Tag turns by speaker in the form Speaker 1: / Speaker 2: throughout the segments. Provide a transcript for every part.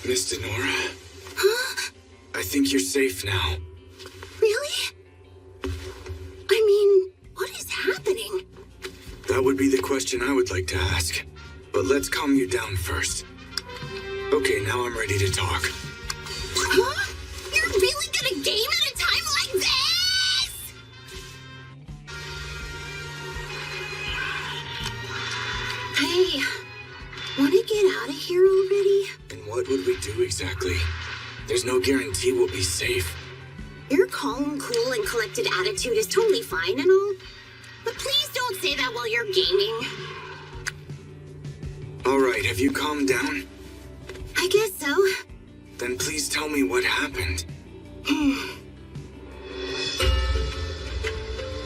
Speaker 1: Miss Denora? Huh? I think you're safe now.
Speaker 2: Really? I mean, what is happening?
Speaker 1: That would be the question I would like to ask. But let's calm you down first. Okay, now I'm ready to talk.
Speaker 2: Huh? You're really gonna game at a time like this? Hey, wanna get out of here already?
Speaker 1: And what would we do exactly? There's no guarantee we'll be safe.
Speaker 2: Your calm, cool, and collected attitude is totally fine and all. But please don't say that while you're gaming.
Speaker 1: Alright, have you calmed down?
Speaker 2: I guess so.
Speaker 1: Then please tell me what happened.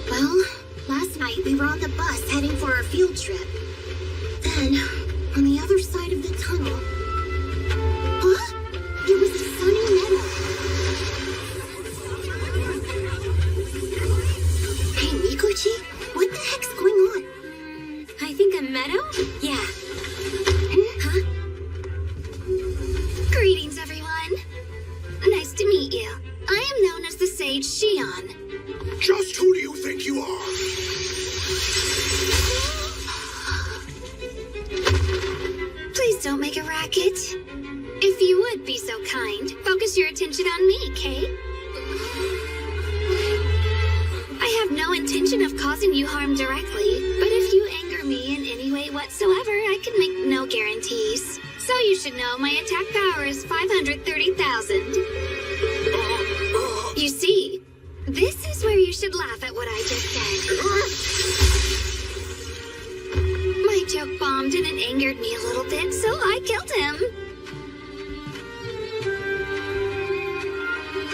Speaker 2: Well, last night we were on the bus heading for our field trip. Then, on the other side of the tunnel... Huh? There was a sunny meadow. Hey, Mikochi, what the heck's going on?
Speaker 3: I think a meadow? Yeah.
Speaker 2: Huh?
Speaker 3: Greetings, everyone. Nice to meet you. I am known as the Sage Shion.
Speaker 4: Just who do you think you are?
Speaker 3: Please don't make a racket. If you would be so kind, focus your attention on me, Kay? I have no intention of causing you harm directly, but if you anger me in any way whatsoever, I can make no guarantees. So you should know my attack power is 530,000. You see, this is where you should laugh at what I just said. My joke bombed and it angered me a little bit, so I killed him.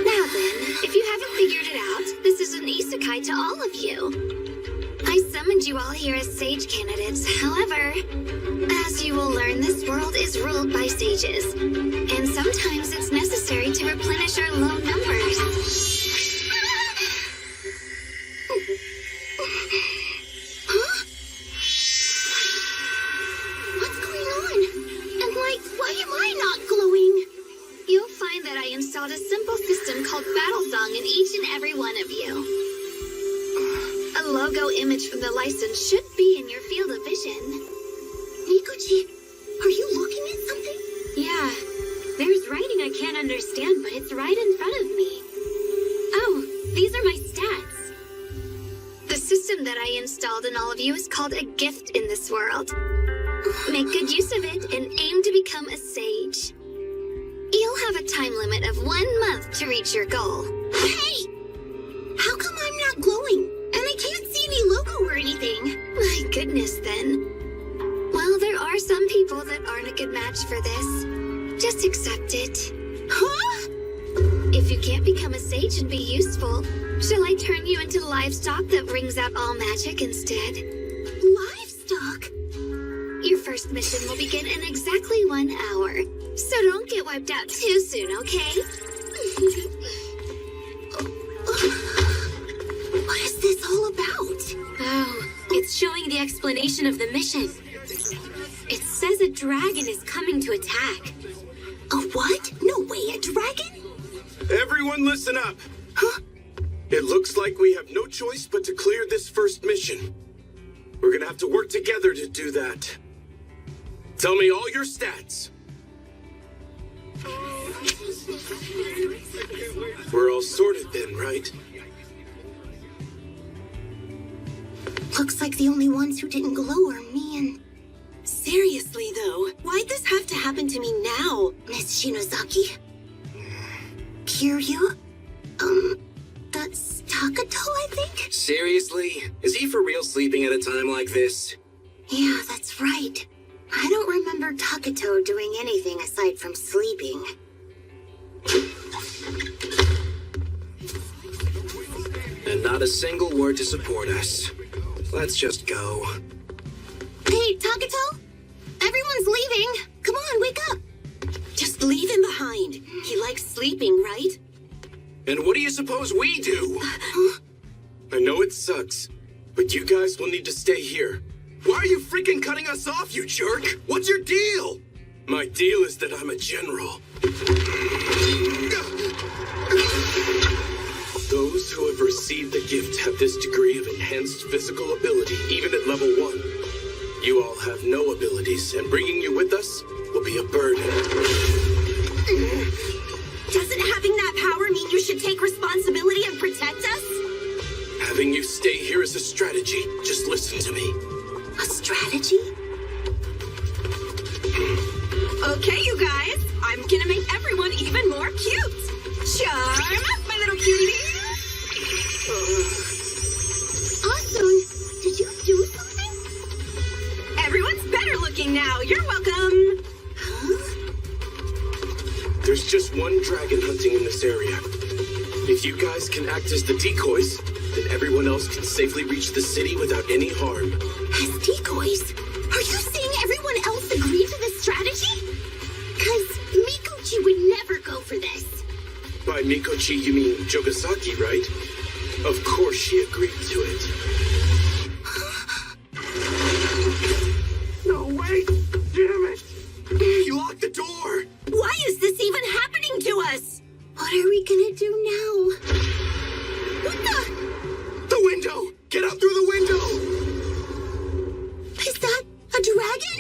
Speaker 3: Now then, if you haven't figured it out, this is an isekai to all of you. I summoned you all here as sage candidates. However, as you will learn, this world is ruled by sages. And sometimes it's necessary to replenish our low numbers.
Speaker 2: Huh? What's going on? And why am I not glowing?
Speaker 3: You'll find that I installed a simple system called Battle Song in each and every one of you. A logo image from the license should be in your field of vision.
Speaker 2: Mikochi, are you looking at something?
Speaker 3: Yeah, there's writing I can't understand, but it's right in front of me. Oh, these are my stats. The system that I installed in all of you is called a gift in this world. Make good use of it and aim to become a sage. You'll have a time limit of 1 month to reach your goal.
Speaker 2: Hey! How come I'm not glowing? And I can't see any logo or anything.
Speaker 3: My goodness, then. Well, there are some people that aren't a good match for this. Just accept it.
Speaker 2: Huh?
Speaker 3: If you can't become a sage and be useful, shall I turn you into livestock that brings out all magic instead?
Speaker 2: Livestock?
Speaker 3: Your first mission will begin in exactly 1 hour. So don't get wiped out too soon, okay?
Speaker 2: What is this all about?
Speaker 3: Oh, it's showing the explanation of the mission. It says a dragon is coming to attack.
Speaker 2: A what? No way, a dragon?
Speaker 1: Everyone listen up.
Speaker 2: Huh?
Speaker 1: It looks like we have no choice but to clear this first mission. We're gonna have to work together to do that. Tell me all your stats. We're all sorted then, right?
Speaker 2: Looks like the only ones who didn't glow are me and
Speaker 5: Seriously, though, why'd this have to happen to me now?
Speaker 2: Miss Shinozaki. Kiryu? That's Takato, I think?
Speaker 1: Seriously? Is he for real sleeping at a time like this?
Speaker 2: Yeah, that's right. I don't remember Takato doing anything aside from sleeping.
Speaker 1: And not a single word to support us. Let's just go.
Speaker 2: Hey, Takato? Everyone's leaving. Come on, wake up.
Speaker 5: Just leave him behind. He likes sleeping, right?
Speaker 1: And what do you suppose we do?
Speaker 2: Huh?
Speaker 1: I know it sucks, but you guys will need to stay here. Why are you freaking cutting us off, you jerk? What's your deal? My deal is that I'm a general. Those who have received the gift have this degree of enhanced physical ability, even at level 1. You all have no abilities, and bringing you with us will be a burden.
Speaker 5: Doesn't having that power mean you should take responsibility and protect us?
Speaker 1: Having you stay here is a strategy. Just listen to me.
Speaker 2: A strategy?
Speaker 5: Okay, you guys, I'm gonna make everyone even more cute. Charm up, my little cutie.
Speaker 2: Awesome. Did you do something?
Speaker 5: Everyone's better looking now. You're welcome.
Speaker 2: Huh?
Speaker 1: There's just one dragon hunting in this area. If you guys can act as the decoys, then everyone else can safely reach the city without any harm.
Speaker 2: As decoys? Are you saying everyone else agreed to this strategy? Because Mikochi would never go for this.
Speaker 1: By Mikochi, you mean Jogasaki, right? Of course she agreed to it. No, wait! Damn it! You locked the door!
Speaker 5: Why is this even happening to us?
Speaker 2: What are we gonna do now?
Speaker 5: What the?
Speaker 1: The window! Get out through the window!
Speaker 2: Is that a dragon?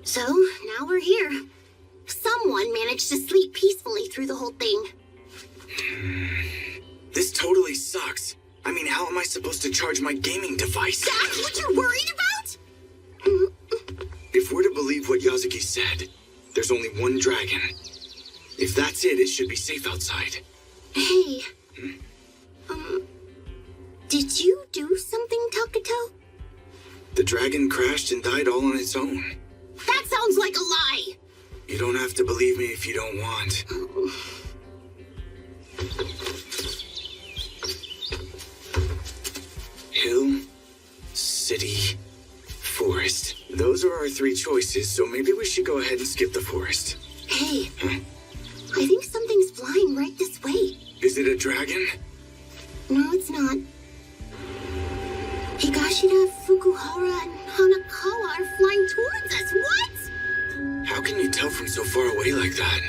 Speaker 2: So, now we're here. Someone managed to sleep peacefully through the whole thing.
Speaker 1: This totally sucks. I mean, how am I supposed to charge my gaming device?
Speaker 2: That's what you're worried about?
Speaker 1: If we're to believe what Yazuki said, there's only one dragon. If that's it, it should be safe outside.
Speaker 2: Hey. Did you do something, Takato?
Speaker 1: The dragon crashed and died all on its own.
Speaker 2: That sounds like a lie!
Speaker 1: You don't have to believe me if you don't want. Hill, city, forest. Those are our 3 choices, so maybe we should go ahead and skip the forest.
Speaker 2: Hey,
Speaker 1: Huh?
Speaker 2: I think something's flying right this way.
Speaker 1: Is it a dragon?
Speaker 2: No, it's not. Higashida, Fukuhara, and Hanakawa are flying towards us. What?
Speaker 1: How can you tell from so far away like that?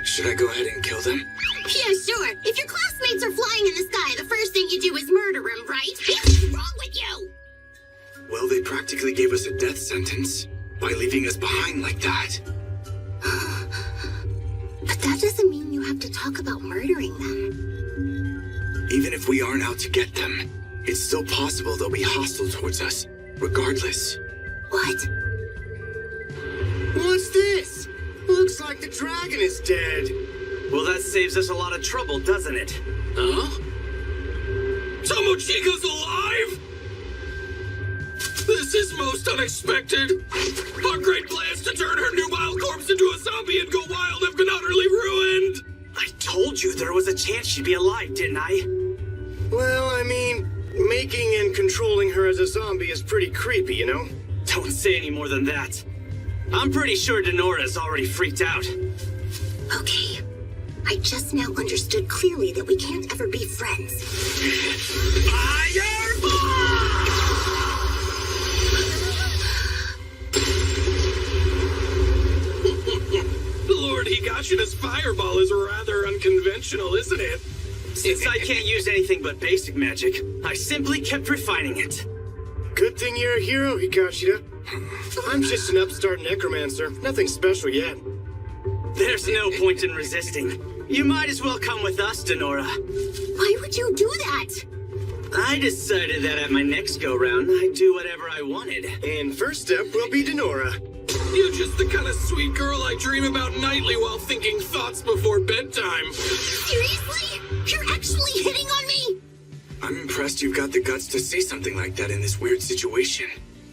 Speaker 1: Should I go ahead and kill them?
Speaker 2: Yeah, sure. If your classmates are flying in the sky, the first thing you do is murder them, right? What's wrong with you?
Speaker 1: Well, they practically gave us a death sentence by leaving us behind like that.
Speaker 2: But that doesn't mean you have to talk about murdering them.
Speaker 1: Even if we aren't out to get them, it's still possible they'll be hostile towards us, regardless.
Speaker 2: What?
Speaker 6: What's this? Looks like the dragon is dead.
Speaker 7: Well, that saves us a lot of trouble, doesn't it?
Speaker 1: Huh? Tomochica's alive? This is most unexpected. Our great plans to turn her nubile corpse into a zombie and go wild have been utterly ruined.
Speaker 7: I told you there was a chance she'd be alive, didn't I?
Speaker 6: Well, I mean, making and controlling her as a zombie is pretty creepy, you know?
Speaker 7: Don't say any more than that. I'm pretty sure Denora's already freaked out.
Speaker 2: Okay. I just now understood clearly that we can't ever be friends.
Speaker 1: Lord Higashina's fireball is rather unconventional, isn't it?
Speaker 7: Since I can't use anything but basic magic, I simply kept refining it.
Speaker 6: Good thing you're a hero, Higashida. I'm just an upstart necromancer. Nothing special yet.
Speaker 7: There's no point in resisting. You might as well come with us, Denora.
Speaker 2: Why would you do that?
Speaker 7: I decided that at my next go-round, I'd do whatever I wanted.
Speaker 6: And first step will be Denora.
Speaker 1: You're just the kind of sweet girl I dream about nightly while thinking thoughts before bedtime.
Speaker 2: Seriously? You're actually hitting on me?
Speaker 1: I'm impressed you've got the guts to say something like that in this weird situation.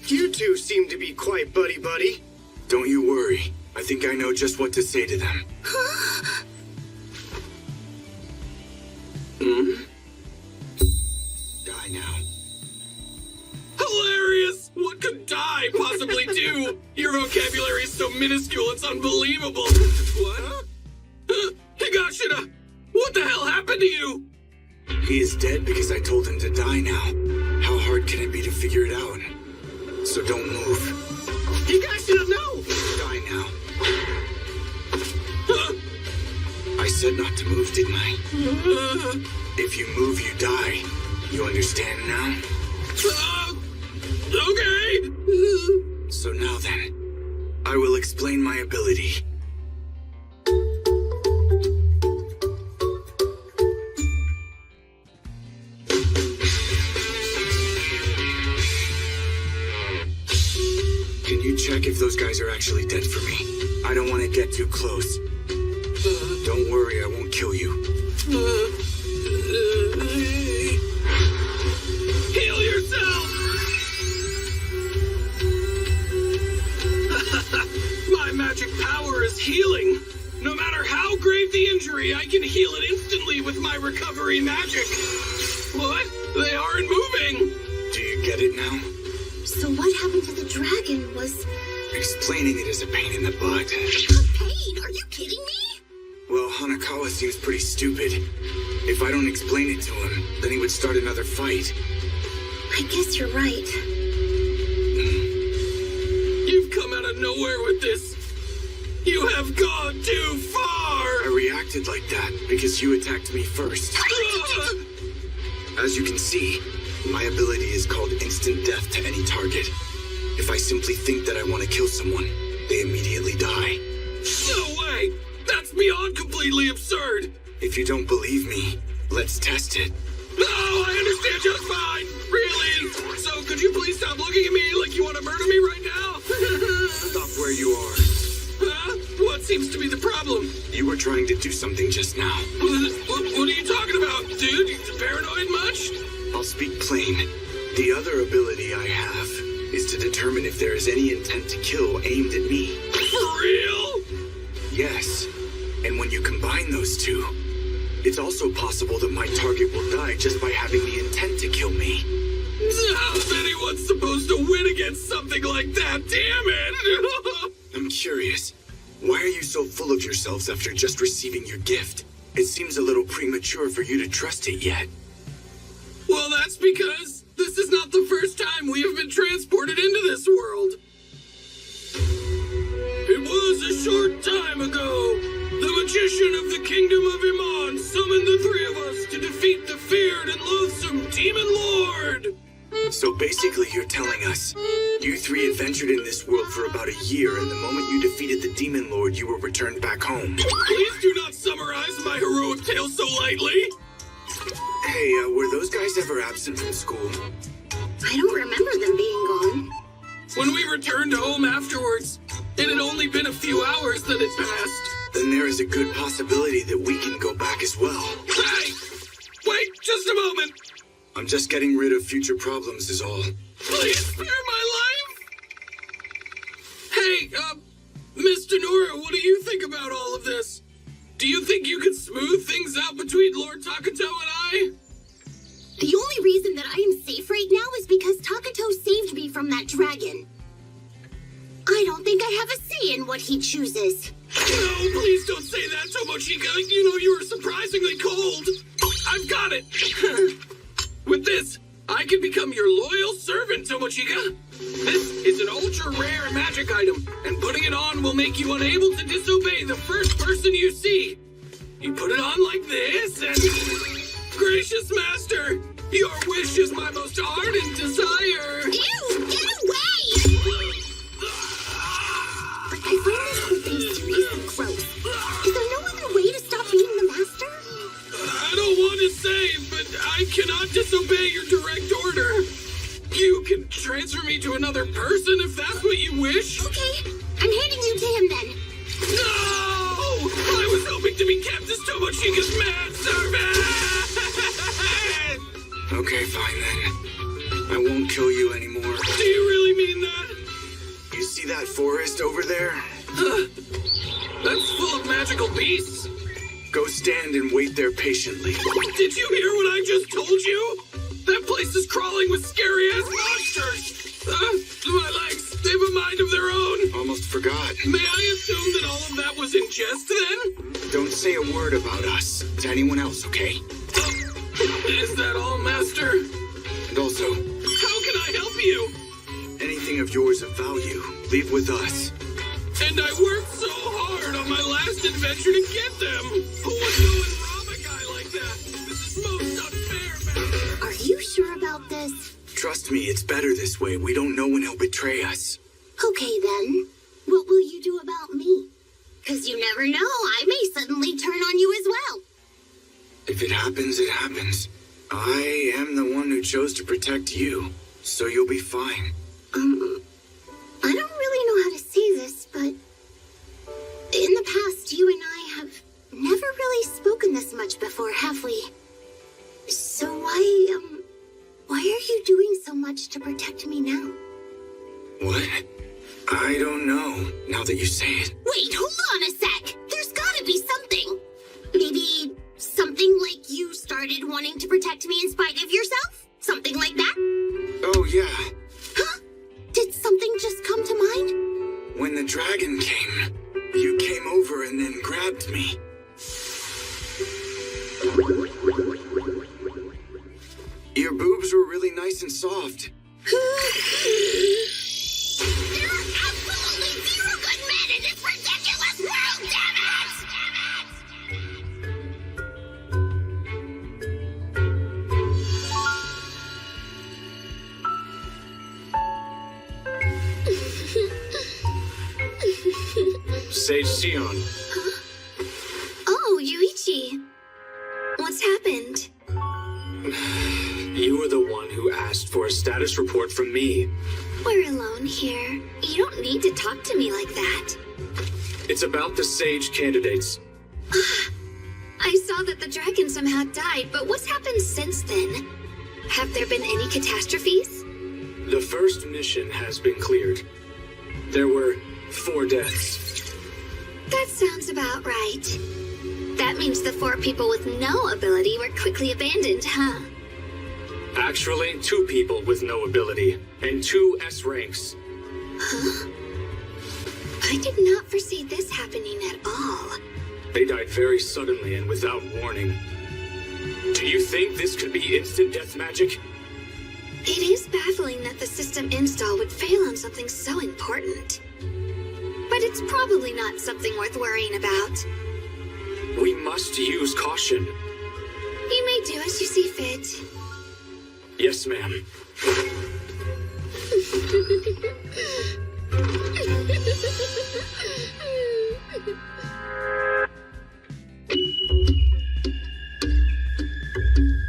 Speaker 6: You two seem to be quite buddy-buddy.
Speaker 1: Don't you worry. I think I know just what to say to them. Die now. Hilarious! What could die possibly do? Your vocabulary is so minuscule, it's unbelievable. What? Higashina! What the hell happened to you? He is dead because I told him to die now. How hard can it be to figure it out? So don't move. Higashina, no! Die now. I said not to move, didn't I? If you move, you die. You understand now? Okay! So now then, I will explain my ability. Can you check if those guys are actually dead for me? I don't want to get too close. Don't worry, I won't kill you. Heal yourself! My magic power is healing. No matter how grave the injury, I can heal it instantly with my recovery magic. What? They aren't moving! Do you get it now?
Speaker 2: So what happened to the dragon was...
Speaker 1: Explaining it is a pain in the butt.
Speaker 2: a pain? Are you kidding me?
Speaker 1: Well, Hanakawa seems pretty stupid. If I don't explain it to him, then he would start another fight.
Speaker 2: I guess you're right.
Speaker 1: You've come out of nowhere with this. You have gone too far! I reacted like that because you attacked me first. As you can see, my ability is called instant death to any target. If I simply think that I want to kill someone, they immediately die. No way! That's beyond completely absurd! If you don't believe me, let's test it. No, I understand just fine! Really? So could you please stop looking at me like you want to murder me right now? Stop where you are. Huh? What seems to be the problem? You were trying to do something just now. What are you talking about, dude? You paranoid much? I'll speak plain. The other ability I have is to determine if there is any intent to kill aimed at me. For real? Yes. And when you combine those two, it's also possible that my target will die just by having the intent to kill me. How's anyone supposed to win against something like that? Damn it! I'm curious. Why are you so full of yourselves after just receiving your gift? It seems a little premature for you to trust it yet. Well, that's because this is not the first time we have been transported into this world. It was a short time ago. The magician of the kingdom of Iman, summon the three of us to defeat the feared and loathsome Demon Lord! So basically you're telling us, you three adventured in this world for about a year, and the moment you defeated the Demon Lord, you were returned back home. Please do not summarize my heroic tale so lightly! Hey, were those guys ever absent from school?
Speaker 2: I don't remember them being gone.
Speaker 1: When we returned home afterwards, it had only been a few hours that had passed. Then there is a good possibility that we can go back as well. Hey! Wait, just a moment! I'm just getting rid of future problems is all. Please spare my life! Hey, Mr. Nora, what do you think about all of this? Do you think you could smooth things out between Lord Takato and I?
Speaker 2: The only reason that I am safe right now is because Takato saved me from that dragon. I don't think I have a say in what he chooses.
Speaker 1: No, please don't say that, Tomochika. You know you were surprisingly cold. I've got it. With this, I can become your loyal servant, Tomochika. This is an ultra-rare magic item, and putting it on will make you unable to disobey the first person you see. You put it on like this, and... Gracious Master, your wish is my most ardent desire.
Speaker 2: Ew! Get away! But I find this whole thing seriously gross. Is there no other way to stop being the master?
Speaker 1: I don't want to say, but I cannot disobey your direct order. You can transfer me to another person if that's what you wish.
Speaker 2: Okay, I'm handing you to him then.
Speaker 1: No! I was hoping to be kept as Tomochika's manservant! Okay, fine then. I won't kill you anymore. Do you really mean that? You see that forest over there? That's full of magical beasts. Go stand and wait there patiently. Did you hear what I just told you? That place is crawling with scary-ass monsters. My legs, they have a mind of their own. Almost forgot. May I assume that all of that was in jest then? Don't say a word about us to anyone else, okay? Is that all, Master? And also, how can I help you? Anything of yours of value, leave with us. And I worked so hard on my last adventure to get them. Who would go and rob a guy like that? This is most unfair, Master.
Speaker 2: Are you sure about this?
Speaker 1: Trust me, it's better this way. We don't know when he'll betray us.
Speaker 2: Okay then. What will you do about me? Because you never know, I may suddenly turn on you as well.
Speaker 1: If it happens, it happens. I am the one who chose to protect you, so you'll be fine.
Speaker 2: I don't really know how to say this, but in the past, you and I have never really spoken this much before, have we? So why are you doing so much to protect me now?
Speaker 1: What? I don't know, now that you say it.
Speaker 2: Wait, hold on a sec! There's gotta be something! Maybe something like you started wanting to protect me in spite of yourself? Something like that?
Speaker 1: Oh, yeah.
Speaker 2: Huh? Did something just come to mind?
Speaker 1: When the dragon came, you came over and then grabbed me. Your boobs were really nice and soft.
Speaker 2: There are absolutely zero good men in this ridiculous world, damn
Speaker 6: it! Sage Sion.
Speaker 3: Oh, Yuichi. What's happened?
Speaker 6: You were the one who asked for a status report from me.
Speaker 3: We're alone here. You don't need to talk to me like that.
Speaker 6: It's about the Sage candidates.
Speaker 3: I saw that the dragon somehow died, but what's happened since then? Have there been any catastrophes?
Speaker 6: The first mission has been cleared. There were 4 deaths.
Speaker 3: That sounds about right. That means the 4 people with no ability were quickly abandoned, huh?
Speaker 6: Actually, 2 people with no ability, and 2 S ranks.
Speaker 3: Huh? I did not foresee this happening at all.
Speaker 6: They died very suddenly and without warning. Do you think this could be instant death magic?
Speaker 3: It is baffling that the system install would fail on something so important. But it's probably not something worth worrying about.
Speaker 6: We must use caution.
Speaker 3: You may do as you see fit.
Speaker 6: Yes, ma'am.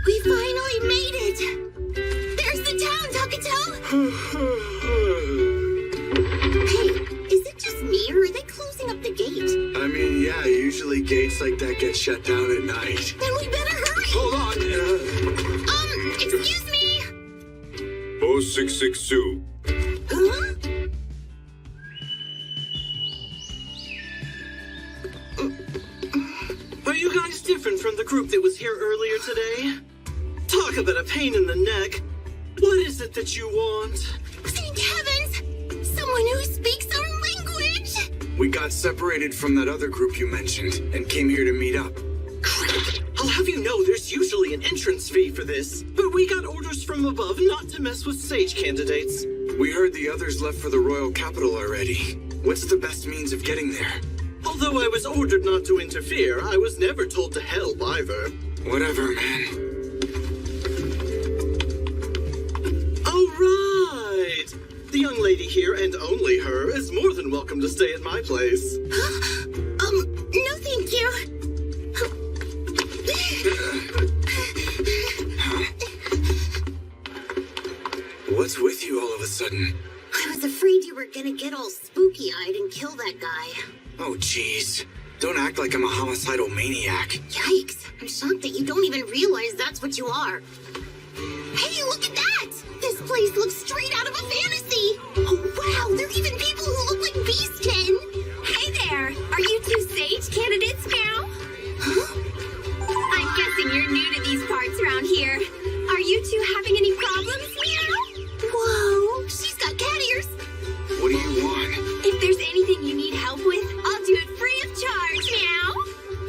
Speaker 2: We finally made it! There's the town, Takato! Hey, is it just me, or are they closing up the gate?
Speaker 1: I mean, yeah, usually gates like that get shut down at night.
Speaker 2: Then we better hurry!
Speaker 1: Hold on.
Speaker 2: Excuse me?
Speaker 1: 0662.
Speaker 2: Huh?
Speaker 7: Are you guys different from the group that was here earlier today? Talk about a pain in the neck. What is it that you want?
Speaker 2: Thank heavens! Someone who speaks our language!
Speaker 1: We got separated from that other group you mentioned and came here to meet up.
Speaker 7: Crap! I'll have you know there's usually an entrance fee for this, but we got orders from above not to mess with sage candidates.
Speaker 1: We heard the others left for the royal capital already. What's the best means of getting there?
Speaker 7: Although I was ordered not to interfere, I was never told to help either.
Speaker 1: Whatever, man.
Speaker 7: All right! The young lady here, and only her, is more than welcome to stay at my place.
Speaker 2: No thank you.
Speaker 1: What's with you all of a sudden?
Speaker 2: I was afraid you were gonna get all spooky-eyed and kill that guy.
Speaker 1: Oh, jeez. Don't act like I'm a homicidal maniac.
Speaker 2: Yikes, I'm shocked that you don't even realize that's what you are. Hey, look at that! This place looks straight out of a fantasy! Oh, wow, there are even people who look like Beastkin!
Speaker 3: Hey there! Are you two sage candidates now?
Speaker 2: Huh?
Speaker 3: I'm guessing you're new to these parts around here. Are you two having any problems, meow?
Speaker 2: Whoa, she's got cat ears!
Speaker 1: What do you want?
Speaker 3: If there's anything you need help with, I'll do it free of charge, meow.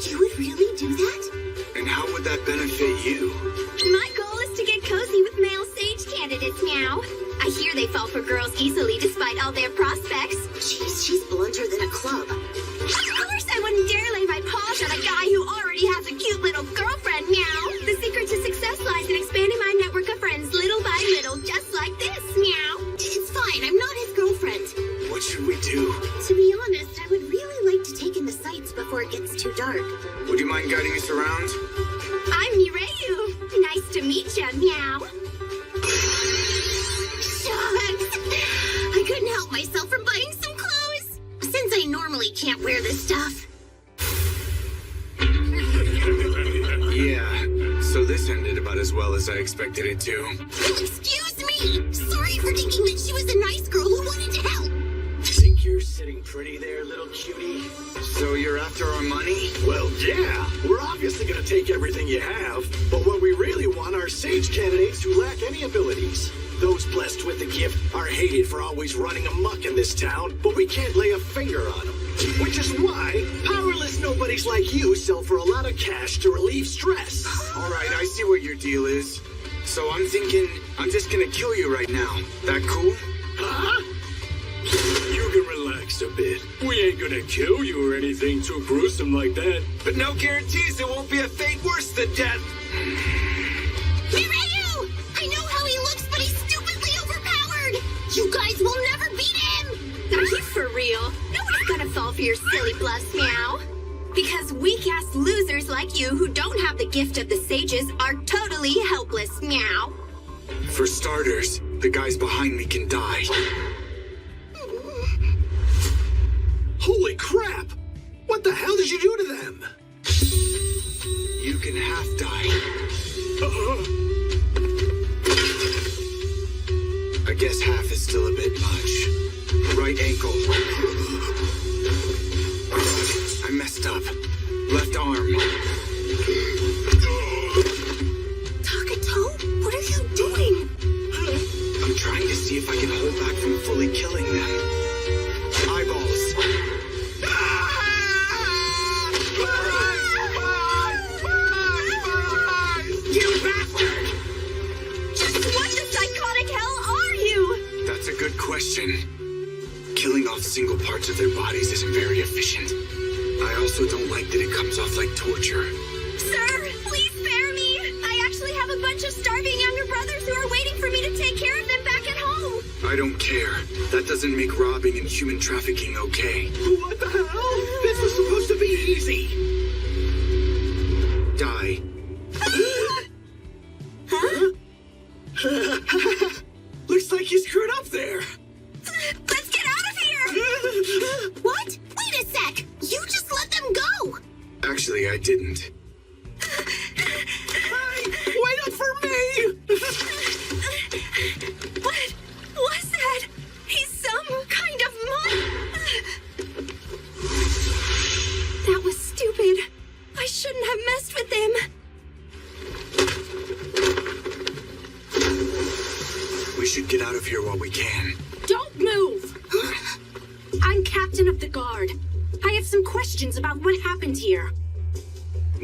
Speaker 2: You would really do that?
Speaker 1: And how would that benefit you?
Speaker 3: My goal is to get cozy with male sage candidates, meow. I hear they fall for girls easily despite all their prospects.
Speaker 2: Jeez, she's blunter than a club.
Speaker 3: Of course I wouldn't dare lay my paws on a guy who already has a cute little girlfriend, meow. The secret to success lies in expanding my network of friends little by little, just like this, meow.
Speaker 2: It's fine, I'm not his girlfriend.
Speaker 1: What should we do?
Speaker 2: To be honest, I would really like to take in the sights before it gets too dark.
Speaker 1: Would you mind guiding us around?
Speaker 3: I'm Mireyu. Nice to meet ya, meow.
Speaker 2: Shucks! I couldn't help myself from buying some clothes, since I normally can't wear this stuff.
Speaker 1: Yeah, so this ended about as well as I expected it to.
Speaker 2: Excuse me! Sorry for thinking that she was a nice girl who wanted to help.
Speaker 7: Think you're sitting pretty there, little cutie?
Speaker 1: So you're after our money?
Speaker 4: Well, yeah. We're obviously gonna take everything you have, but what we really want are sage candidates who lack any abilities. Those blessed with the gift are hated for always running amok in this town, but we can't lay a finger on them. Which is why powerless nobodies like you sell for a lot of cash to relieve stress.
Speaker 1: All right, I see what your deal is. So I'm thinking I'm just gonna kill you right now. That cool?
Speaker 4: Huh?
Speaker 6: You can relax a bit. We ain't gonna kill you or anything too gruesome like that.
Speaker 1: But no guarantees it won't be a fate worse than death.
Speaker 2: Mireyu! I know how he looks, but he's stupidly overpowered! You guys will never beat him!
Speaker 3: Are you for real? Nobody's gonna fall for your silly bluffs, meow. Because weak-ass losers like you who don't have the gift of the sages are totally helpless, meow.
Speaker 1: For starters, the guys behind me can die.
Speaker 4: Holy crap! What the hell did you do to them?
Speaker 1: You can half die. I guess half is still a bit much. Right ankle. I messed up. Left arm.
Speaker 2: Takato, what are you doing?
Speaker 1: I'm trying to see if I can hold back from fully killing them. Eyeballs.
Speaker 7: You bastard!
Speaker 3: Just what the psychotic hell are you?
Speaker 1: That's a good question. Killing off single parts of their bodies isn't very efficient. I also don't like that it comes off like torture.
Speaker 5: Sir, please spare me. I actually have a bunch of starving younger brothers who are waiting for me to take care of them back at home.
Speaker 1: I don't care. That doesn't make robbing and human trafficking okay.
Speaker 4: What the hell? This was supposed to be easy.
Speaker 1: Die.
Speaker 4: Looks like you screwed up there.
Speaker 5: Let's get out of here.
Speaker 2: What? Wait a sec! You just let them go!
Speaker 1: Actually, I didn't.
Speaker 4: Hey, wait up for me!
Speaker 5: What was that? He's some kind of mon... That was stupid. I shouldn't have messed with him.
Speaker 1: We should get out of here while we can.
Speaker 8: Don't move! I'm captain of the guard. I have some questions about what happened here.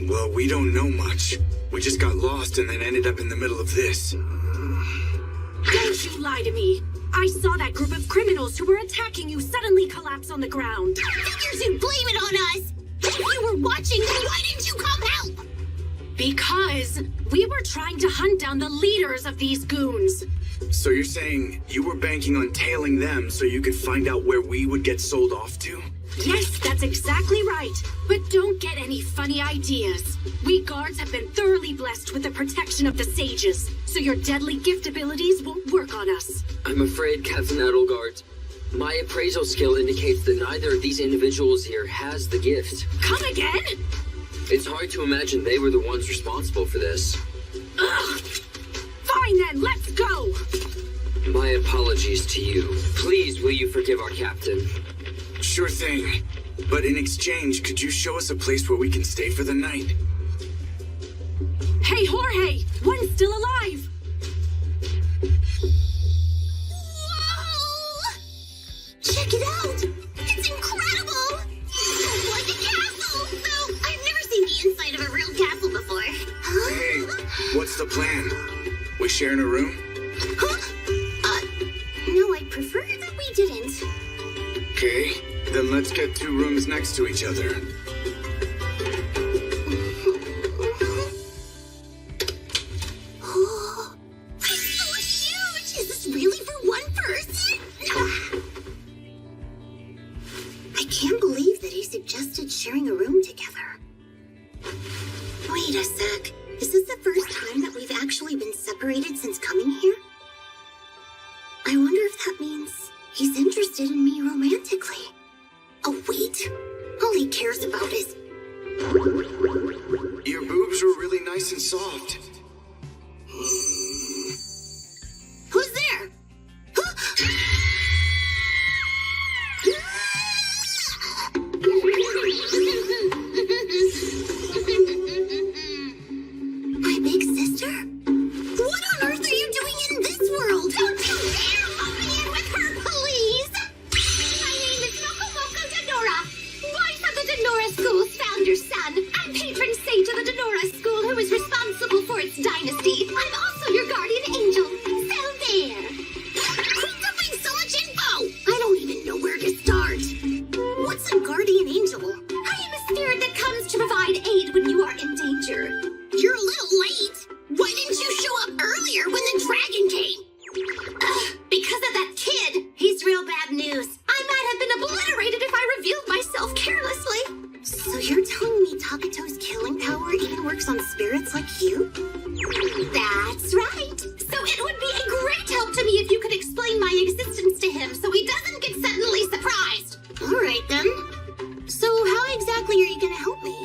Speaker 1: Well, we don't know much. We just got lost and then ended up in the middle of this.
Speaker 8: Don't you lie to me. I saw that group of criminals who were attacking you suddenly collapse on the ground.
Speaker 2: Figures you blame it on us! If you were watching, then why didn't you come help?
Speaker 8: Because we were trying to hunt down the leaders of these goons.
Speaker 1: So you're saying you were banking on tailing them so you could find out where we would get sold off to?
Speaker 8: Yes, that's exactly right. But don't get any funny ideas. We guards have been thoroughly blessed with the protection of the sages, so your deadly gift abilities won't work on us.
Speaker 9: I'm afraid, Captain Edelgard, my appraisal skill indicates that neither of these individuals here has the gift.
Speaker 8: Come again?
Speaker 9: It's hard to imagine they were the ones responsible for this.
Speaker 8: Ugh! Fine then, let's go!
Speaker 9: My apologies to you. Please, will you forgive our captain?
Speaker 1: Sure thing. But in exchange, could you show us a place where we can stay for the night?
Speaker 8: Hey, Jorge! One's still alive!
Speaker 2: Whoa! Check it out! It's incredible! It's like a castle! Though I've never seen the inside of a real castle before. Huh?
Speaker 1: Hey, what's the plan? We sharing a room?
Speaker 2: Huh? No, I'd prefer that we didn't.
Speaker 1: Okay, then let's get 2 rooms next to each other.
Speaker 2: Oh, it's so huge! Is this really for one person? I can't believe that he suggested sharing a room together. Wait a sec. Is this the first time that we've actually been separated since coming here? I wonder if that means he's interested in me romantically. Oh, wait. All he cares about is...
Speaker 1: Your boobs were really nice and soft.
Speaker 2: Who's there? My big sister? What on earth are you doing in this world? Don't you dare lump me in with her, please! My name is Mokomoko Denora, wife of the Denora School's founder son, and patron saint of the Denora School who is responsible for its dynasty. I'm also your guardian angel. So there. Quit dumping so much info! I don't even know where to start. What's a guardian angel? I am a spirit that comes to provide aid when you are in danger. You're a little late. Why didn't you show up earlier when the dragon came? Because of that kid. He's real bad news. I might have been obliterated if I revealed myself carelessly. So you're telling me Takato's killing power even works on spirits like you? That's right. So it would be a great help to me if you could explain my existence to him so he doesn't get suddenly surprised. All right then. So how exactly are you going to help me?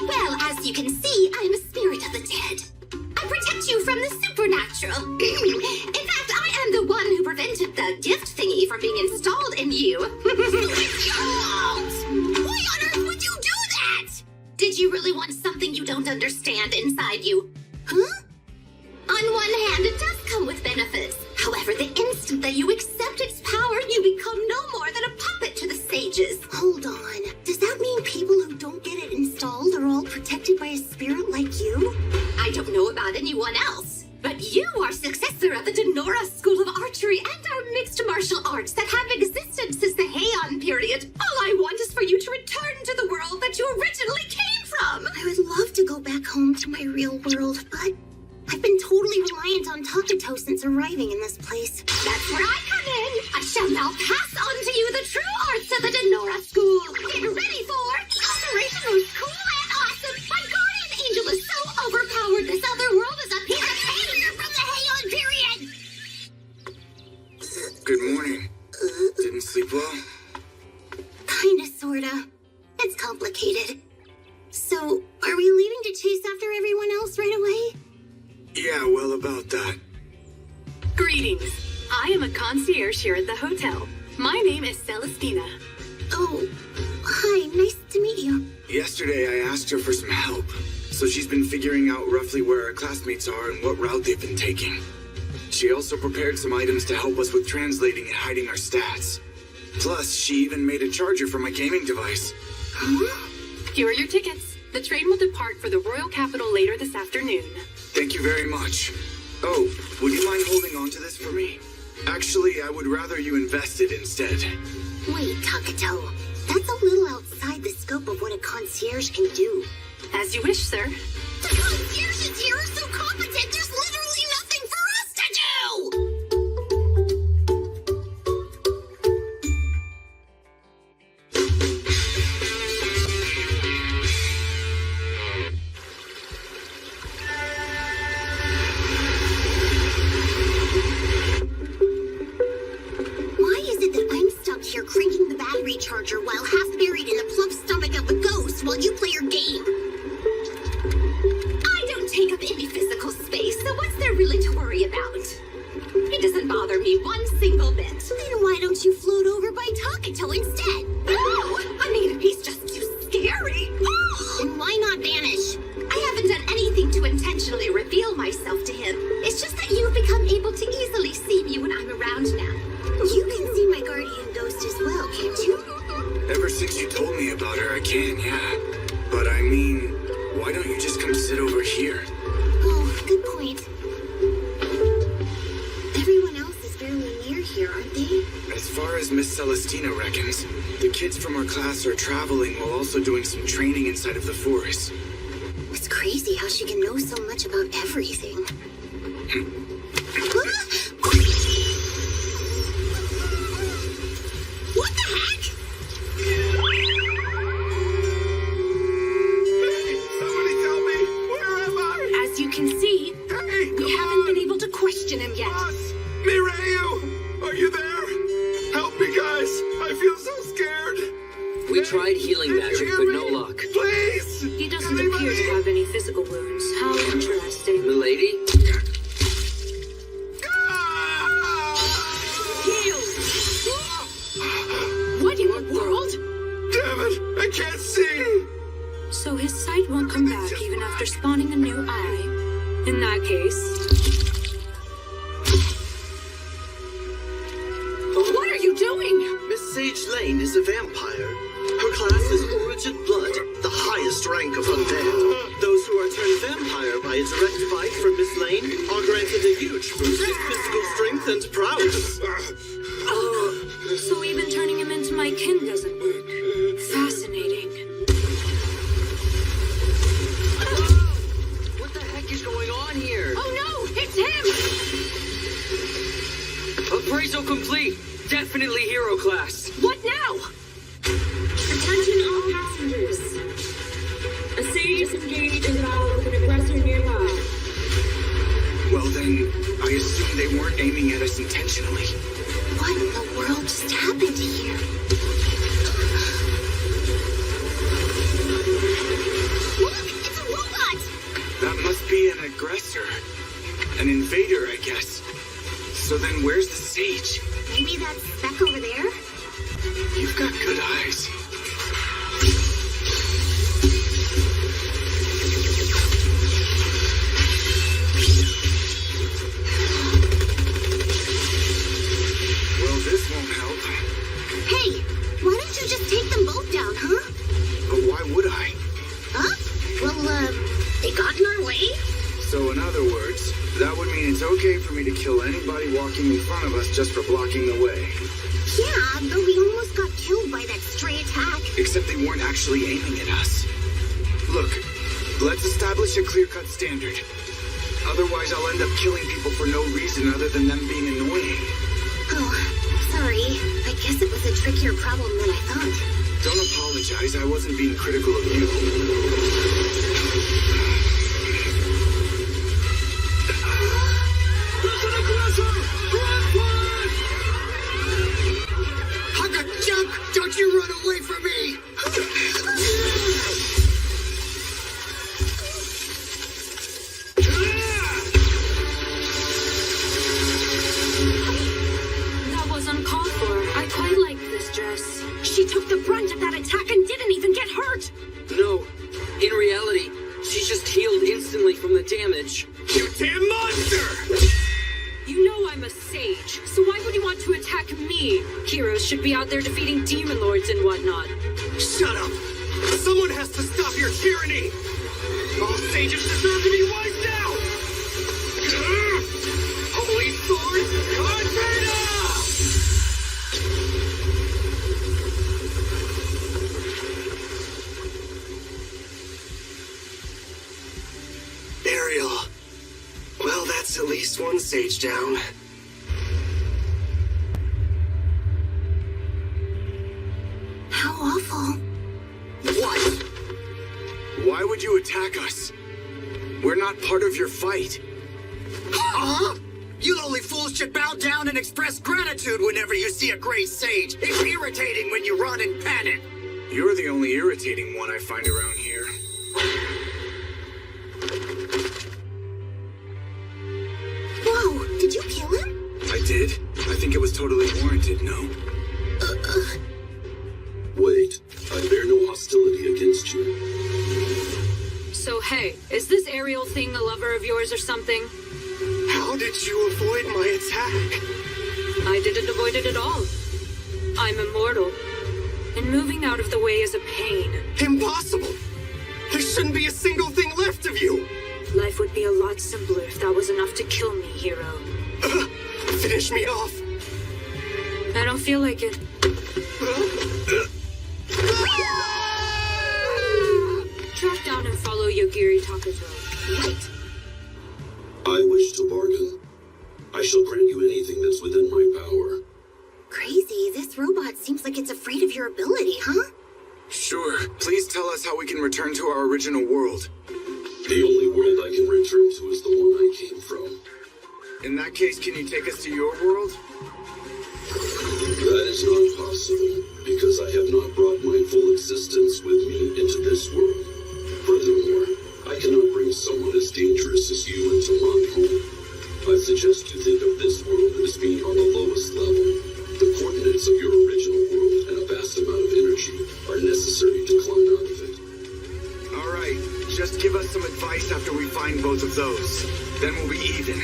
Speaker 2: Well, as you can see, I'm a spirit of the dead. I protect you from the supernatural. In fact, I am the one who prevented the gift thingy from being installed in you. It's your fault! Why on earth would you do that? Did you really want something you don't understand inside you? Huh? On one hand, it does come with benefits. However, the instant that you accept its power, you become no more than a puppet to the sages. Hold on. Does that mean people who don't get it installed are all protected by a spirit like you? I don't know about anyone else, but you are successor of the Denora School of Archery and our mixed martial arts that have existed since the Heian period. All I want is for you to return to the world
Speaker 5: originally came from!
Speaker 2: I would love to go back home to my real world, but I've been totally reliant on Takato since arriving in this place.
Speaker 3: That's where I come in. I shall now pass on to you the true arts of the Denora School. Get ready for Operation Who's Cool and Awesome. My guardian angel is so overpowered this other world is a piece of failure from the Heian period.
Speaker 1: Good morning. Didn't sleep well?
Speaker 2: Kinda, sorta. It's complicated. So, are we leaving to chase after everyone else right away?
Speaker 1: Yeah, well, about that.
Speaker 8: Greetings. I am a concierge here at the hotel. My name is Celestina.
Speaker 2: Oh, hi, nice to meet you.
Speaker 1: Yesterday, I asked her for some help. So she's been figuring out roughly where our classmates are and what route they've been taking. She also prepared some items to help us with translating and hiding our stats. Plus, she even made a charger for my gaming device.
Speaker 2: Huh?
Speaker 8: Here are your tickets. The train will depart for the Royal Capital later this afternoon.
Speaker 1: Thank you very much. Oh, would you mind holding on to this for me? Actually, I would rather you invest it instead.
Speaker 2: Wait, Takato. That's a little outside the scope of what a concierge can do.
Speaker 8: As you wish, sir.
Speaker 2: The concierges here are so competent, there's literally nothing for us to do! You're cranking the battery charger while half buried in the plump stomach of a ghost while you play your game.
Speaker 3: I don't take up any physical space, so what's there really to worry about? It doesn't bother me one single bit.
Speaker 2: Then why don't you float over by Takato instead?
Speaker 3: No! I mean, he's just too scary.
Speaker 2: Then why not vanish?
Speaker 3: I haven't done anything to intentionally reveal myself to him. It's just that you've become able to easily see me when I'm around now.
Speaker 2: You can see my guardian ghost as well, can't you?
Speaker 1: Ever since you told me about her, I can, yeah. But I mean, why don't you just come sit over here?
Speaker 2: Oh, good point. Everyone else is fairly near here, aren't they?
Speaker 1: As far as Miss Celestina reckons, the kids from our class are traveling while also doing some training inside of the forest.
Speaker 2: It's crazy how she can know so much about everything. What the heck?
Speaker 4: Somebody tell me, where am I?
Speaker 8: As you can see,
Speaker 4: Hey,
Speaker 8: we haven't been able to question him yet.
Speaker 4: Boss! Mireyu! Are you there? Help me, guys! I feel so scared!
Speaker 9: We tried healing
Speaker 4: Can you
Speaker 9: magic,
Speaker 4: hear
Speaker 9: but
Speaker 4: me?
Speaker 9: no luck.
Speaker 4: Please!
Speaker 8: He doesn't appear to have any physical wounds. How interesting.
Speaker 9: Milady?
Speaker 8: What in the world?
Speaker 4: Damn it! I can't see!
Speaker 8: So his sight won't come back even after spawning a new eye. In that case... What are you doing?
Speaker 7: Miss Sage Lane is a vampire. Her class is Origin Blood, the highest rank of undead. Those who are turned vampire by a direct bite from Miss Lane are granted a huge boost in physical strength and prowess.
Speaker 8: So even turning him into my kin doesn't work. Fascinating.
Speaker 9: What the heck is going on here?
Speaker 8: Oh no, it's him!
Speaker 9: Appraisal complete. Definitely hero class.
Speaker 8: What now?
Speaker 10: Attention all passengers. A sage is engaged in battle with an aggressor nearby.
Speaker 1: Well then, I assume they weren't aiming at us intentionally.
Speaker 2: What in the world just happened here? Look, it's a robot!
Speaker 1: That must be an aggressor. An invader, I guess. So then where's the sage?
Speaker 2: Maybe that speck over there?
Speaker 1: You've got good eyes. Well, this won't help.
Speaker 2: Hey, why don't you just take them both down, huh?
Speaker 1: But why would I?
Speaker 2: Huh? Well, they got in our way?
Speaker 1: So in other words, that would mean it's okay for me to kill anybody walking in front of us just for blocking the way.
Speaker 2: Yeah, but we almost got killed by that stray attack.
Speaker 1: except they weren't actually aiming at us. Look, let's establish a clear-cut standard. Otherwise, I'll end up killing people for no reason other than them being annoying.
Speaker 2: Oh, sorry. I guess it was a trickier problem than I thought.
Speaker 1: Don't apologize, I wasn't being critical of you.
Speaker 4: Hugga junk! Don't you run away from me!
Speaker 8: That was uncalled for. I quite like this dress. She took the brunt of that attack and didn't even get hurt.
Speaker 9: No, in reality, she's just healed instantly from the damage.
Speaker 1: You damn monster!
Speaker 8: You know I'm a sage, so why would you want to attack me? Heroes should be out there defeating demon lords and whatnot.
Speaker 1: Shut up! Someone has to stop your tyranny! All sages deserve to be wiped out! Holy sword, Converta!
Speaker 4: Ariel. Well, that's at least one sage down.
Speaker 2: How awful.
Speaker 1: What? Why would you attack us? We're not part of your fight.
Speaker 4: Huh? You lonely fools should bow down and express gratitude whenever you see a gray sage. It's irritating when you run in panic.
Speaker 1: You're the only irritating one I find around here.
Speaker 2: Whoa, did you kill him?
Speaker 1: I did. I think it was totally warranted, no?
Speaker 11: Wait, I bear no hostility against you.
Speaker 8: So hey, is this Ariel thing a lover of yours or something?
Speaker 4: How did you avoid my attack?
Speaker 8: I didn't avoid it at all. I'm immortal. And moving out of the way is a pain.
Speaker 4: Impossible! There shouldn't be a single thing left of you!
Speaker 8: Life would be a lot simpler if that was enough to kill me, hero.
Speaker 4: Finish me off!
Speaker 8: I don't feel like it. Track down and follow Yogiri Takato.
Speaker 2: Right.
Speaker 11: I wish to bargain. I shall grant you anything that's within my power.
Speaker 2: Crazy, this robot seems like it's afraid of your ability, huh?
Speaker 1: Sure. Please tell us how we can return to our original world.
Speaker 11: The only world I can return to is the one I came from.
Speaker 1: In that case, can you take us to your world?
Speaker 11: That is not possible, because I have not brought my full existence with me into this world. Furthermore, I cannot bring someone as dangerous as you into my home. I suggest you think of this world as being on the lowest level. The coordinates of your original world and a vast amount of energy are necessary to climb out of it.
Speaker 1: All right, just give us some advice after we find both of those. Then we'll be even.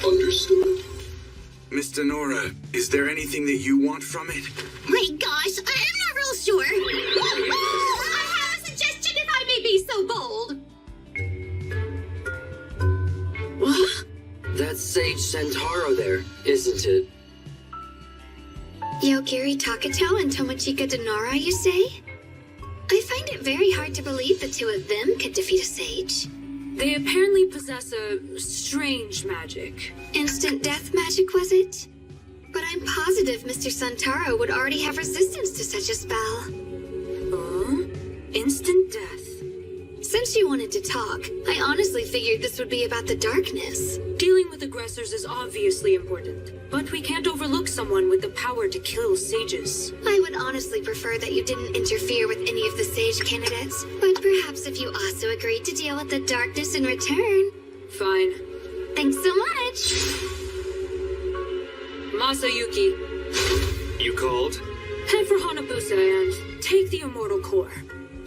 Speaker 11: Understood.
Speaker 1: Miss Denora, is there anything that you want from it?
Speaker 2: My gosh, I'm not real sure. I have a suggestion if I may be so bold.
Speaker 9: What? That's Sage Centauro there, isn't it?
Speaker 3: Yogiri Takato and Tomochika Denora, you say? I find it very hard to believe the two of them could defeat a sage.
Speaker 8: They apparently possess a strange magic.
Speaker 3: Instant death magic, was it? But I'm positive Mr. Santaro would already have resistance to such a spell.
Speaker 8: Instant death.
Speaker 3: Since you wanted to talk, I honestly figured this would be about the darkness.
Speaker 8: Dealing with aggressors is obviously important, but we can't overlook someone with the power to kill sages.
Speaker 3: I would honestly prefer that you didn't interfere with any of the sage candidates, but perhaps if you also agreed to deal with the darkness in return.
Speaker 8: Fine.
Speaker 3: Thanks so much!
Speaker 8: Masayuki,
Speaker 6: You called?
Speaker 8: head for Hanabusa and take the immortal core.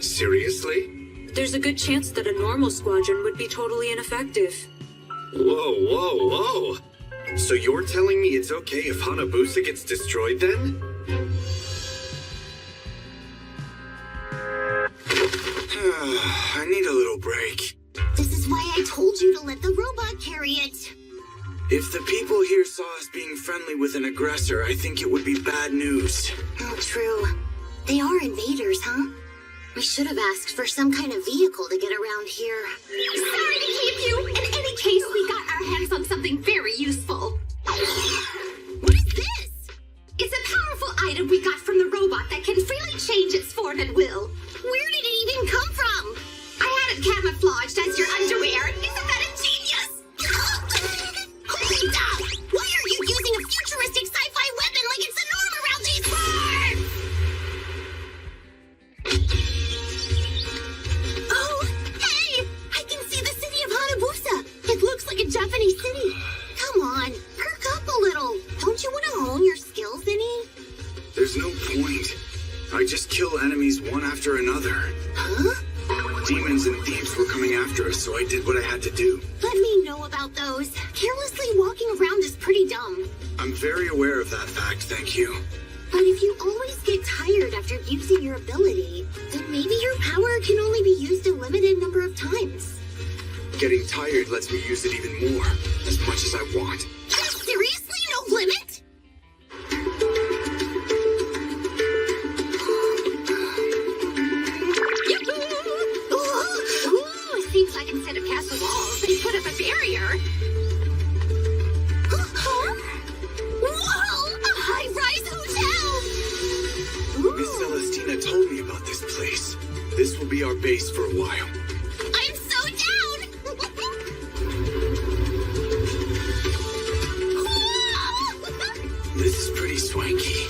Speaker 6: Seriously?
Speaker 8: There's a good chance that a normal squadron would be totally ineffective.
Speaker 6: Whoa. So you're telling me it's okay if Hanabusa gets destroyed then?
Speaker 1: I need a little break.
Speaker 2: This is why I told you to let the robot carry it.
Speaker 1: If the people here saw us being friendly with an aggressor, I think it would be bad news.
Speaker 2: Oh, true. They are invaders, huh? We should have asked for some kind of vehicle to get around here.
Speaker 8: Sorry to keep you. In any case, we got our hands on something very useful.
Speaker 2: What is this?
Speaker 8: It's a powerful item we got from the robot that can freely change its form at will.
Speaker 2: Where did it even come from?
Speaker 8: I had it camouflaged as your underwear. Isn't that a genius?
Speaker 2: Holy cow! Why are you using a futuristic sci-fi weapon like it's the norm around these parts? Oh, hey! I can see the city of Hanabusa. It looks like a Japanese city. Come on, perk up a little. Don't you want to hone your skills any?
Speaker 1: There's no point. I just kill enemies one after another.
Speaker 2: Huh?
Speaker 1: Demons and thieves were coming after us, so I did what I had to do.
Speaker 2: Let me know about those. Carelessly walking around is pretty dumb.
Speaker 1: I'm very aware of that fact, thank you.
Speaker 2: But if you always get tired after using your ability, then maybe your power can only be used a limited number of times.
Speaker 1: Getting tired lets me use it even more, as much as I want.
Speaker 2: There's seriously no limit?
Speaker 8: Ooh, seems like instead of castle walls, they put up a barrier.
Speaker 2: Whoa! A high-rise hotel!
Speaker 1: Miss Celestina told me about this place. This will be our base for a while.
Speaker 2: I'm so down!
Speaker 1: This is pretty swanky.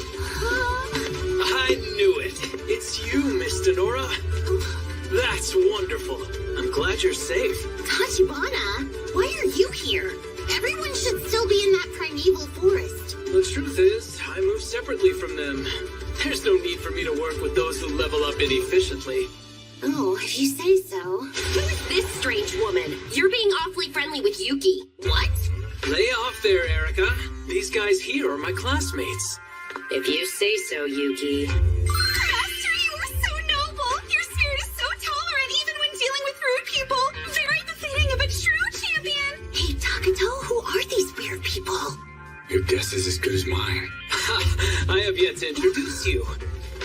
Speaker 12: I knew it. It's you, Miss Denora. That's wonderful. I'm glad you're safe.
Speaker 2: Tachibana, why are you here? Everyone should still be in that primeval forest.
Speaker 12: The truth is, I move separately from them. There's no need for me to work with those who level up inefficiently.
Speaker 2: Oh, if you say so.
Speaker 8: Who is this strange woman? You're being awfully friendly with Yuki.
Speaker 2: What?
Speaker 12: Lay off there, Erica. These guys here are my classmates.
Speaker 9: If you say so, Yuki.
Speaker 8: Master, you are so noble. Your spirit is so tolerant even when dealing with rude people. Very befitting of a true champion.
Speaker 2: Hey, Takato, who are these weird people?
Speaker 1: Your guess is as good as mine.
Speaker 12: I have yet to introduce you.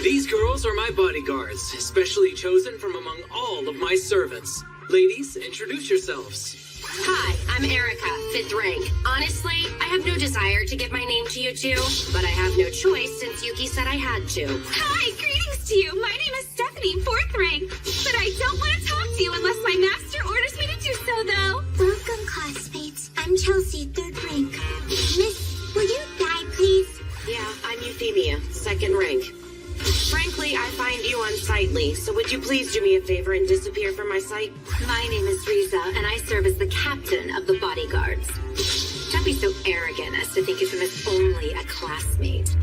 Speaker 12: These girls are my bodyguards, specially chosen from among all of my servants. Ladies, introduce yourselves.
Speaker 13: Hi, I'm Erica, 5th rank. Honestly, I have no desire to give my name to you two, but I have no choice since Yuki said I had to.
Speaker 5: Hi, greetings to you. My name is Stephanie, 4th rank. But I don't want to talk to you unless my master orders me to do so, though.
Speaker 2: Welcome, classmates. I'm Chelsea, 3rd rank. Miss, will you die, please?
Speaker 13: Yeah, I'm Euphemia, 2nd rank. Frankly, I find you unsightly, so would you please do me a favor and disappear from my sight?
Speaker 8: My name is Riza, and I serve as the captain of the bodyguards. Don't be so arrogant as to think of him as only a classmate.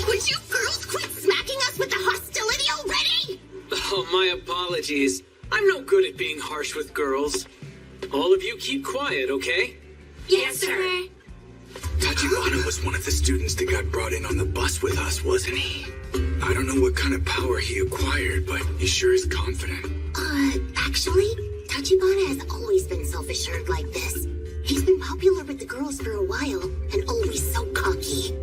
Speaker 2: Would you girls quit smacking us with the hostility already?
Speaker 12: Oh, my apologies. I'm no good at being harsh with girls. All of you keep quiet, okay?
Speaker 8: Yes, sir.
Speaker 1: Tachibana was one of the students that got brought in on the bus with us, wasn't he? I don't know what kind of power he acquired, but he sure is confident.
Speaker 2: Actually, Tachibana has always been self-assured like this. He's been popular with the girls for a while, and always so cocky.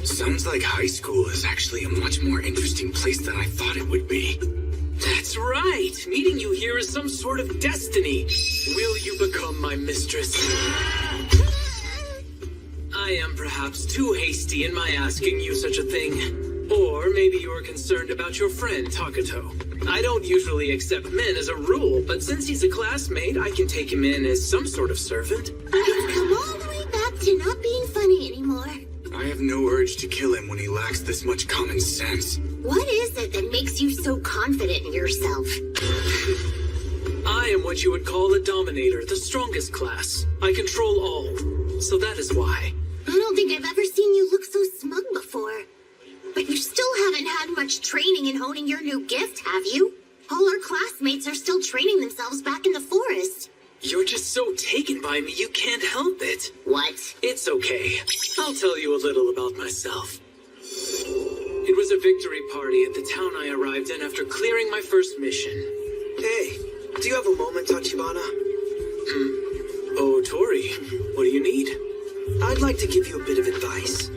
Speaker 1: Sounds like high school is actually a much more interesting place than I thought it would be.
Speaker 12: That's right. Meeting you here is some sort of destiny. Will you become my mistress? I am perhaps too hasty in my asking you such a thing. Or maybe you're concerned about your friend, Takato. I don't usually accept men as a rule, but since he's a classmate, I can take him in as some sort of servant.
Speaker 2: It's come all the way back to not being funny anymore.
Speaker 1: I have no urge to kill him when he lacks this much common sense.
Speaker 2: What is it that makes you so confident in yourself?
Speaker 12: I am what you would call a dominator, the strongest class. I control all, so that is why.
Speaker 2: I don't think I've ever seen you look so smug before. But you still haven't had much training in honing your new gift, have you? All our classmates are still training themselves back in the forest.
Speaker 12: You're just so taken by me, you can't help it.
Speaker 2: What?
Speaker 12: It's okay. I'll tell you a little about myself. It was a victory party at the town I arrived in after clearing my first mission.
Speaker 7: Hey, do you have a moment, Tachibana?
Speaker 12: Oh, Tori, what do you need?
Speaker 7: I'd like to give you a bit of advice.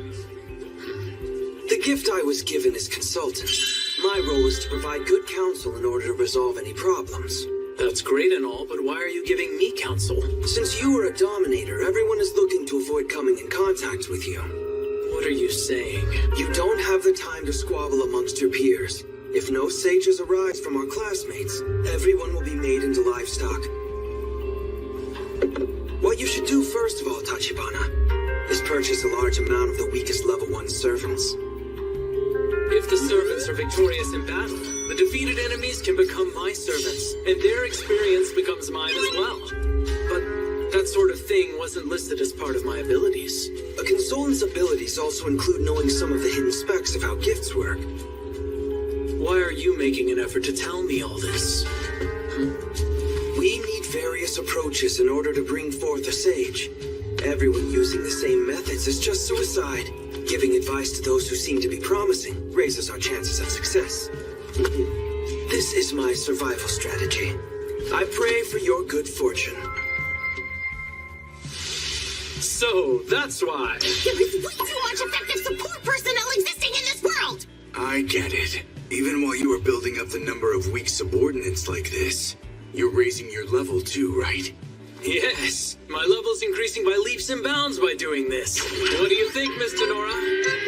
Speaker 7: The
Speaker 14: gift I was given is consultant. My role is to provide good counsel in order to resolve any problems.
Speaker 12: That's great and all, but why are you giving me counsel?
Speaker 14: Since you are a dominator, everyone is looking to avoid coming in contact with you.
Speaker 12: What are you saying?
Speaker 14: You don't have the time to squabble amongst your peers. If no sages arise from our classmates, everyone will be made into livestock. What you should do first of all, Tachibana, is purchase a large amount of the weakest level 1 servants.
Speaker 12: If the servants are victorious in battle, the defeated enemies can become my servants, and their experience becomes mine as well. But that sort of thing wasn't listed as part of my abilities.
Speaker 14: A consultant's abilities also include knowing some of the hidden specs of how gifts work.
Speaker 12: Why are you making an effort to tell me all this?
Speaker 14: We need various approaches in order to bring forth a sage. Everyone using the same methods is just suicide. Giving advice to those who seem to be promising raises our chances of success. This is my survival strategy. I pray for your good fortune.
Speaker 12: So, that's why.
Speaker 2: There is way too much effective support personnel existing in this world!
Speaker 1: I get it. Even while you are building up the number of weak subordinates like this, you're raising your level too, right?
Speaker 12: Yes, my level's increasing by leaps and bounds by doing this. What do you think, Miss Tenora?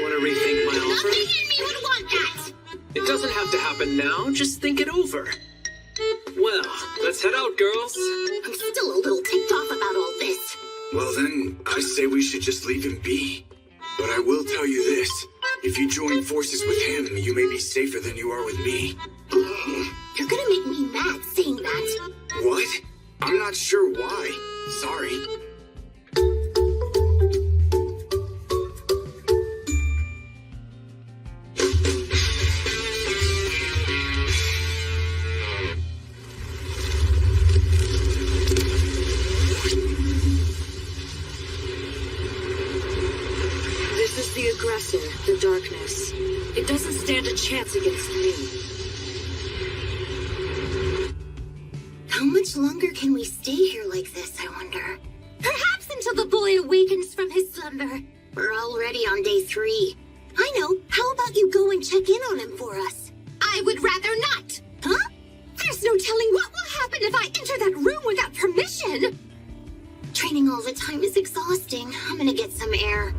Speaker 12: Want to rethink my offer?
Speaker 2: Nothing in me would want that!
Speaker 12: It doesn't have to happen now, just think it over. Well, let's head out, girls.
Speaker 2: I'm still a little ticked off about all this.
Speaker 1: Well then, I say we should just leave him be. But I will tell you this. If you join forces with him, you may be safer than you are with me.
Speaker 2: You're gonna make me mad saying that.
Speaker 1: What? I'm not sure why. Sorry.
Speaker 8: This is the aggressor, the darkness. It doesn't stand a chance against me.
Speaker 2: How much longer can we stay here like this, I wonder? Perhaps until the boy awakens from his slumber. We're already on day 3. I know. How about you go and check in on him for us? I would rather not. Huh? There's no telling what will happen if I enter that room without permission. Training all the time is exhausting. I'm gonna get some air.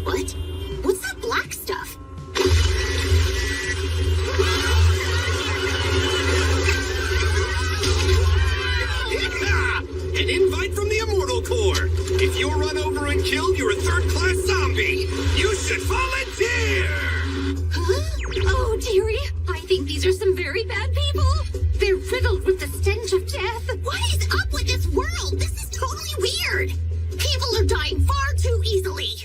Speaker 2: What? What's that black stuff?
Speaker 4: An invite from the Immortal Corps. If you're run over and killed, you're a third-class zombie. You should volunteer.
Speaker 2: Huh? Oh, dearie. I think these are some very bad people. They're riddled with the stench of death. What is up with this world? This is totally weird. People are dying far too easily.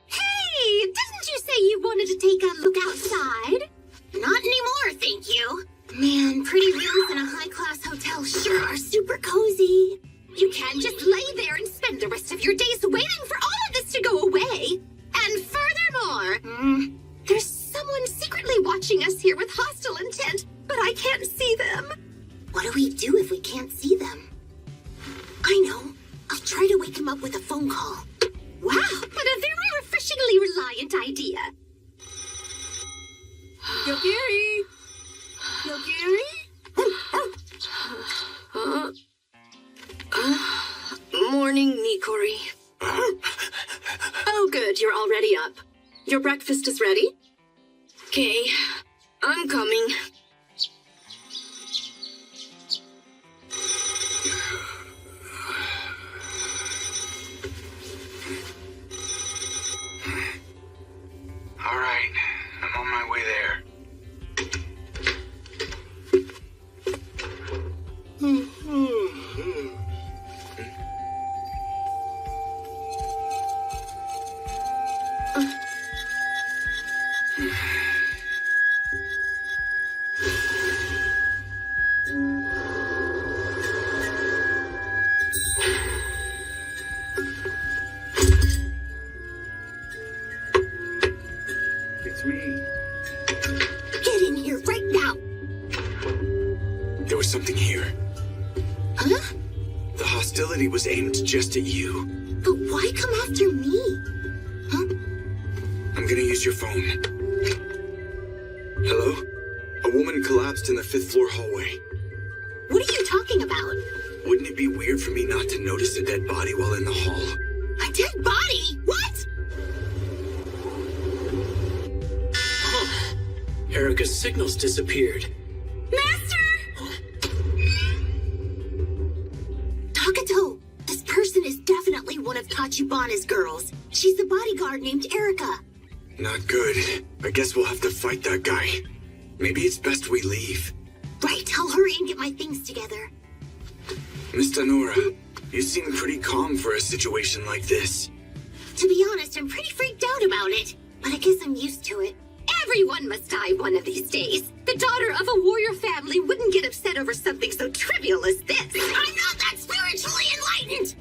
Speaker 2: Hey, didn't you say you wanted to take a look outside? Not anymore, thank you. Man, pretty rooms in a high-class hotel sure are super cozy. You can't just lay there and spend the rest of your days waiting for all of this to go away. And furthermore, there's someone secretly watching us here with hostile intent, but I can't see them. What do we do if we can't see them? I know. I'll try to wake him up with a phone call. Wow, but a very refreshingly reliant idea.
Speaker 8: Yogiri! Yogiri? Morning, Nikori. Oh, good, you're already up. Your breakfast is ready? Okay, I'm coming.
Speaker 1: All right, I'm on my way there. It's me.
Speaker 2: Get in here right now.
Speaker 1: There was something here.
Speaker 2: Huh?
Speaker 1: The hostility was aimed just at you.
Speaker 2: But why come after me? Huh?
Speaker 1: I'm I'm gonna use your phone. Hello? A woman collapsed in the 5th floor hallway.
Speaker 2: What are you talking about?
Speaker 1: Wouldn't it be weird for me not to notice a dead body while in the hall?
Speaker 2: A dead body? What?
Speaker 12: Huh. Erica's signals disappeared.
Speaker 5: Master!
Speaker 2: Takato, this person is definitely one of Tachibana's girls. She's the bodyguard named Erica.
Speaker 1: Not good. I guess we'll have to fight that guy. Maybe it's best we leave.
Speaker 2: Right, I'll hurry and get my things together.
Speaker 1: Mr. Nora, you seem pretty calm for a situation like this.
Speaker 2: To be honest, I'm pretty freaked out about it, but I guess I'm used to it.
Speaker 3: Everyone must die one of these days. The daughter of a warrior family wouldn't get upset over something so trivial as this.
Speaker 2: I'm not that spiritually enlightened!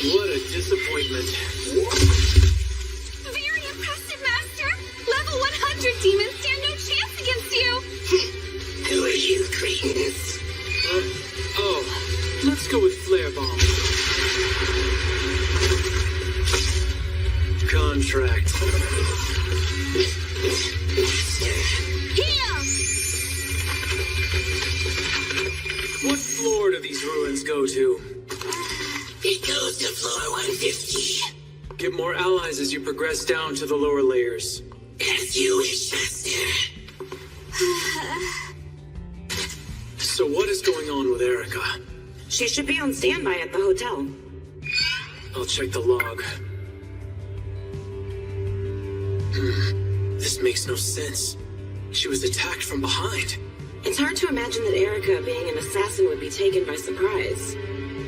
Speaker 12: What a disappointment.
Speaker 5: Very impressive, Master! Level 100 demons stand no chance against you!
Speaker 2: Who are you, cretins?
Speaker 12: Let's go with Flare Bomb. Contract.
Speaker 5: Heal!
Speaker 12: What floor do these ruins go to?
Speaker 2: It goes to floor 150.
Speaker 12: Get more allies as you progress down to the lower layers.
Speaker 2: As you wish, Master.
Speaker 12: So what is going on with Erica?
Speaker 13: She should be on standby at the hotel.
Speaker 12: I'll check the log. This makes no sense. She was attacked from behind.
Speaker 13: It's hard to imagine that Erica, being an assassin, would be taken by surprise.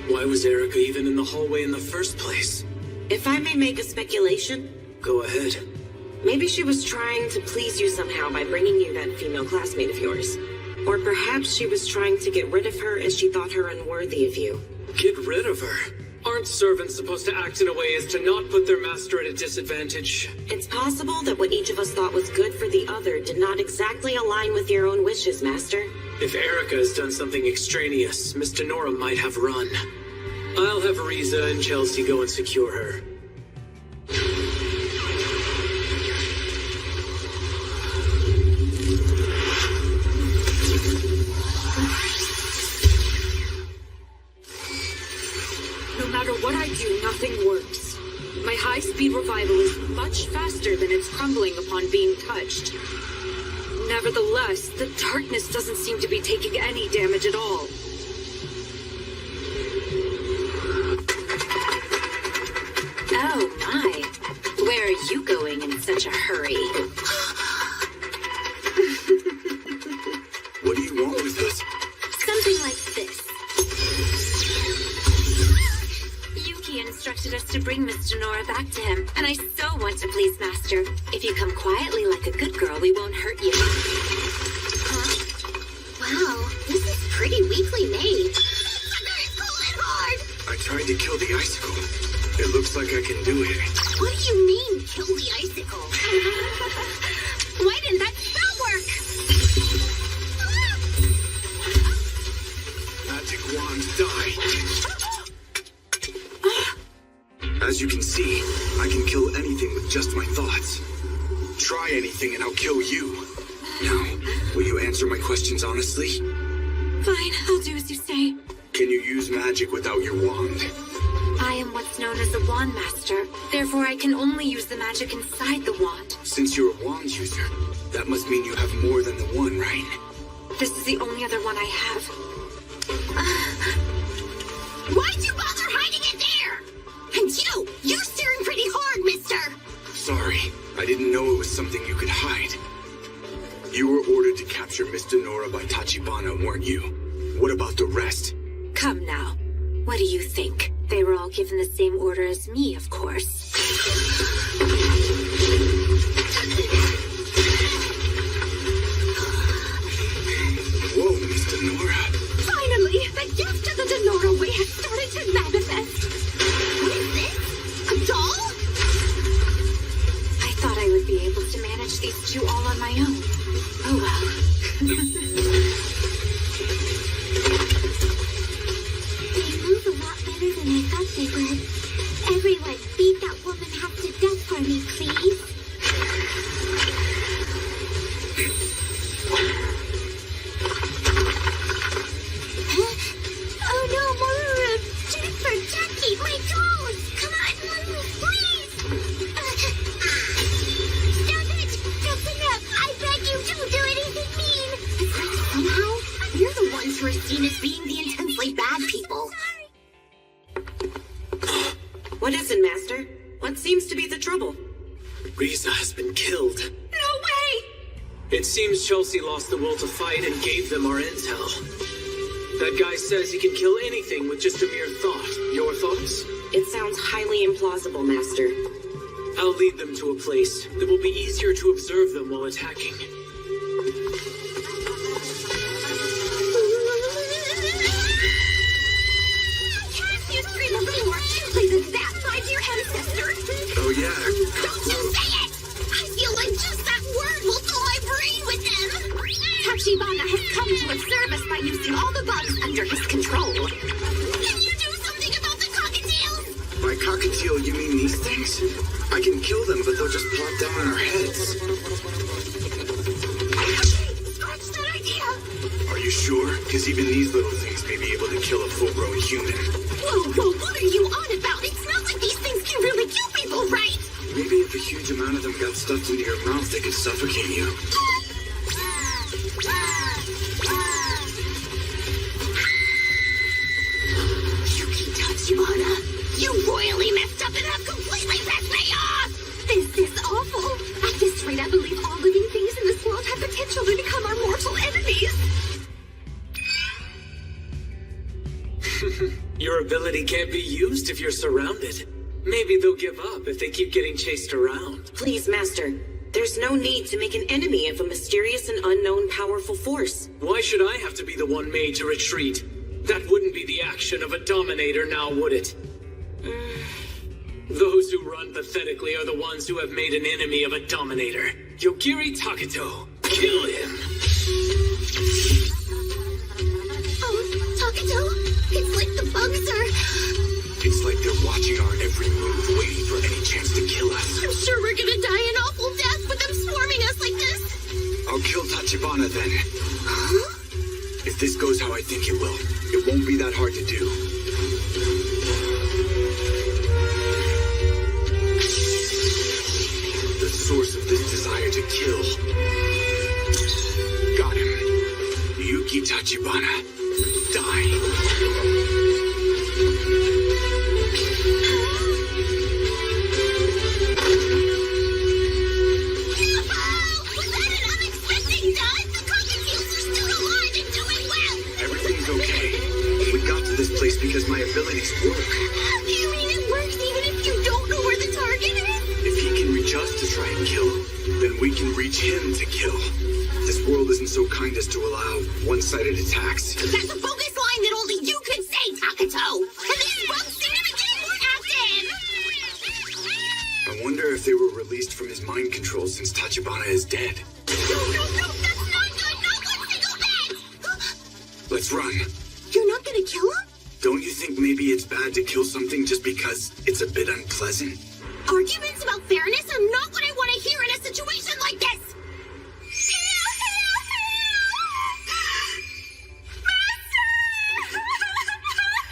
Speaker 12: Why was Erica even in the hallway in the first place?
Speaker 13: If I may make a speculation,
Speaker 12: Go ahead.
Speaker 13: maybe she was trying to please you somehow by bringing you that female classmate of yours. Or perhaps she was trying to get rid of her as she thought her unworthy of you.
Speaker 12: Get rid of her? Aren't servants supposed to act in a way as to not put their master at a disadvantage?
Speaker 13: It's possible that what each of us thought was good for the other did not exactly align with your own wishes, Master.
Speaker 12: If Erica has done something extraneous, Miss Nora might have run. I'll have Riza and Chelsea go and secure her.
Speaker 8: No matter what I do, nothing works. My high-speed revival is much faster than it's crumbling upon being touched. Nevertheless, the darkness doesn't seem to be taking any damage at all.
Speaker 3: Oh my. Where are you going in such a hurry?
Speaker 1: What do you want with us?
Speaker 3: Something like this. Yuki instructed us to bring Mr. Nora back to him, and I so want to please Master. If you come quietly like a good girl, we won't hurt you.
Speaker 2: Huh? Wow, this is pretty weakly made. It's cold and hard!
Speaker 1: I tried to kill the icicle. It looks like I can do it.
Speaker 2: What do you mean, kill the icicle?
Speaker 5: Why didn't that spell work?
Speaker 1: Magic wands die. As you can see, I can kill anything with just my thoughts. Try anything and I'll kill you. Now, will you answer my questions honestly?
Speaker 8: Fine, I'll do as you say.
Speaker 1: Can you use magic without your wand?
Speaker 3: I am what's known as a wand master. Therefore, I can only use the magic inside the wand.
Speaker 1: Since you're a wand user, that must mean you have more than the one, right?
Speaker 3: This is the only other one I have.
Speaker 2: Why'd you bother hiding it there? And you're staring pretty hard, mister.
Speaker 1: Sorry, I didn't know it was something you could hide. You were ordered to capture Mr. Nora by Tachibana, weren't you? What about the rest?
Speaker 3: Come now. What do you think? They were all given the same order as me, of course.
Speaker 1: Whoa, Mr. Nora.
Speaker 5: Finally, the gift of the Denora way has started to manifest.
Speaker 2: What is this? A doll?
Speaker 3: I thought I would be able to manage these two all on my own. Oh well.
Speaker 2: are seen as being the intensely bad people.
Speaker 13: What is it, Master? What seems to be the trouble?
Speaker 12: Riza has been killed.
Speaker 5: No way!
Speaker 12: It seems Chelsea lost the will to fight and gave them our intel. That guy says he can kill anything with just a mere thought. Your thoughts?
Speaker 13: It sounds highly implausible, Master.
Speaker 12: I'll lead them to a place that will be easier to observe them while attacking.
Speaker 3: You scream a little more cutely than that, my dear ancestor.
Speaker 1: Oh yeah.
Speaker 3: Don't you say it! I feel like just that word will fill my brain with them. Tachibana has come to observe us by using all the bugs under his control. Can you do something about the cockatiels?
Speaker 1: By cockatiel, you mean these things? I can kill them, but they'll just plop down on our heads.
Speaker 3: Scratch that idea!
Speaker 1: Are you sure? Because even these little things may be able to kill a full-grown human.
Speaker 3: Whoa, what are you on about? It's not like these things can really kill people, right?
Speaker 1: Maybe if a huge amount of them got stuffed into your mouth, they could suffocate you.
Speaker 3: Yuki Tachibana, you royally messed up and have completely pissed me off! This is awful. At this rate, I believe all living things in this world have potential to become our mortal enemies.
Speaker 12: Your ability can't be used if you're surrounded. Maybe they'll give up if they keep getting chased around.
Speaker 13: Please, Master. There's no need to make an enemy of a mysterious and unknown powerful force.
Speaker 12: Why should I have to be the one made to retreat? That wouldn't be the action of a dominator now, would it? Those who run pathetically are the ones who have made an enemy of a dominator. Yogiri Taketo, kill him!
Speaker 3: Oh, Taketo, it's like the bugs are...
Speaker 1: It's like they're watching our every move, waiting for any chance to kill us.
Speaker 3: I'm sure we're gonna die an awful death with them swarming us like this.
Speaker 1: I'll kill Tachibana then.
Speaker 3: Huh?
Speaker 1: If this goes how I think it will, it won't be that hard to do. The source of this desire to kill. Got him. Yuki Tachibana. Die.
Speaker 3: Was that an unexpected dive? The cockatiels are still alive and doing well.
Speaker 1: Everything's okay. We got to this place because my abilities work.
Speaker 3: You mean it works even if you don't know where the target is?
Speaker 1: If he can reach us to try and kill, then we can reach him to kill. This world isn't so kind as to allow one-sided attacks.
Speaker 3: That's a bogus line that only you could say, Taketo. And these bugs seem to be getting more active.
Speaker 1: I wonder if they were released from his mind control since Tachibana is dead.
Speaker 3: No, that's not good. Not one single bit.
Speaker 1: Let's run.
Speaker 2: You're not gonna kill him?
Speaker 1: Don't you think maybe it's bad to kill something just because it's a bit unpleasant?
Speaker 3: Arguments about fairness are not what I want to hear in a situation like this.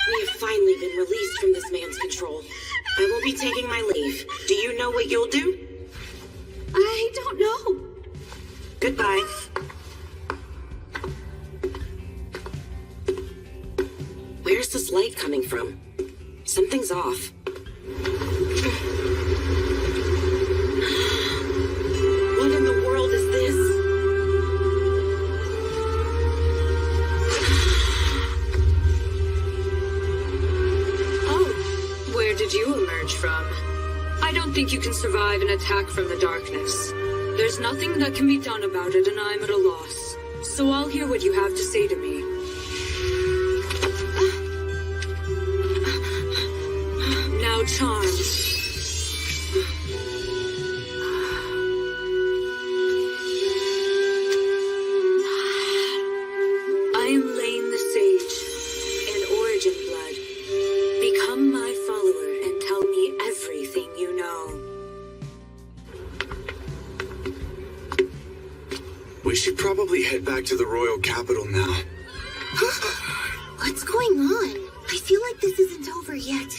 Speaker 13: We have finally been released from this man's control. I will be taking my leave. Do you know what you'll do?
Speaker 5: I don't know.
Speaker 13: Goodbye. Where's this light coming from? Something's off. What in the world is this?
Speaker 8: Oh, where did you emerge from? I don't think you can survive an attack from the darkness. There's nothing that can be done about it, and I'm at a loss. So I'll hear what you have to say to me. Now, charms. I am Lane the Sage, in origin blood. Become my follower and tell me everything you know.
Speaker 1: We should probably head back to the royal capital now.
Speaker 2: What's going on? I feel like this isn't over yet.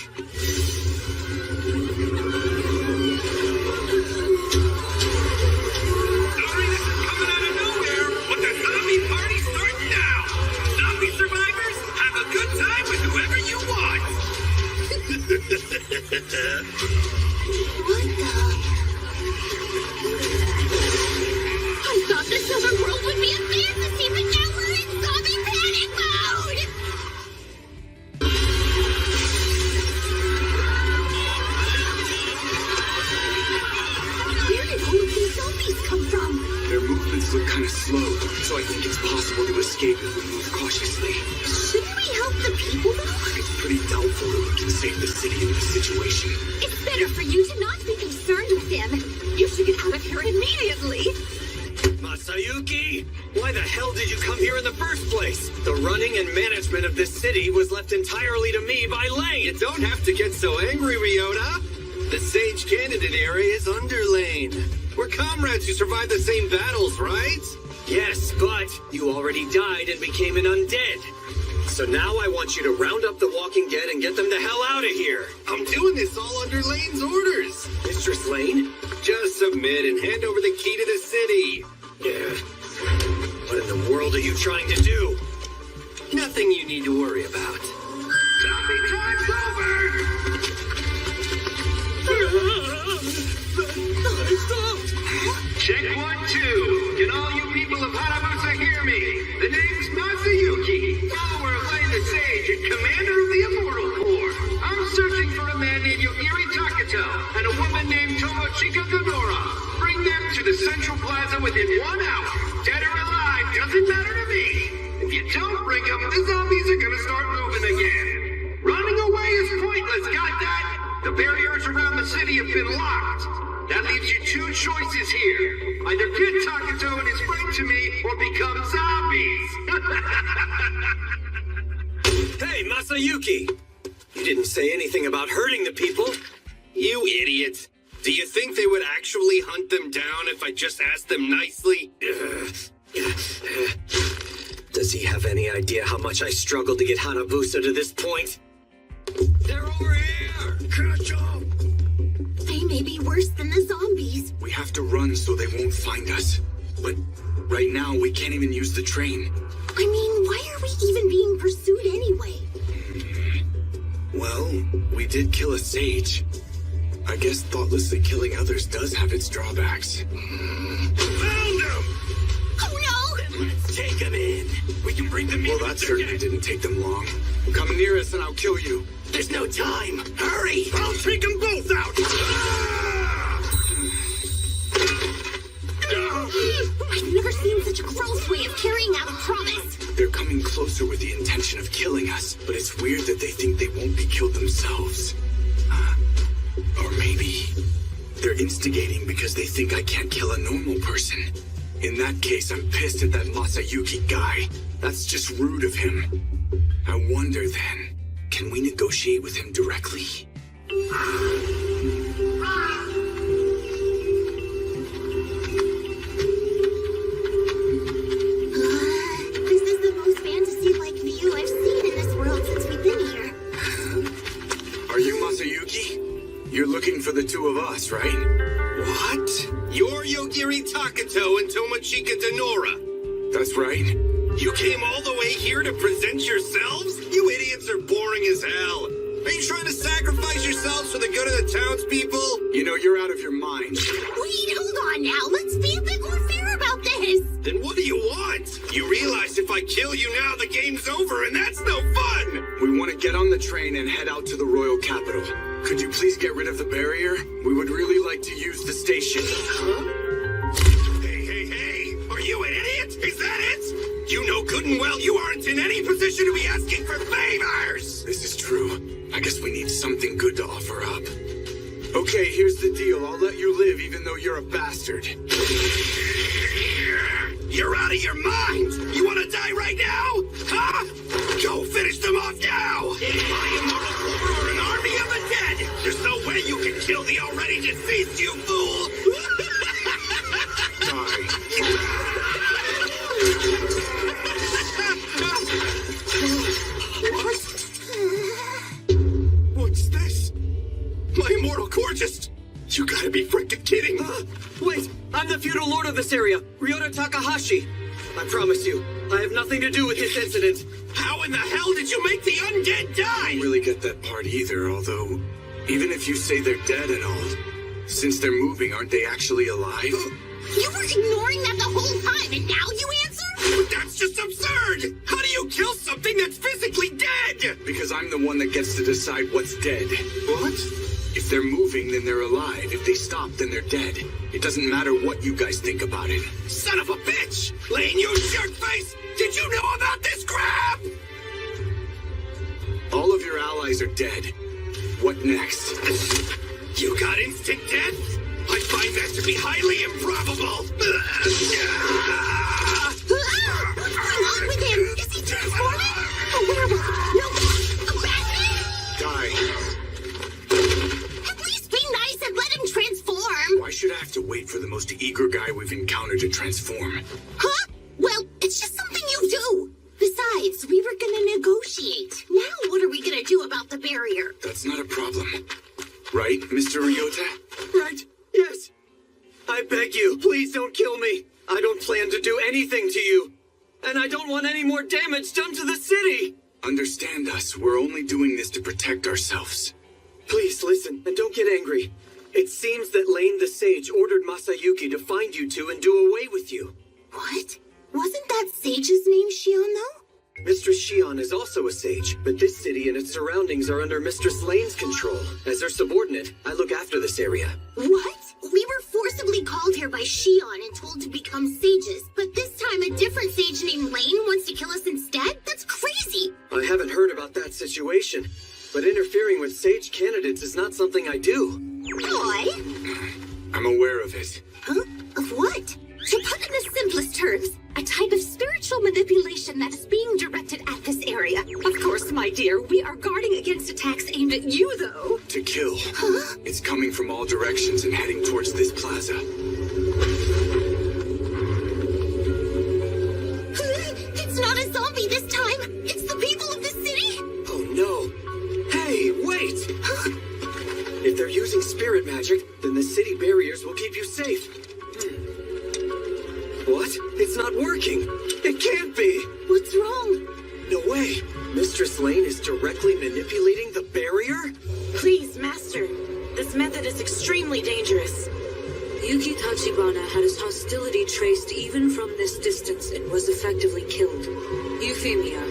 Speaker 4: Sorry this is coming out of nowhere, but the zombie party's starting now! Zombie survivors
Speaker 1: so I think it's possible to escape if we move cautiously.
Speaker 2: Shouldn't we help the people, though?
Speaker 1: It's pretty doubtful that we can save the city in this situation.
Speaker 5: It's better for you to not be concerned with him. You should get out of here immediately.
Speaker 12: Masayuki! Why the hell did you come here in the first place? The running and management of this city was left entirely to me by Lane.
Speaker 15: You don't have to get so angry, Ryota. The Sage candidate area is under Lane. We're comrades who survived the same battles, right?
Speaker 12: Yes, but you already died and became an undead. So now I want you to round up the Walking Dead and get them the hell out of here.
Speaker 15: I'm doing this all under Lane's orders.
Speaker 12: Mistress Lane?
Speaker 15: Just submit and hand over the key to the city.
Speaker 12: Yeah. What in the world are you trying to do?
Speaker 15: Nothing you need to worry about.
Speaker 11: Zombie time's over!
Speaker 16: Check 1, 2. Can all you people of Hanabusa hear me? The name's Masayuki, follower of Lane the Sage and commander of the Immortal Corps. I'm searching for a man named Yogiri Takato and a woman named Tomochika Donora. Bring them to the Central Plaza within 1 hour. Dead or alive, doesn't matter to me. If you don't bring them, the zombies are gonna start moving again. Running away is pointless, got that? The barriers around the city have been locked. That leaves you 2 choices here. Either get Takato and his friend to me, or become zombies.
Speaker 12: Hey, Masayuki! You didn't say anything about hurting the people.
Speaker 15: You idiot. Do you think they would actually hunt them down if I just asked them nicely?
Speaker 12: Does he have any idea how much I struggled to get Hanabusa to this point?
Speaker 15: They're over here! Catch 'em!
Speaker 2: They may be worse than the zombies.
Speaker 1: We have to run so they won't find us. But right now, we can't even use the train.
Speaker 2: I mean, why are we even being pursued anyway?
Speaker 1: Well, we did kill a sage. I guess thoughtlessly killing others does have its drawbacks.
Speaker 15: Found them!
Speaker 2: Oh no!
Speaker 15: Let's take them in. We can bring them in.
Speaker 1: Well, that certainly didn't take them long. Come near us and I'll kill you.
Speaker 15: There's no time. Hurry! I'll take them both out!
Speaker 2: I've never seen such a gross way of carrying out a promise.
Speaker 1: They're coming closer with the intention of killing us, but it's weird that they think they won't be killed themselves. Or maybe they're instigating because they think I can't kill a normal person. In that case, I'm pissed at that Masayuki guy. That's just rude of him. I wonder then, can we negotiate with him directly?
Speaker 2: This is the most fantasy-like view I've seen in this world since we've been here.
Speaker 1: Are you Masayuki? You're looking for the 2 of us, right?
Speaker 15: What? You're Yogiri Takato and Tomochika Donora.
Speaker 1: That's right.
Speaker 15: You came all the way here to present yourselves? You idiots are boring as hell. Are you trying to sacrifice yourselves for the good of the townspeople?
Speaker 1: You know, you're out of your mind.
Speaker 2: Wait, hold on now. Let's be a bit more fair about this.
Speaker 15: Then what do you want? You realize if I kill you now, the game's over, and that's no fun!
Speaker 1: We want to get on the train and head out to the royal capital. Could you please get rid of the barrier? We would really like to use the station.
Speaker 15: Huh? Hey! Are you an idiot? Is that it? You know good and well you aren't in any position to be asking for favors!
Speaker 1: This is true. I guess we need something good to offer up. Okay, here's the deal. I'll let you live even though you're a bastard.
Speaker 15: You're out of your mind! You want to die right now? Huh? Go finish them off now! In my immortal corps or an army of the dead! There's no way you can kill the already deceased, you fool! What's this? My immortal corps just... You gotta be freaking kidding!
Speaker 12: Wait! I'm the feudal lord of this area, Ryota Takahashi. I promise you, I have nothing to do with this incident.
Speaker 15: How in the hell did you make the undead die?
Speaker 1: I don't really get that part either, although... Even if you say they're dead and all, since they're moving, aren't they actually alive?
Speaker 2: You were ignoring that the whole time, and now you answer?
Speaker 15: But that's just absurd! How do you kill something that's physically dead?
Speaker 1: Because I'm the one that gets to decide what's dead.
Speaker 15: What?
Speaker 1: If they're moving, then they're alive. If they stop, then they're dead. It doesn't matter what you guys think about it.
Speaker 15: Son of a bitch! Lane, you jerkface! Did you know about this crap?
Speaker 1: All of your allies are dead. What next?
Speaker 15: You got instant death? I find that to be highly improbable.
Speaker 2: What's going on with him? Is he transforming? A werewolf? No, a batman?
Speaker 1: Die.
Speaker 2: At least be nice and let him transform.
Speaker 1: Why should I have to wait for the most eager guy we've encountered to transform?
Speaker 2: Huh? Well, it's just something you do. Besides, we were gonna negotiate. Now what are we gonna do about the barrier?
Speaker 1: That's not a problem. Right, Mr. Ryota?
Speaker 7: Right, yes. I beg you, please don't kill me. I don't plan to do anything to you. And I don't want any more damage done to the city.
Speaker 1: Understand us. We're only doing this to protect ourselves.
Speaker 7: Please listen, and don't get angry. It seems that Lane the Sage ordered Masayuki to find you two and do away with you.
Speaker 2: What? Wasn't that Sage's name Shion, though?
Speaker 7: Mistress Shion is also a sage, but this city and its surroundings are under Mistress Lane's control. As her subordinate, I look after this area.
Speaker 2: What? We were forcibly called here by Shion and told to become sages, but this time a different sage named Lane wants to kill us instead? That's crazy!
Speaker 7: I haven't heard about that situation, but interfering with sage candidates is not something I do.
Speaker 2: Boy?
Speaker 1: I'm aware of it.
Speaker 2: Huh? Of what?
Speaker 5: To put in the simplest terms, a type of spiritual manipulation that is being directed at this area. Of course, my dear, we are guarding against attacks aimed at you, though.
Speaker 1: To kill.
Speaker 2: Huh?
Speaker 1: It's coming from all directions and heading towards this plaza.
Speaker 2: It's not a zombie this time! It's the people of the city!
Speaker 7: Oh no! Hey, wait! If they're using spirit magic, then the city barriers will keep you safe. What? It's not working! It can't be!
Speaker 2: What's wrong?
Speaker 7: No way! Mistress Lane is directly manipulating the barrier?
Speaker 13: Please, Master. This method is extremely dangerous.
Speaker 8: Yuki Tachibana had his hostility traced even from this distance and was effectively killed. Euphemia,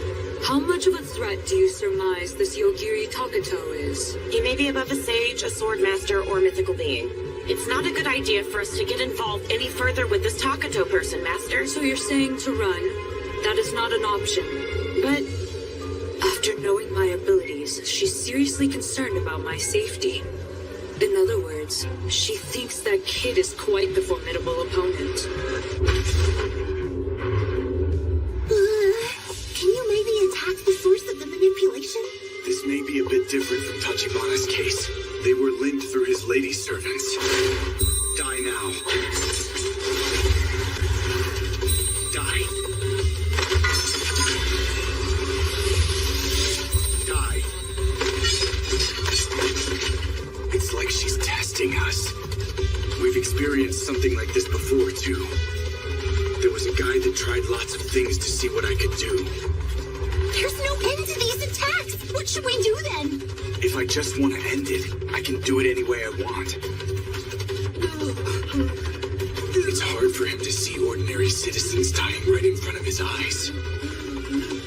Speaker 8: how much of a threat do you surmise this Yogiri Takuto is?
Speaker 13: He may be above a sage, a sword master, or mythical being. It's not a good idea for us to get involved any further with this Takuto person, Master.
Speaker 8: So you're saying to run? That is not an option. But after knowing my abilities, she's seriously concerned about my safety. In other words, she thinks that kid is quite the formidable opponent.
Speaker 2: Can you maybe attack the source of the manipulation?
Speaker 1: This may be a bit different from Tachibana's case. They were linked through his lady servants. Die now. Die. Die. It's like she's testing us. We've experienced something like this before, too. There was a guy that tried lots of things to see what I could do.
Speaker 2: There's no end to these attacks! What should we do then?
Speaker 1: If I just want to end it, I can do it any way I want. It's hard for him to see ordinary citizens dying right in front of his eyes.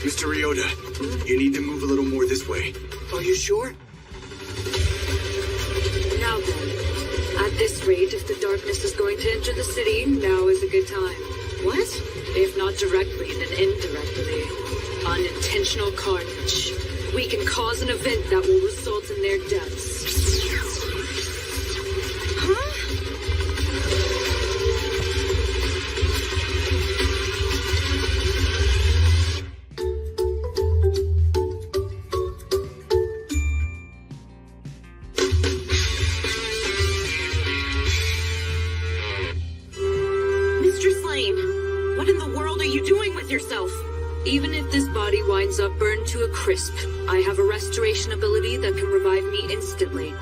Speaker 1: Mr. Ryota, you need to move a little more this way.
Speaker 7: Are you sure?
Speaker 8: Now then, at this rate, if the darkness is going to enter the city, now is a good time. What? If not directly, then indirectly. Unintentional carnage. We can cause an event that will result in their deaths.
Speaker 2: Huh?
Speaker 13: Mistress Lane, what in the world are you doing with yourself?
Speaker 8: Even if this body winds up burned to a crisp, I have a restoration ability that can revive me instantly.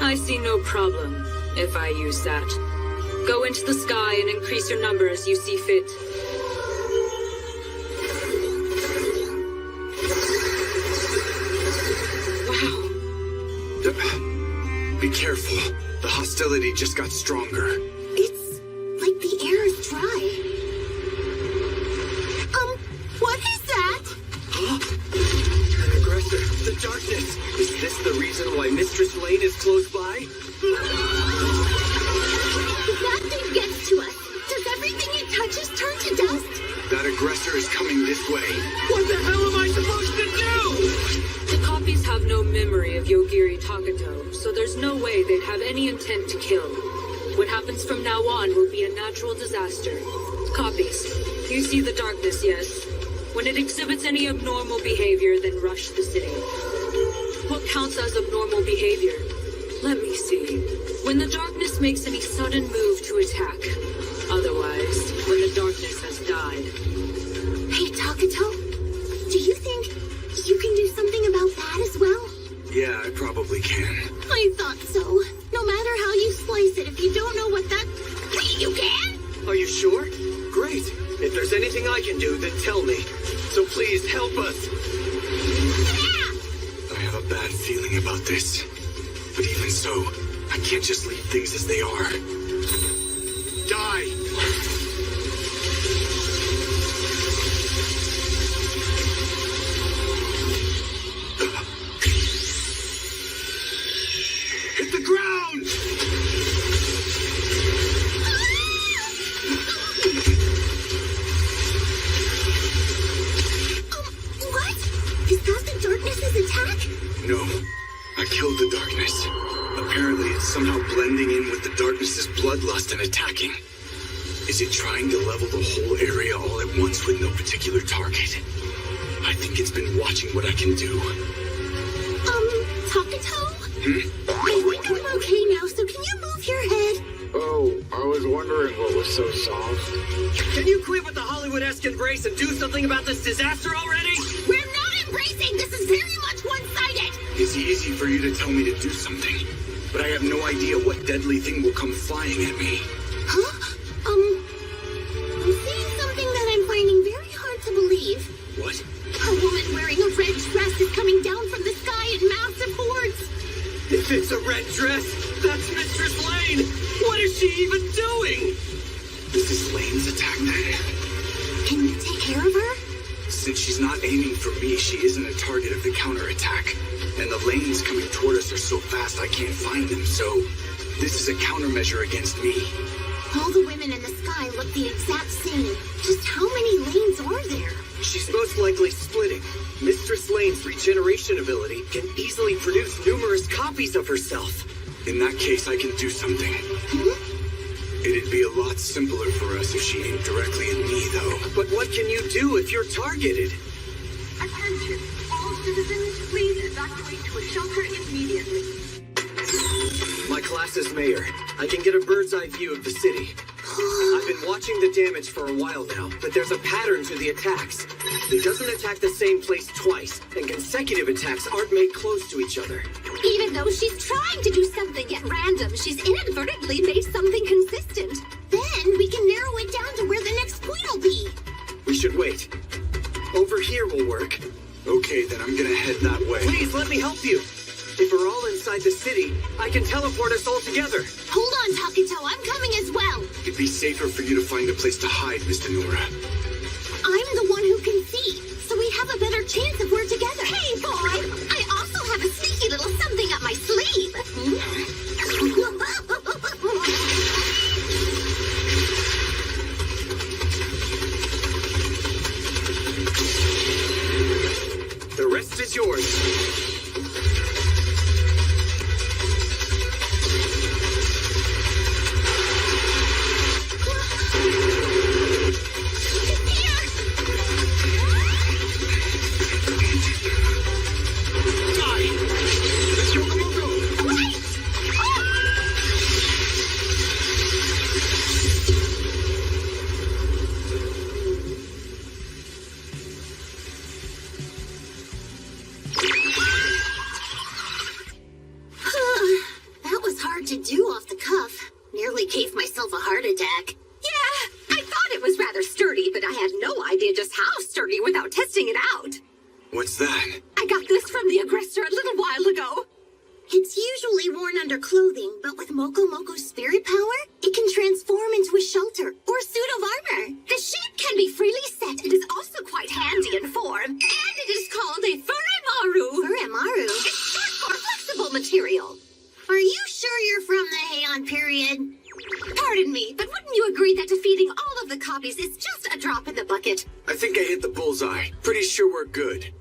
Speaker 8: I see no problem if I use that. Go into the sky and increase your number as you see fit.
Speaker 1: Wow. Be careful. The hostility just got stronger.
Speaker 2: It's like the air is dry. What is that?
Speaker 7: Huh? An aggressor. The darkness. Is this the reason why Mistress Lane is close by?
Speaker 2: If that thing gets to us, does everything it touches turn to dust?
Speaker 1: aggressor is coming this way.
Speaker 12: What the hell am I supposed to do?
Speaker 8: The copies have no memory of Yogiri Takato, so there's no way they'd have any intent to kill. What happens from now on will be a natural disaster. Copies, you see the darkness, yes? When it exhibits any abnormal behavior, then rush the city. What counts as abnormal behavior? Let me see. When the darkness makes any sudden move to attack. Otherwise, when the darkness has died.
Speaker 2: Hey, Takato, do you think you can do something about that as well?
Speaker 1: Yeah, I probably can.
Speaker 2: I thought so. No matter how you slice it, if you don't know what that... You can?
Speaker 12: Are you sure? Great. If there's anything I can do, then tell me. So please help us.
Speaker 1: I have a bad feeling about this. But even so, I can't just leave things as they are. Die! Hit the ground!
Speaker 2: What? Is that the darkness's attack?
Speaker 1: No, I killed the darkness. Apparently it's somehow blending in with the darkness's bloodlust and attacking. Is it trying to level the whole area all at once with no particular target? I think it's been watching what I can do.
Speaker 2: Takato? I think I'm okay now, so can you move your head?
Speaker 6: Oh, I was wondering what was so soft.
Speaker 12: Can you quit with the Hollywood-esque embrace and do something about this disaster already?
Speaker 2: We're not embracing! This is very much one-sided!
Speaker 1: It's easy for you to tell me to do something, but I have no idea what deadly thing will come flying at me.
Speaker 2: Huh? I'm seeing something that I'm finding very hard to believe.
Speaker 1: What?
Speaker 2: A woman wearing a red dress is coming down from the sky in massive hordes.
Speaker 12: If it's a red dress, that's Mistress Lane! What is she even doing?
Speaker 1: This is Lane's attack then?
Speaker 2: Can you take care of her?
Speaker 1: Since she's not aiming for me, she isn't a target of the counterattack. And the lanes coming toward us are so fast I can't find them, so this is a countermeasure against me.
Speaker 2: All the women in the sky look the exact same. Just how many lanes are there?
Speaker 12: She's most likely splitting. Mistress Lane's regeneration ability can easily produce numerous copies of herself.
Speaker 1: In that case, I can do something. It'd be a lot simpler for us if she aimed directly at me, though.
Speaker 12: But what can you do if you're targeted?
Speaker 10: Attention, all citizens, please evacuate to a shelter immediately.
Speaker 12: My class is mayor. I can get a bird's eye view of the city. I've been watching the damage for a while now, but there's a pattern to the attacks. It doesn't attack the same place twice, and consecutive attacks aren't made close to each other.
Speaker 5: Even though she's trying to do something at random, she's inadvertently made something consistent.
Speaker 2: Then we can narrow it down to where the next point will be.
Speaker 12: We should wait. Over here will work.
Speaker 1: Okay, then I'm gonna head that way.
Speaker 12: Please, let me help you. If we're all inside the city, I can teleport us all together.
Speaker 2: Hold on, Takato. I'm coming as well.
Speaker 1: It'd be safer for you to find a place to hide, Mr. Nora.
Speaker 2: I'm the one who can see, so we have a better chance if we're together.
Speaker 5: Hey, boy! I also have a sneaky little something up my sleeve.
Speaker 12: The rest is yours.
Speaker 2: That was hard to do off the cuff. Nearly gave myself a heart attack.
Speaker 5: Yeah, I thought it was rather sturdy, but I had no idea just how sturdy without testing it out.
Speaker 1: What's that?
Speaker 5: I got this from the aggressor a little while ago.
Speaker 2: It's usually worn under clothing, but with Moko Moko's spirit power, it can transform into a shelter or suit of armor.
Speaker 5: The shape can be freely set and is also quite handy in form. And it is called a Furemaru.
Speaker 2: Furemaru?
Speaker 5: It's short for flexible material.
Speaker 2: Are you sure you're from the Heian period?
Speaker 5: Pardon me, but wouldn't you agree that defeating all of the copies is just a drop in the bucket?
Speaker 1: I think think I hit the bullseye. Pretty sure we're good.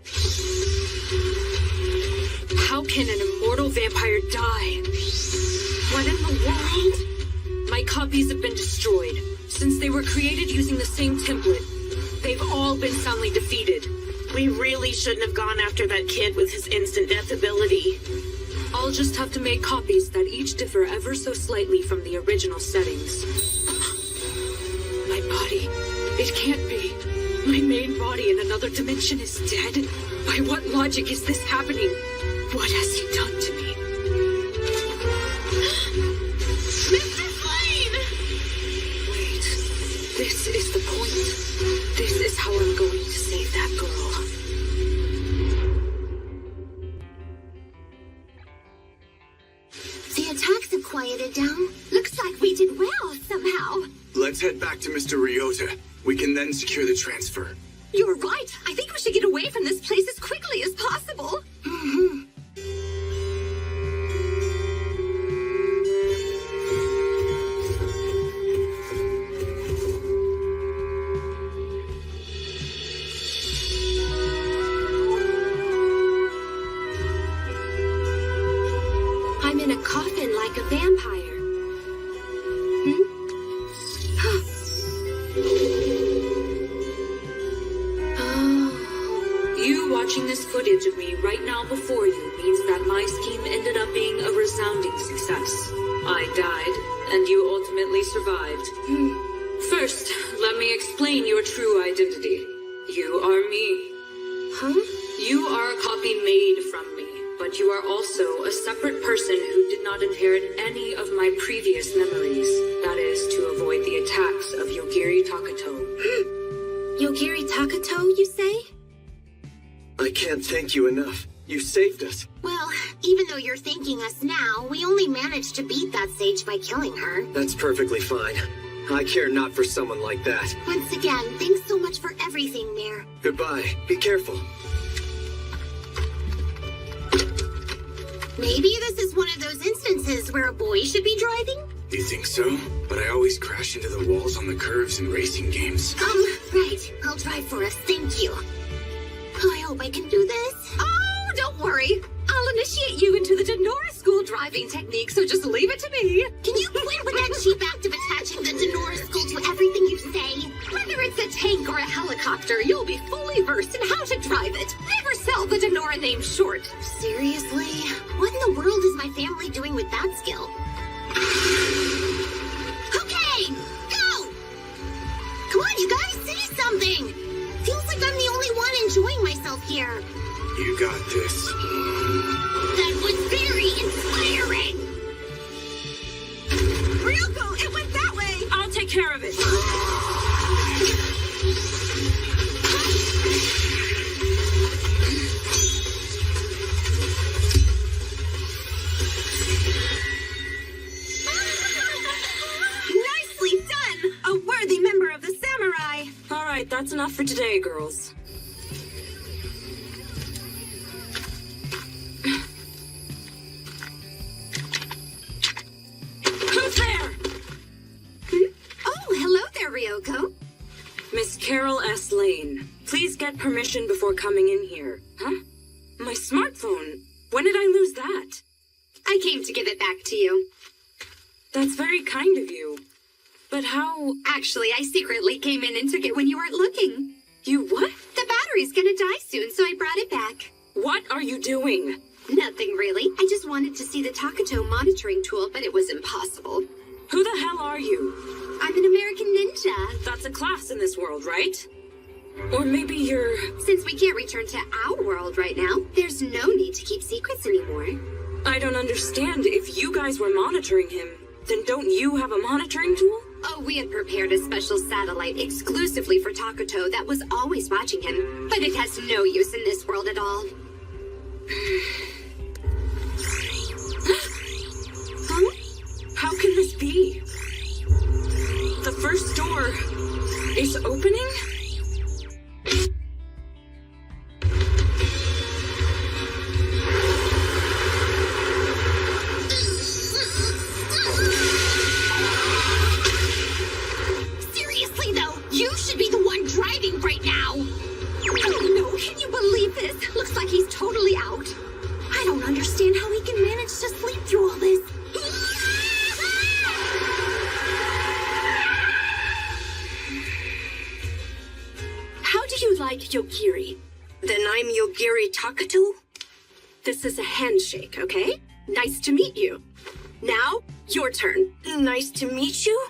Speaker 8: How can an immortal vampire die? What in the world? My copies have been destroyed. Since they were created using the same template, they've all been soundly defeated.
Speaker 13: We really shouldn't have gone after that kid with his instant death ability.
Speaker 8: I'll just have to make copies that each differ ever so slightly from the original settings. My body. It can't be. My main body in another dimension is dead? By what logic is this happening? What has he done to me?
Speaker 5: Mr. Flame!
Speaker 8: Wait. This is the point. This is how I'm going to save that girl.
Speaker 2: The attacks have quieted down.
Speaker 5: Looks like we did well somehow.
Speaker 1: Let's head back to Mr. Ryota. We can then secure the transfer.
Speaker 5: You're right. I think we should get away from this place as quickly as possible.
Speaker 2: Mm-hmm.
Speaker 5: I'm in a coffin like a vampire.
Speaker 8: You watching this footage of me right now before you means that my scheme ended up being a resounding success. I died, and you ultimately survived. First, let me explain your true identity. You are me.
Speaker 5: Huh?
Speaker 8: You are a copy made from me, but you are also a separate person who did not inherit any of my previous memories. That is, to avoid the attacks of Yogiri Takato.
Speaker 2: Yogiri Takato, you say?
Speaker 7: I can't thank you enough. You saved us.
Speaker 2: Well, even though you're thanking us now, we only managed to beat that sage by killing her.
Speaker 7: That's perfectly fine. I care not for someone like that.
Speaker 2: Once again, thanks so much for everything, Mayor.
Speaker 7: Goodbye. Be careful.
Speaker 2: Maybe this is one of those instances where a boy should be driving?
Speaker 1: You think so? But I always crash into the walls on the curves in racing games.
Speaker 2: Right. I'll drive for us, thank you. I hope I can do this.
Speaker 5: Oh, don't worry. I'll initiate you into the Denora School driving technique, so just leave it to me.
Speaker 2: Can you quit with that cheap act of attaching the Denora School to everything you say?
Speaker 5: Whether it's a tank or a helicopter, you'll be fully versed in how to drive it. Never sell the Denora name short.
Speaker 2: Seriously? What in the world is my family doing with that skill? Okay, go! Come on, you guys, say something! Feels like I'm the only one enjoying myself here.
Speaker 1: You got this.
Speaker 2: That was very inspiring!
Speaker 5: Ryoko, it went that way!
Speaker 8: I'll take care of it.
Speaker 5: Nicely done! A worthy member of the samurai!
Speaker 8: All right, that's enough for today, girls. Who's there?
Speaker 5: Oh, hello there, Ryoko.
Speaker 8: Miss Carol S. Lane, please get permission before coming in here. Huh? My smartphone. When did I lose that?
Speaker 5: I came to give it back to you.
Speaker 8: That's very kind of you. But how...
Speaker 5: Actually, I secretly came in and took it when you weren't looking.
Speaker 8: You what?
Speaker 5: The battery's gonna die soon, so I brought it back.
Speaker 8: What are you doing?
Speaker 5: Nothing really. I just wanted to see the Takato monitoring tool, but it was impossible.
Speaker 8: Who the hell are you?
Speaker 5: I'm an American ninja.
Speaker 8: That's a class in this world, right? Or maybe you're...
Speaker 5: Since we can't return to our world right now, there's no need to keep secrets anymore.
Speaker 8: I don't understand. If you guys were monitoring him, then don't you have a monitoring tool?
Speaker 5: Oh, we had prepared a special satellite exclusively for Takato that was always watching him, but it has no use in this world at all.
Speaker 8: Huh? How can this be? The first door is opening?
Speaker 2: Seriously though, you should be the one driving right now!
Speaker 5: this? Looks like he's totally out. I don't understand how he can manage to sleep through all this. How do you like Yogiri?
Speaker 13: Then I'm Yogiri Takatu?
Speaker 5: This is a handshake, okay? Nice to meet you. Now, your turn.
Speaker 13: Nice to meet you?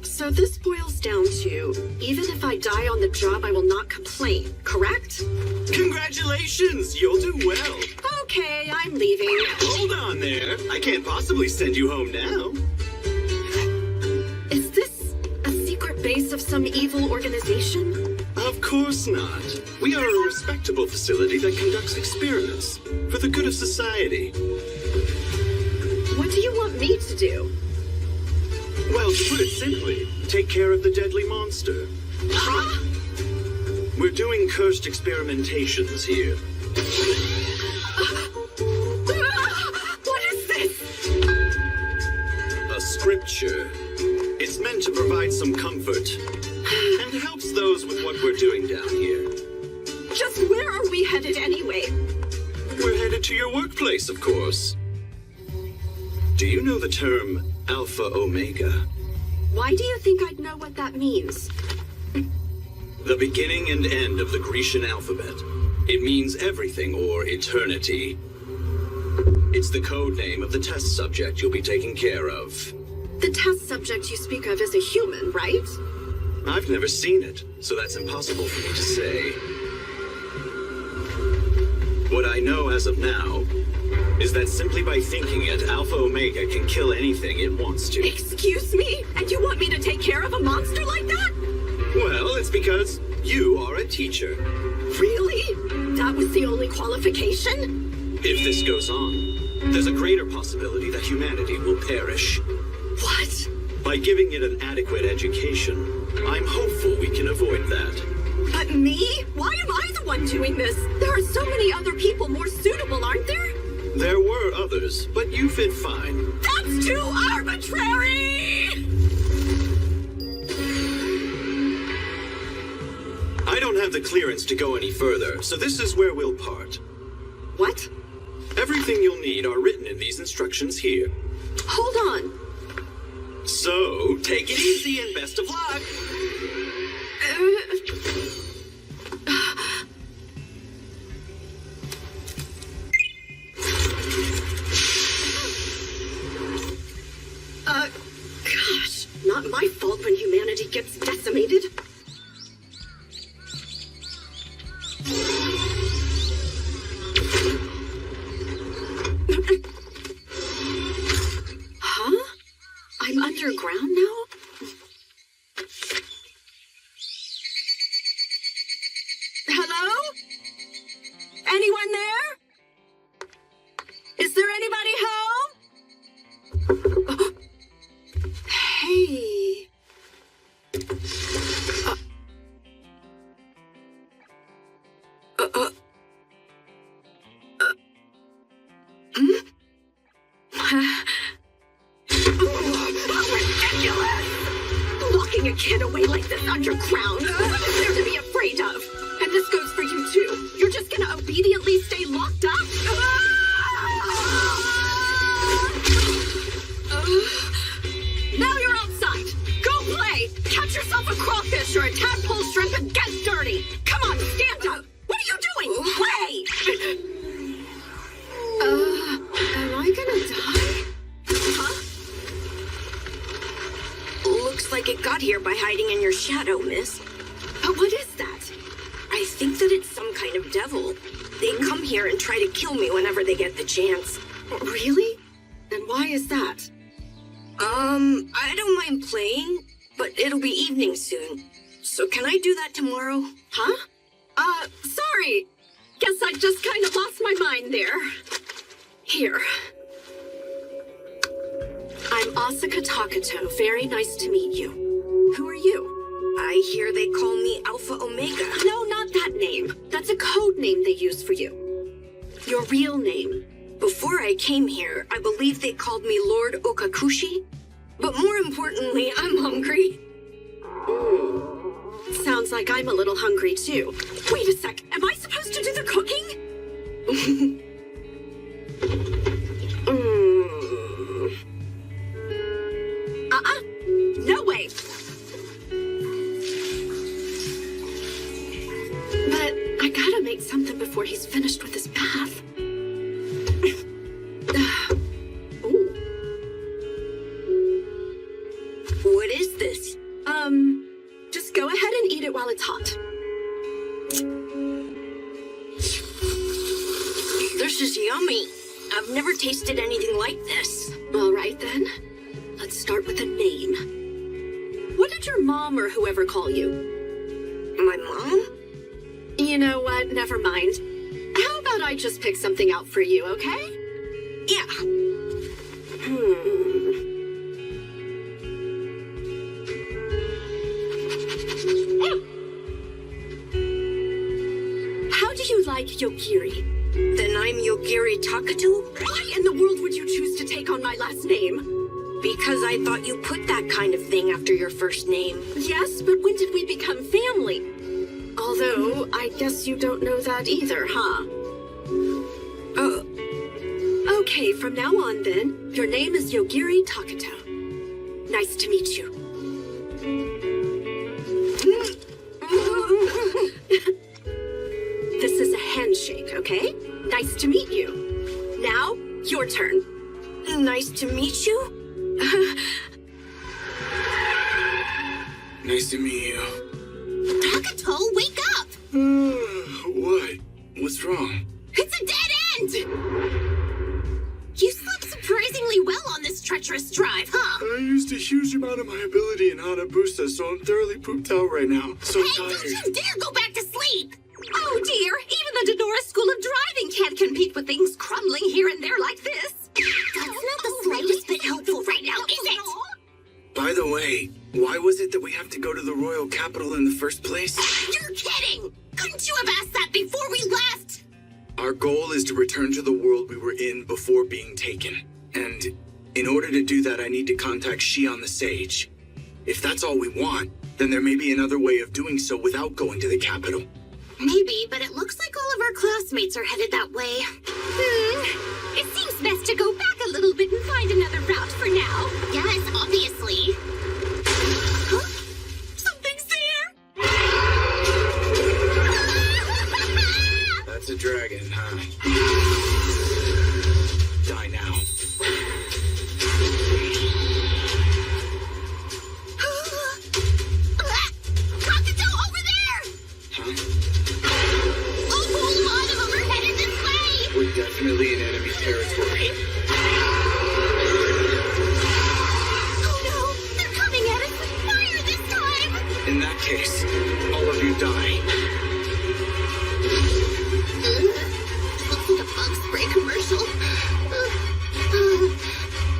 Speaker 5: So this boils down to, even if I die on the job, I will not complain, correct?
Speaker 4: Congratulations! You'll do well.
Speaker 5: Okay, I'm leaving.
Speaker 4: Hold on there. I can't possibly send you home now.
Speaker 5: Is this a secret base of some evil organization?
Speaker 4: Of course not. We are a respectable facility that conducts experiments for the good of society.
Speaker 5: What do you want me to do?
Speaker 4: Well, to put it simply, take care of the deadly monster.
Speaker 5: Huh?
Speaker 4: We're doing cursed experimentations here.
Speaker 5: What is this?
Speaker 4: A scripture. It's meant to provide some comfort and helps those with what we're doing down here.
Speaker 5: Just where are we headed anyway?
Speaker 4: We're headed to your workplace, of course. Do you know the term Alpha Omega?
Speaker 5: Why do you think I'd know what that means?
Speaker 4: The beginning and end of the Grecian alphabet. It means everything or eternity. It's the code name of the test subject you'll be taking care of.
Speaker 5: The test subject you speak of is a human, right?
Speaker 4: I've never seen it, so that's impossible for me to say. What I know as of now is that simply by thinking it, Alpha Omega can kill anything it wants to.
Speaker 5: Excuse me? And you want me to take care of a monster like that?
Speaker 4: Well, it's because you are a teacher.
Speaker 5: Really? That was the only qualification?
Speaker 4: If this goes on, there's a greater possibility that humanity will perish.
Speaker 5: What?
Speaker 4: By giving it an adequate education, I'm hopeful we can avoid that.
Speaker 5: But me? Why am I the one doing this? There are so many other people more suitable, aren't there?
Speaker 4: There were others, but you fit fine.
Speaker 5: That's too arbitrary!
Speaker 4: I don't have the clearance to go any further, so this is where we'll part.
Speaker 5: What?
Speaker 4: Everything you'll need are written in these instructions here.
Speaker 5: Hold on.
Speaker 4: So, take it easy and best of luck.
Speaker 5: Gosh, not my fault when humanity gets decimated. Huh? I'm underground now? Hello? Anyone there? Is there anybody home? Hey. Ridiculous! Locking a kid away like this underground. What is there to be afraid of? And this goes for you too. You're just gonna obediently stay locked up? Now you're outside. Go play. Catch yourself a crawfish or a tadpole shrimp and get dirty. Come on, stand up. What are you doing? Play. Am I gonna die? Huh?
Speaker 13: Looks like it got here by hiding in your shadow, miss.
Speaker 5: But what is that?
Speaker 13: I think that it's some kind of devil. They come here and try to kill me whenever they get the chance.
Speaker 5: Really? And why is that?
Speaker 13: I don't mind playing, but it'll be evening soon. So can I do that tomorrow?
Speaker 5: Huh? Sorry. Guess I just kind of lost my mind there. Here. I'm Asuka Takato. Very nice to meet you. Who are you?
Speaker 13: I hear they call me Alpha Omega.
Speaker 5: No, not that name. That's a code name they use for you. Your real name.
Speaker 13: Before I came here, I believe they called me Lord Okakushi.
Speaker 5: But more importantly, I'm hungry. Sounds like I'm a little hungry too. Wait a sec, am I supposed to do the cooking? No way. But I gotta make something before he's finished with his bath. Ooh. What is this? Just go ahead and eat it while it's hot. This is yummy. I've never tasted anything like this. All right then. Let's start with a name. What did your mom or whoever call you? My mom? You know what? Never mind. How about I just pick something out for you, okay? Yeah. How do you like Yogiri? Then I'm Yogiri Takato? Why in the world would you choose to take on my last name? Because I thought you put that kind of thing after your first name. Yes, but when did we become family? Although, I guess you don't know that either, huh? Okay, from now on then, your name is Yogiri Takato. Nice to meet you. This is a handshake, okay? Nice to meet you. Now, your turn. Nice to meet you?
Speaker 1: Nice to meet you.
Speaker 2: Takato, wake up!
Speaker 1: What? What's wrong?
Speaker 2: It's a dead end! You slept surprisingly well on this treacherous drive, huh?
Speaker 1: I used a huge amount of my ability in Hanabusa, so I'm thoroughly pooped out right now. So tired.
Speaker 2: Don't you dare go back to sleep! Oh dear, even the Denora School of Driving can't compete with things crumbling here and there like this. That's not the slightest bit helpful right now, is it?
Speaker 1: By the way, why was it that we have to go to the royal capital in the first place?
Speaker 2: You're kidding! Couldn't you have asked that before we left?
Speaker 1: Our goal is to return to the world we were in before being taken. And in order to do that, I need to contact Shion the Sage. If that's all we want, then there may be another way of doing so without going to the capital.
Speaker 2: Maybe, but it looks like all of our classmates are headed that way.
Speaker 3: It seems best to go back a little bit and find another route for now.
Speaker 2: Yes, obviously. Huh? Something's there!
Speaker 1: That's a dragon, huh? Die now.
Speaker 2: Takato, over there!
Speaker 1: Huh?
Speaker 2: A whole lot of them are headed this way!
Speaker 1: We're definitely in enemy territory.
Speaker 2: Oh no! They're coming at us with fire this time!
Speaker 1: In that case, all of you die.
Speaker 2: Looks like a bug spray commercial.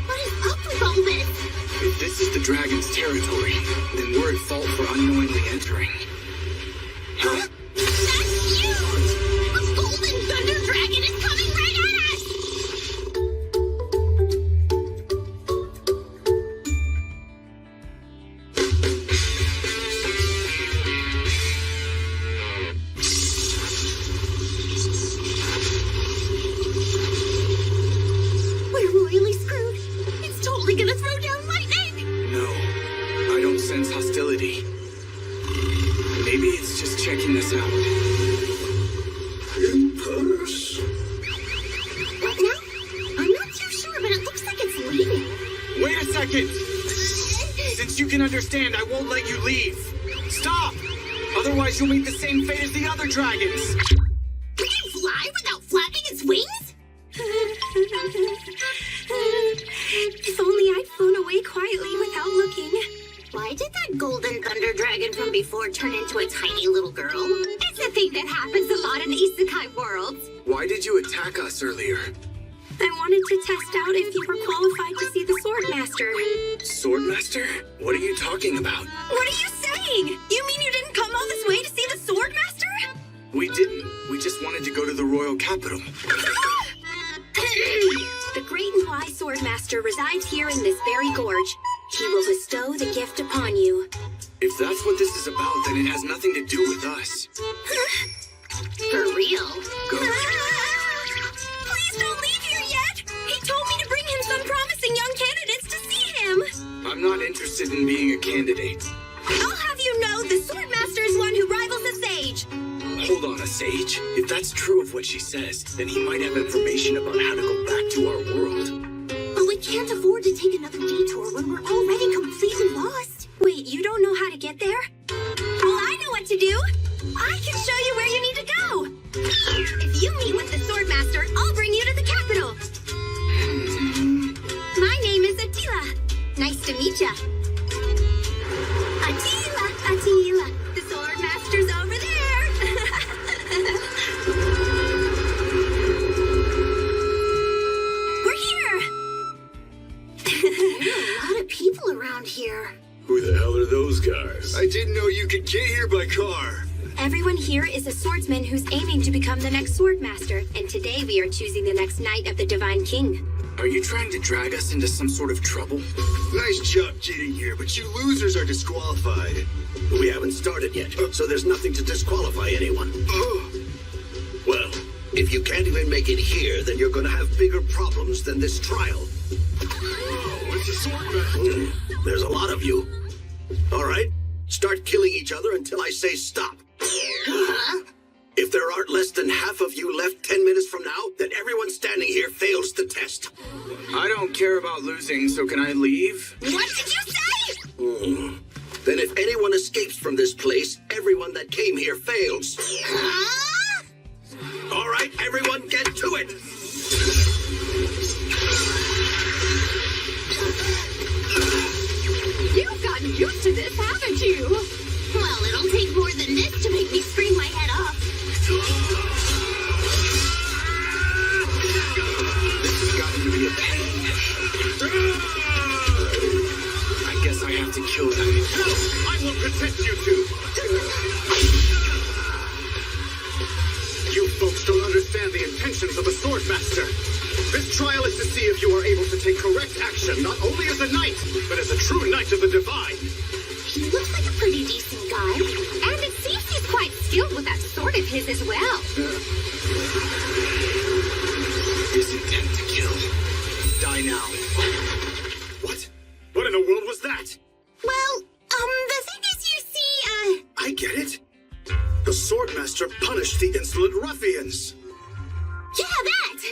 Speaker 2: What is up with all this?
Speaker 1: If this is the dragon's territory, then we're at fault for unknowingly entering. Huh?
Speaker 2: That's huge! A golden thunder dragon is coming right at us! We're royally screwed. It's totally gonna throw down lightning!
Speaker 1: No, I don't sense hostility. Maybe it's just checking us out.
Speaker 11: Impasse.
Speaker 2: What now? I'm not too sure, but it looks like it's leaving.
Speaker 1: Wait a second! Since you can understand, I won't let you leave. Stop! Otherwise you'll meet the same fate as the other dragons.
Speaker 2: We can fly without flapping its wings?
Speaker 3: If only I'd flown away quietly without looking.
Speaker 2: Why did that golden thunder dragon from before turn into a tiny little girl?
Speaker 3: It's a thing that happens a lot in isekai worlds.
Speaker 1: Why did you attack us earlier?
Speaker 3: I wanted to test out if you were qualified to see the Swordmaster.
Speaker 1: Swordmaster? What are you talking about?
Speaker 3: What are you saying? You mean you didn't come all this way to see the Swordmaster?
Speaker 1: We didn't. We just wanted to go to the royal capital.
Speaker 3: The great and wise Swordmaster resides here in this very gorge. He will bestow the gift upon you.
Speaker 1: If that's what this is about, then it has nothing to do with us.
Speaker 3: For real?
Speaker 5: Please don't leave here yet! He told me to bring him some promising young candidates to see him!
Speaker 1: I'm not interested in being a candidate.
Speaker 5: I'll have you know the Swordmaster is one who rivals a sage!
Speaker 1: Hold on, a sage. If that's true of what she says, then he might have information about how to go back to our world.
Speaker 2: But we can't afford to take another detour when we're already completely lost.
Speaker 3: Wait, you don't know how to get there?
Speaker 5: Well, I know what to do! I can show you where you need to go! If you meet with the Swordmaster, I'll bring you to the capital! My name is Attila. Nice to meet ya. Attila, the Swordmaster's over there! We're here!
Speaker 2: There are a lot of people around here.
Speaker 15: Who the hell are those guys? I didn't know you could get here by car.
Speaker 3: Everyone here is a swordsman who's aiming to become the next Swordmaster, and today we are choosing the next Knight of the Divine King.
Speaker 1: Are you trying to drag us into some sort of trouble?
Speaker 4: Nice job getting here, but you losers are disqualified. We haven't started yet, so there's nothing to disqualify anyone. Well, if you can't even make it here, then you're gonna have bigger problems than this trial.
Speaker 15: Oh, it's a Swordmaster.
Speaker 4: There's a lot of you. All right, start killing each other until I say stop. If there aren't less than half of you left 10 minutes from now, then everyone standing here fails the test.
Speaker 1: I don't care about losing, so can I leave?
Speaker 5: What did you say?
Speaker 4: Then if anyone escapes from this place, everyone that came here fails. All right, everyone get to it.
Speaker 5: You've gotten used to this, haven't you?
Speaker 2: Well, it'll take more than this to make me scream my head off.
Speaker 1: This has gotten to be a pain. I guess I have to kill them.
Speaker 15: I will protect you two. You folks don't understand the intentions of the Swordmaster. This trial is to see if you are able to take correct action, not only as a knight, but as a true knight of the divine.
Speaker 2: He looks like a pretty decent guy.
Speaker 3: And it seems he's quite skilled with that sword of his as well.
Speaker 1: His intent to kill. Die now.
Speaker 15: What? What in the world was that?
Speaker 2: Well, the thing is, you see,
Speaker 15: I get it. The Swordmaster punished the insolent ruffians.
Speaker 2: yeah, that!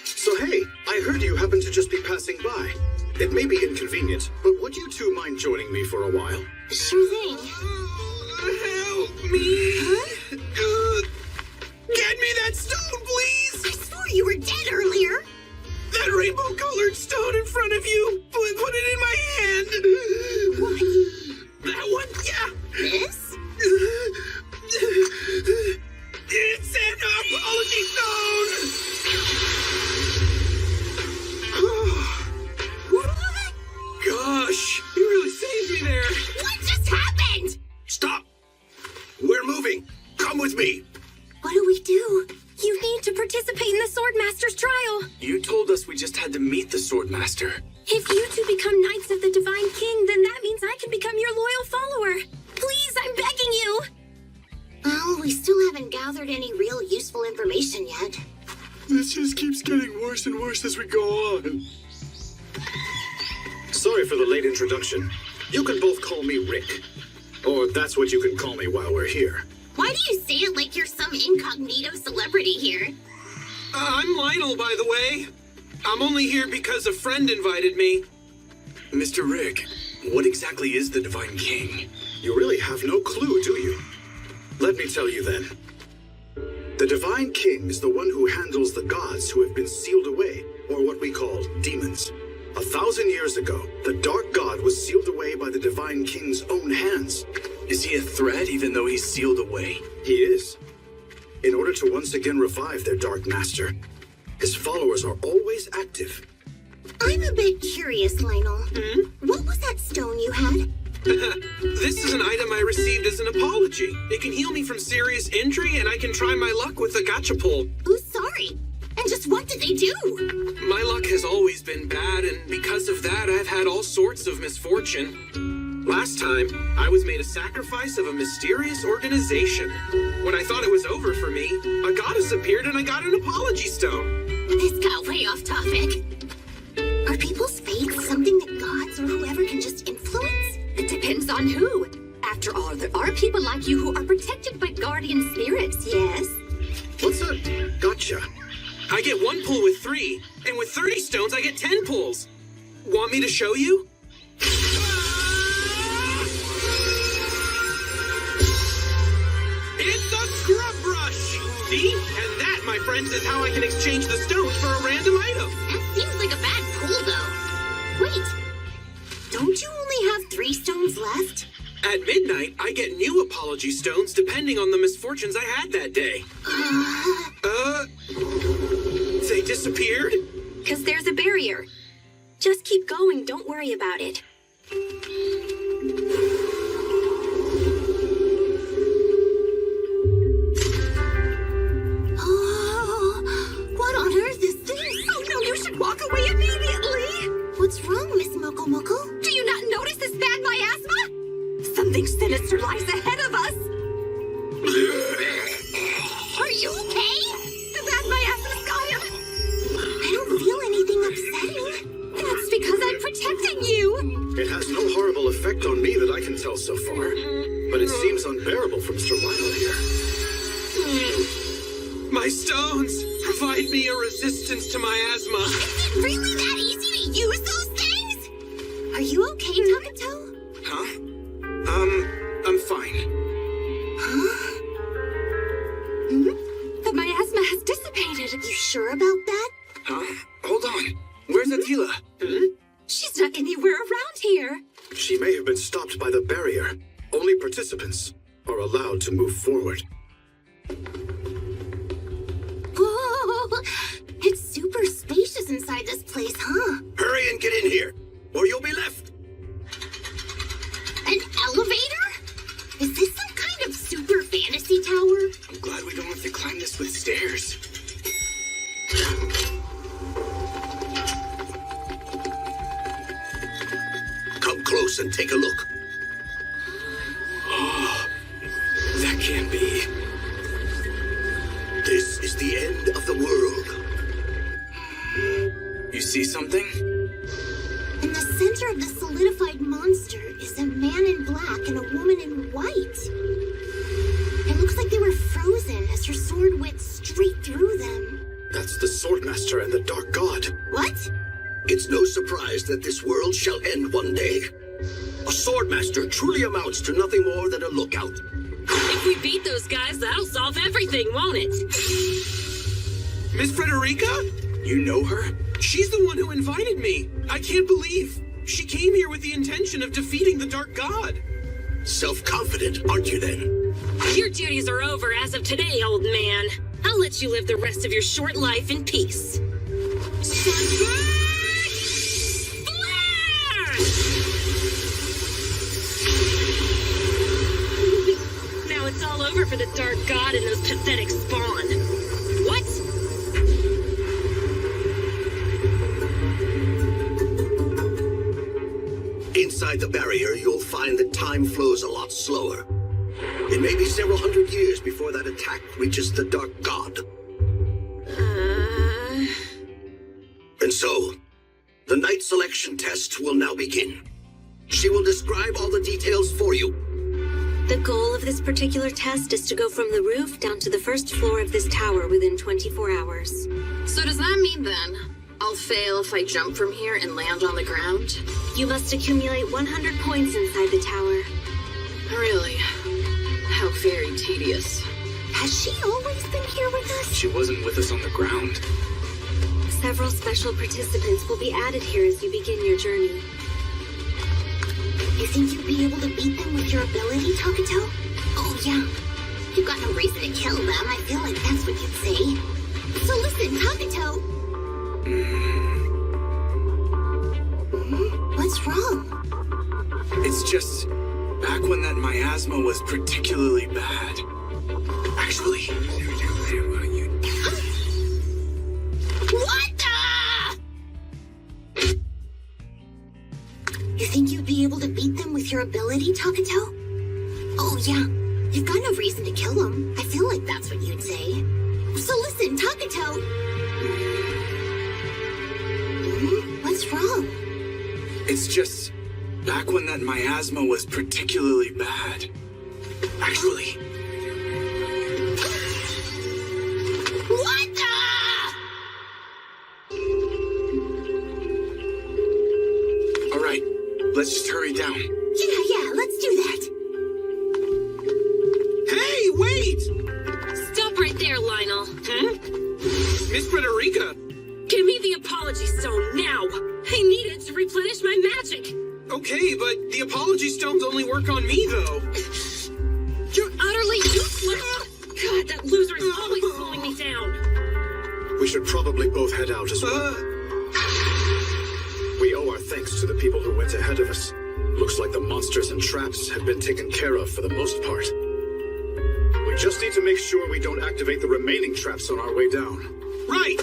Speaker 15: So hey, I heard you happened to just be passing by. It may be inconvenient, but would you two mind joining me for a while?
Speaker 2: Sure thing.
Speaker 1: Help me! Get me that stone, please!
Speaker 2: I swore you were dead earlier.
Speaker 1: That rainbow-colored stone in front of you! Put it in my hand!
Speaker 2: What?
Speaker 1: That one? Yeah!
Speaker 2: This?
Speaker 1: It's an apology stone! Gosh, you really saved me there!
Speaker 2: What just happened?
Speaker 4: Stop. We're moving. Come with me.
Speaker 2: What do we do?
Speaker 3: You need to participate in the Swordmaster's trial.
Speaker 1: You told us we just had to meet the Swordmaster.
Speaker 3: If you two become Knights of the Divine King, then that means I can become your loyal follower. Please, I'm begging you.
Speaker 2: Well, we still haven't gathered any real useful information yet.
Speaker 15: This just keeps getting worse and worse as we go on. Sorry for the late introduction. You can both call me Rick. Or that's what you can call me while we're here.
Speaker 2: Why do you say it like you're some incognito celebrity here?
Speaker 12: I'm Lionel, by the way. I'm only here because a friend invited me.
Speaker 1: Mr. Rick, what exactly is the Divine King?
Speaker 15: You really have no clue, do you? Let me tell you then. The Divine King is the one who handles the gods who have been sealed away, or what we call demons. 1,000 years ago, the Dark God was sealed away by the Divine King's own hands.
Speaker 1: Is he a threat even though he's sealed away?
Speaker 15: He is. In order to once again revive their Dark Master, his followers are always active.
Speaker 2: I'm a bit curious, Lionel. What was that stone you had?
Speaker 12: This is an item I received as an apology. It can heal me from serious injury, and I can try my luck with a gotcha pull.
Speaker 2: Who's sorry? And Just what did they do?
Speaker 12: My luck has always been bad, and because of that, I've had all sorts of misfortune. Last time, I was made a sacrifice of a mysterious organization. When I thought it was over for me, a goddess appeared and I got an apology stone.
Speaker 2: This got way off topic. Are people's faiths something that gods or whoever can just influence?
Speaker 3: It depends on who. After all, there are people like you who are protected by guardian spirits, yes?
Speaker 4: What's a gotcha?
Speaker 12: I get 1 pull with 3, and with 30 stones, I get 10 pulls. Want me to show you? It's a scrub brush! See? And that, my friends, is how I can exchange the stones for a random item.
Speaker 2: That seems like a bad pull, though. Wait, don't you only have 3 stones left?
Speaker 12: At midnight, I get new apology stones depending on the misfortunes I had that day. They disappeared?
Speaker 3: Because there's a barrier. Just keep going, don't worry about it.
Speaker 2: What on earth is this?
Speaker 3: Oh no, you should walk away immediately!
Speaker 2: What's wrong, Miss Moko Moko?
Speaker 3: Do you not notice this bad miasma? Something sinister lies ahead of us!
Speaker 2: Are you okay?
Speaker 3: The bad miasma's got him!
Speaker 2: I don't feel anything upsetting.
Speaker 3: That's because I'm protecting you!
Speaker 4: It has no horrible effect on me that I can tell so far. But it seems unbearable from Sir Lionel here.
Speaker 12: My stones provide me a resistance to miasma.
Speaker 2: Is it really that easy to use those things? Are you okay, Takato?
Speaker 12: Huh? I'm fine.
Speaker 2: Huh?
Speaker 3: The miasma has dissipated.
Speaker 2: You sure about that?
Speaker 12: Huh? Hold on. Where's Attila?
Speaker 3: She's not anywhere around here.
Speaker 4: She may have been stopped by the barrier. Only participants are allowed to move forward.
Speaker 2: Oh, it's super spacious inside this place, huh?
Speaker 15: Hurry and get in here, or you'll be left.
Speaker 2: An elevator? Is this some kind of super fantasy tower?
Speaker 6: I'm glad we don't have to climb this with stairs.
Speaker 15: Come close and take a look.
Speaker 6: Oh, that can't be.
Speaker 15: This is the end of the world.
Speaker 6: You see something?
Speaker 2: In the center of the solidified monster is a man in black and a woman in white. It looks like they were frozen as her sword went straight through them.
Speaker 4: That's the Swordmaster and the Dark God.
Speaker 2: What?
Speaker 15: It's no surprise that this world shall end one day. A swordmaster truly amounts to nothing more than a lookout.
Speaker 5: If we beat those guys, that'll solve everything, won't it?
Speaker 12: Miss Frederica? You know her? She's the one who invited me. I can't believe. She came here with the intention of defeating the Dark God.
Speaker 15: Self-confident, aren't you then?
Speaker 5: Your duties are over as of today, old man. I'll let you live the rest of your short life in peace. Now it's all over for the Dark God and those pathetic spawn. What?
Speaker 15: Inside the barrier, you'll find that time flows a lot slower. It may be several hundred years before that attack reaches the Dark God. And so, the night selection test will now begin. She will describe all the details for you.
Speaker 3: The goal of this particular test is to go from the roof down to the first floor of this tower within 24 hours.
Speaker 17: So does that mean then I'll fail if I jump from here and land on the ground?
Speaker 3: You must accumulate 100 points inside the tower.
Speaker 17: Really? How very tedious.
Speaker 2: Has she always been here with us?
Speaker 6: She wasn't with us on the ground.
Speaker 3: Several special participants will be added here as you begin your journey.
Speaker 2: You think you'd be able to beat them with your ability, Takato? Oh, yeah. You've got no reason to kill them. I feel like that's what you'd say. So listen, Takato. What's wrong?
Speaker 6: It's just back when that miasma was particularly bad. Actually,
Speaker 2: You think you'd be able to beat them with your ability, Takuto? Oh, yeah. You've got no reason to kill them. I feel like that's what you'd say. So listen, Takuto. What's wrong?
Speaker 1: It's just, back when that miasma was particularly bad. Actually.
Speaker 2: What the?
Speaker 1: All right, let's just hurry down.
Speaker 2: Yeah, let's do that.
Speaker 12: Hey, wait!
Speaker 5: Stop right there, Lionel.
Speaker 12: Miss Frederica!
Speaker 5: Give me the apology stone now. I need it to replenish my magic.
Speaker 12: Okay, but the apology stones only work on me, though.
Speaker 5: You're utterly useless. God, that loser is always slowing me down.
Speaker 4: We should probably both head out as well. We owe our thanks to the people who went ahead of us. Looks like the monsters and traps have been taken care of for the most part. We just need to make sure we don't activate the remaining traps on our way down.
Speaker 12: Right!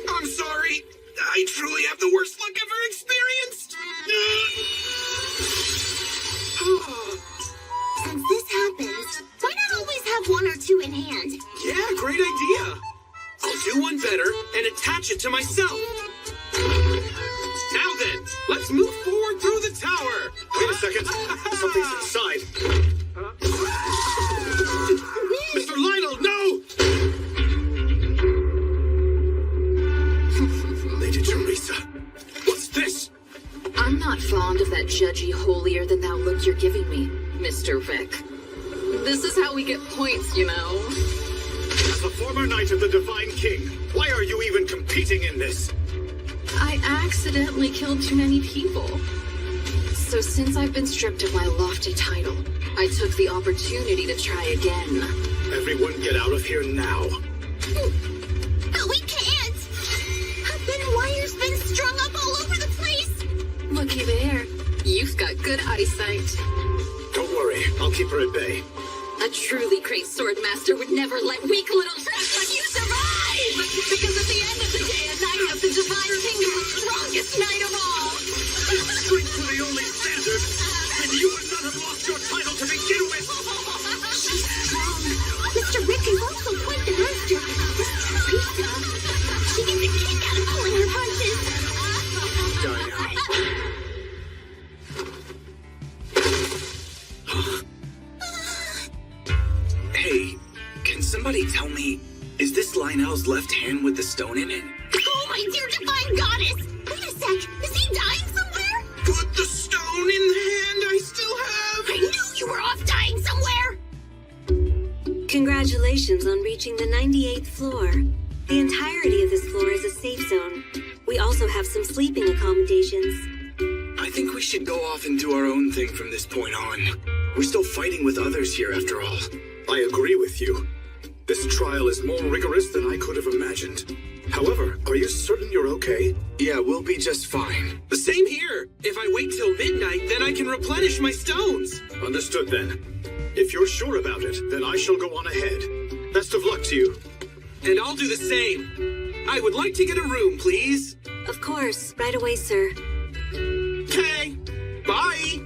Speaker 12: I'm sorry. I truly have the worst luck ever experienced.
Speaker 2: Since this happens, why not always have one or two in hand?
Speaker 12: Yeah, great idea. I'll do one better and attach it to myself. Now then, let's move forward through the tower.
Speaker 4: Wait a second. Something's inside.
Speaker 12: Mr. Lionel, no!
Speaker 1: Lady Teresa, what's this?
Speaker 17: I'm not fond of that judgy holier-than-thou look you're giving me, Mr. Vic. This is how we get points, you know.
Speaker 4: As a former knight of the Divine King, why are you even competing in this?
Speaker 17: I accidentally killed too many people. So since I've been stripped of my lofty title, I took the opportunity to try again.
Speaker 4: Everyone get out of here now.
Speaker 2: But we can't! Thin wire's been strung up all over the place!
Speaker 17: Looky there. You've got good eyesight.
Speaker 4: Don't worry, I'll keep her at bay.
Speaker 17: A truly great swordmaster would never let weak little traps like you survive! Because at the end of the day, a knight of the Divine King is the strongest knight of all!
Speaker 4: Strength to the only standard, and you and none have lost your title to begin with!
Speaker 2: She's strong. Mr. Rick is also quite the master. This Teresa, she gets a kick out of pulling her punches.
Speaker 1: Hey, can somebody tell me, is this Lionel's left hand with the stone in it?
Speaker 2: Oh, my dear divine goddess! Wait a sec, is he dying somewhere?
Speaker 12: Put the stone in the hand I still have!
Speaker 2: I knew you were off dying somewhere!
Speaker 18: Congratulations on reaching the 98th floor. The entirety of this floor is a safe zone. We also have some sleeping accommodations.
Speaker 1: I think we should go off and do our own thing from this point on. We're still fighting with others here after all.
Speaker 4: I agree with you. This trial is more rigorous than I could have imagined. However, are you certain you're okay?
Speaker 1: Yeah, we'll be just fine.
Speaker 12: The same here. If I wait till midnight, then I can replenish my stones.
Speaker 4: Understood then. If you're sure about it, then I shall go on ahead. Best of luck to you.
Speaker 12: And I'll do the same. I would like to get a room, please.
Speaker 18: Of course, right away, sir.
Speaker 12: Okay. Bye.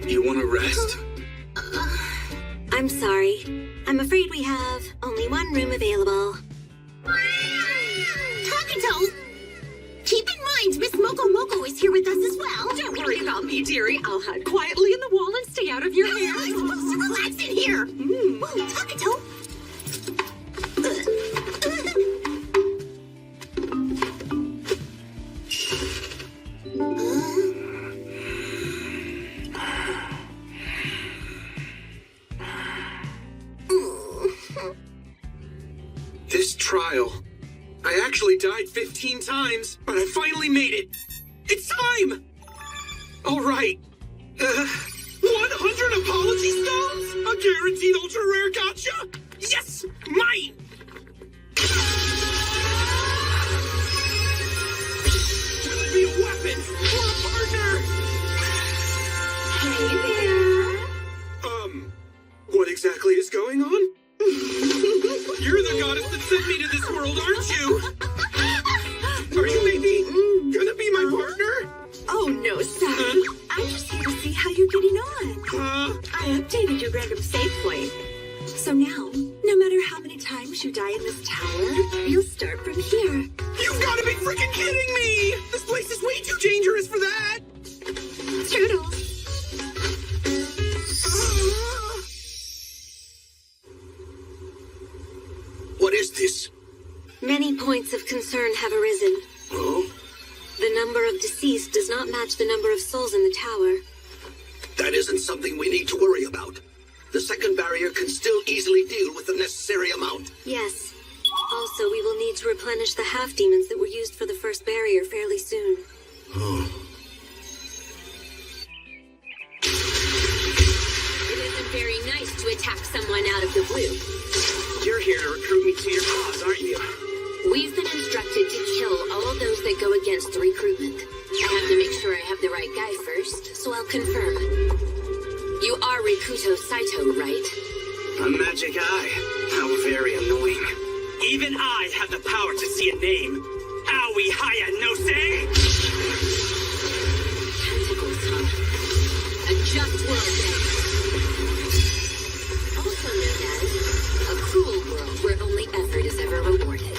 Speaker 1: You want to rest?
Speaker 18: I'm sorry. I'm afraid we have only one room available.
Speaker 2: Takuto! Keep in mind, Miss Moko is here with us as well.
Speaker 5: Don't worry about me, dearie. I'll hide quietly in the wall and stay out of your hair.
Speaker 2: I'm supposed to relax in here. Takuto!
Speaker 12: This trial. I actually died 15 times, but I finally made it. It's time! All right. 100 apology stones? A guaranteed ultra rare gotcha? Yes! Mine! Will it be a weapon or a partner?
Speaker 2: Hey there.
Speaker 12: What exactly is going on? You're the goddess that sent me to this world, aren't you?
Speaker 1: you! Are you maybe gonna be my partner?
Speaker 5: Oh, no, sorry. I'm just here to see how you're getting on. I updated your random save point. So now, no matter how many times you die in this tower, you'll start from here.
Speaker 1: You've gotta be freaking kidding me! This place is way too dangerous for that!
Speaker 5: Toodles.
Speaker 4: What is this?
Speaker 18: Many points of concern have arisen.
Speaker 4: Oh?
Speaker 18: The number of deceased does not match the number of souls in the tower.
Speaker 4: That isn't something we need to worry about. The second barrier can still easily deal with the necessary amount.
Speaker 18: Yes. Also, we will need to replenish the half-demons that were used for the first barrier fairly soon.
Speaker 4: Oh.
Speaker 17: It isn't very nice to attack someone out of the blue.
Speaker 12: You're here to recruit me to your cause, aren't you?
Speaker 17: We've been instructed to kill all those that go against the recruitment. I have to make sure I have the right guy first, so I'll confirm. You are Rikuto Saito, right?
Speaker 12: A magic eye. How very annoying. Even I have the power to see a name. Aoi Haya no Se!
Speaker 17: Tentacles, huh? A just world then. Also known as a cruel world where only effort is ever rewarded.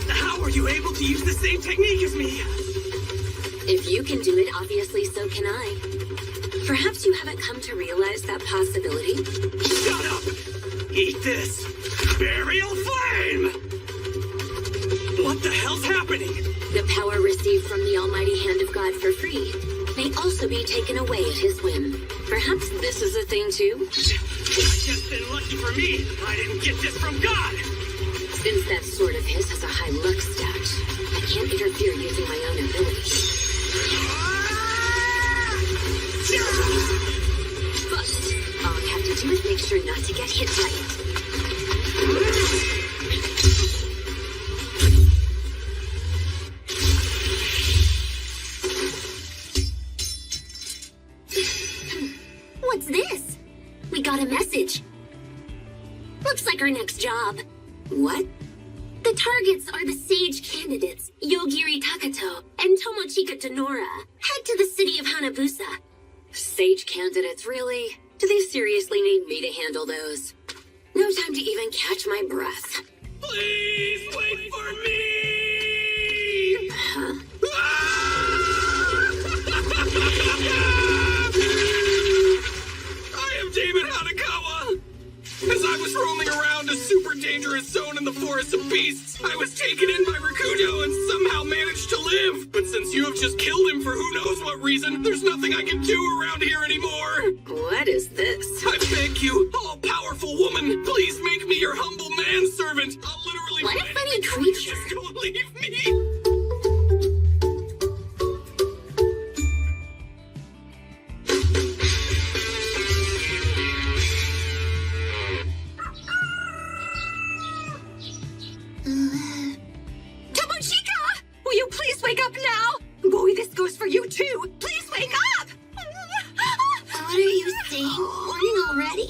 Speaker 12: How are you able to use the same technique as me?
Speaker 17: If you can do it, obviously so can I. Perhaps you haven't come to realize that possibility.
Speaker 12: Shut up! Eat this! Burial flame! What the hell's happening?
Speaker 17: The power received from the almighty hand of God for free may also be taken away at his whim. Perhaps this is a thing too?
Speaker 12: I guess then lucky for me, I didn't get this from God!
Speaker 17: Since that sword of his has a high luck stat, I can't interfere using my own abilities. But all I have to do is make sure not to get hit by it. What's this? We got a message. Looks like our next job. What? The targets are the sage candidates, Yogiri Takato and Tomochika Denora. Head to the city of Hanabusa. Sage candidates, really? Do they seriously need me to handle those? No time to even catch my breath.
Speaker 1: Please wait for me!
Speaker 17: Huh?
Speaker 1: I am David Hanakawa! As I was roaming around a super dangerous zone in the Forest of Beasts, I was taken in by Rikuto and somehow managed to live. But since you have just killed him for who knows what reason, there's nothing I can do around here anymore.
Speaker 17: What is this?
Speaker 1: I beg you, all-powerful woman, please make me your humble manservant. I'll literally...
Speaker 17: What a funny creature.
Speaker 1: Just don't leave me.
Speaker 5: Tomochika! Will you please wake up now? Boy, this goes for you too. Please wake up!
Speaker 2: What are you saying? Morning already?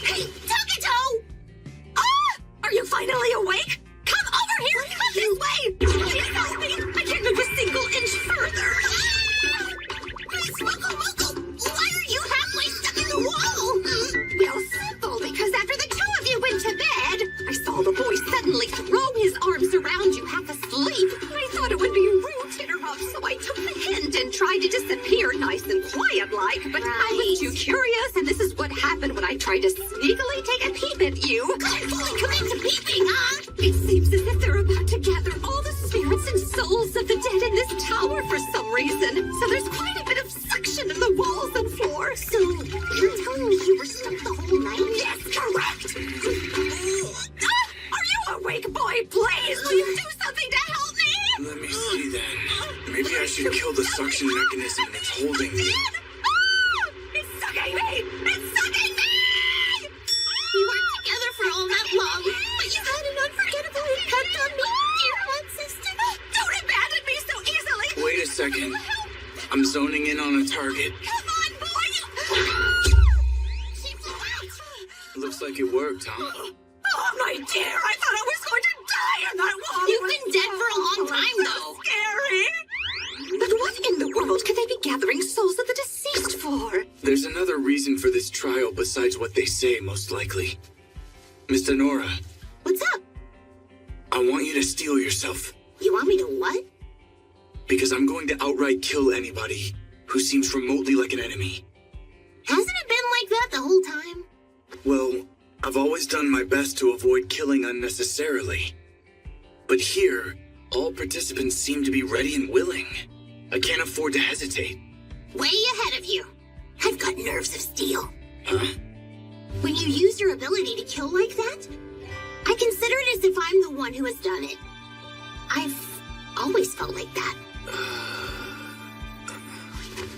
Speaker 5: Hey, Takato! Ah! Are you finally awake? Come over here! Come this way! Please help me! I can't move a single inch further!
Speaker 2: Miss Moko, why are you halfway stuck in the wall?
Speaker 5: Well, simple, because after the two of you went to bed, I saw the boy suddenly throw his arms around you half asleep. I thought it would be rude to interrupt, so I took the hint and tried to disappear nice and quiet-like, but I was too curious, and this is what happened when I tried to sneakily take a peep at you.
Speaker 2: Couldn't fully commit to peeping, huh?
Speaker 5: It seems as if they're about to gather all the spirits and souls of the dead in this tower for some reason, so there's quite a bit of suction in the walls and floor.
Speaker 2: So, you're telling me you were stuck the whole night?
Speaker 5: Yes, correct! Are you awake, boy? Please, will you do something to help me?
Speaker 1: Let me see then. Maybe I should kill the suction mechanism that's holding me.
Speaker 5: It's sucking me! It's sucking me!
Speaker 2: We weren't together for all that long, but you had an unforgettable impact on me, dear one sister.
Speaker 1: second. I'm zoning in on a target.
Speaker 2: Come on, boy! She flew out!
Speaker 1: Looks like it worked, huh?
Speaker 5: Oh, my dear, I thought I was going to die in that wall.
Speaker 2: You've been dead for a long time, though.
Speaker 5: Scary. But what in the world could they be gathering souls of the deceased for?
Speaker 1: There's another reason for this trial besides what they say, most likely. Mr. Nora.
Speaker 2: What's up?
Speaker 1: I want you to steel yourself.
Speaker 2: You want me to what?
Speaker 1: Because I'm going to outright kill anybody who seems remotely like an enemy.
Speaker 2: Hasn't it been like that the whole time?
Speaker 1: Well, I've always done my best to avoid killing unnecessarily. But here, all participants seem to be ready and willing. I can't afford to hesitate.
Speaker 2: Way ahead of you. I've got nerves of steel.
Speaker 1: Huh?
Speaker 2: When you use your ability to kill like that, I consider it as if I'm the one who has done it. I've always felt like that.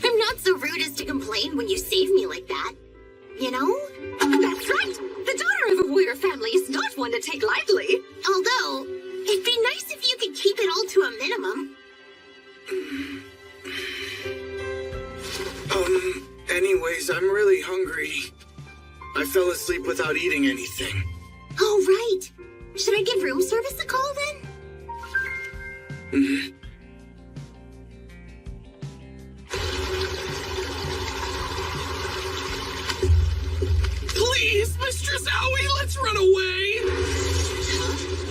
Speaker 2: I'm not so rude as to complain when you save me like that. You know?
Speaker 5: That's right. The daughter of a warrior family is not one to take lightly.
Speaker 2: Although, it'd be nice if you could keep it all to a minimum.
Speaker 1: Anyways, I'm really hungry. I fell asleep without eating anything.
Speaker 2: Oh, right. Should I give room service a call then?
Speaker 1: Mm-hmm.
Speaker 15: Please, Mistress Owie, let's run away!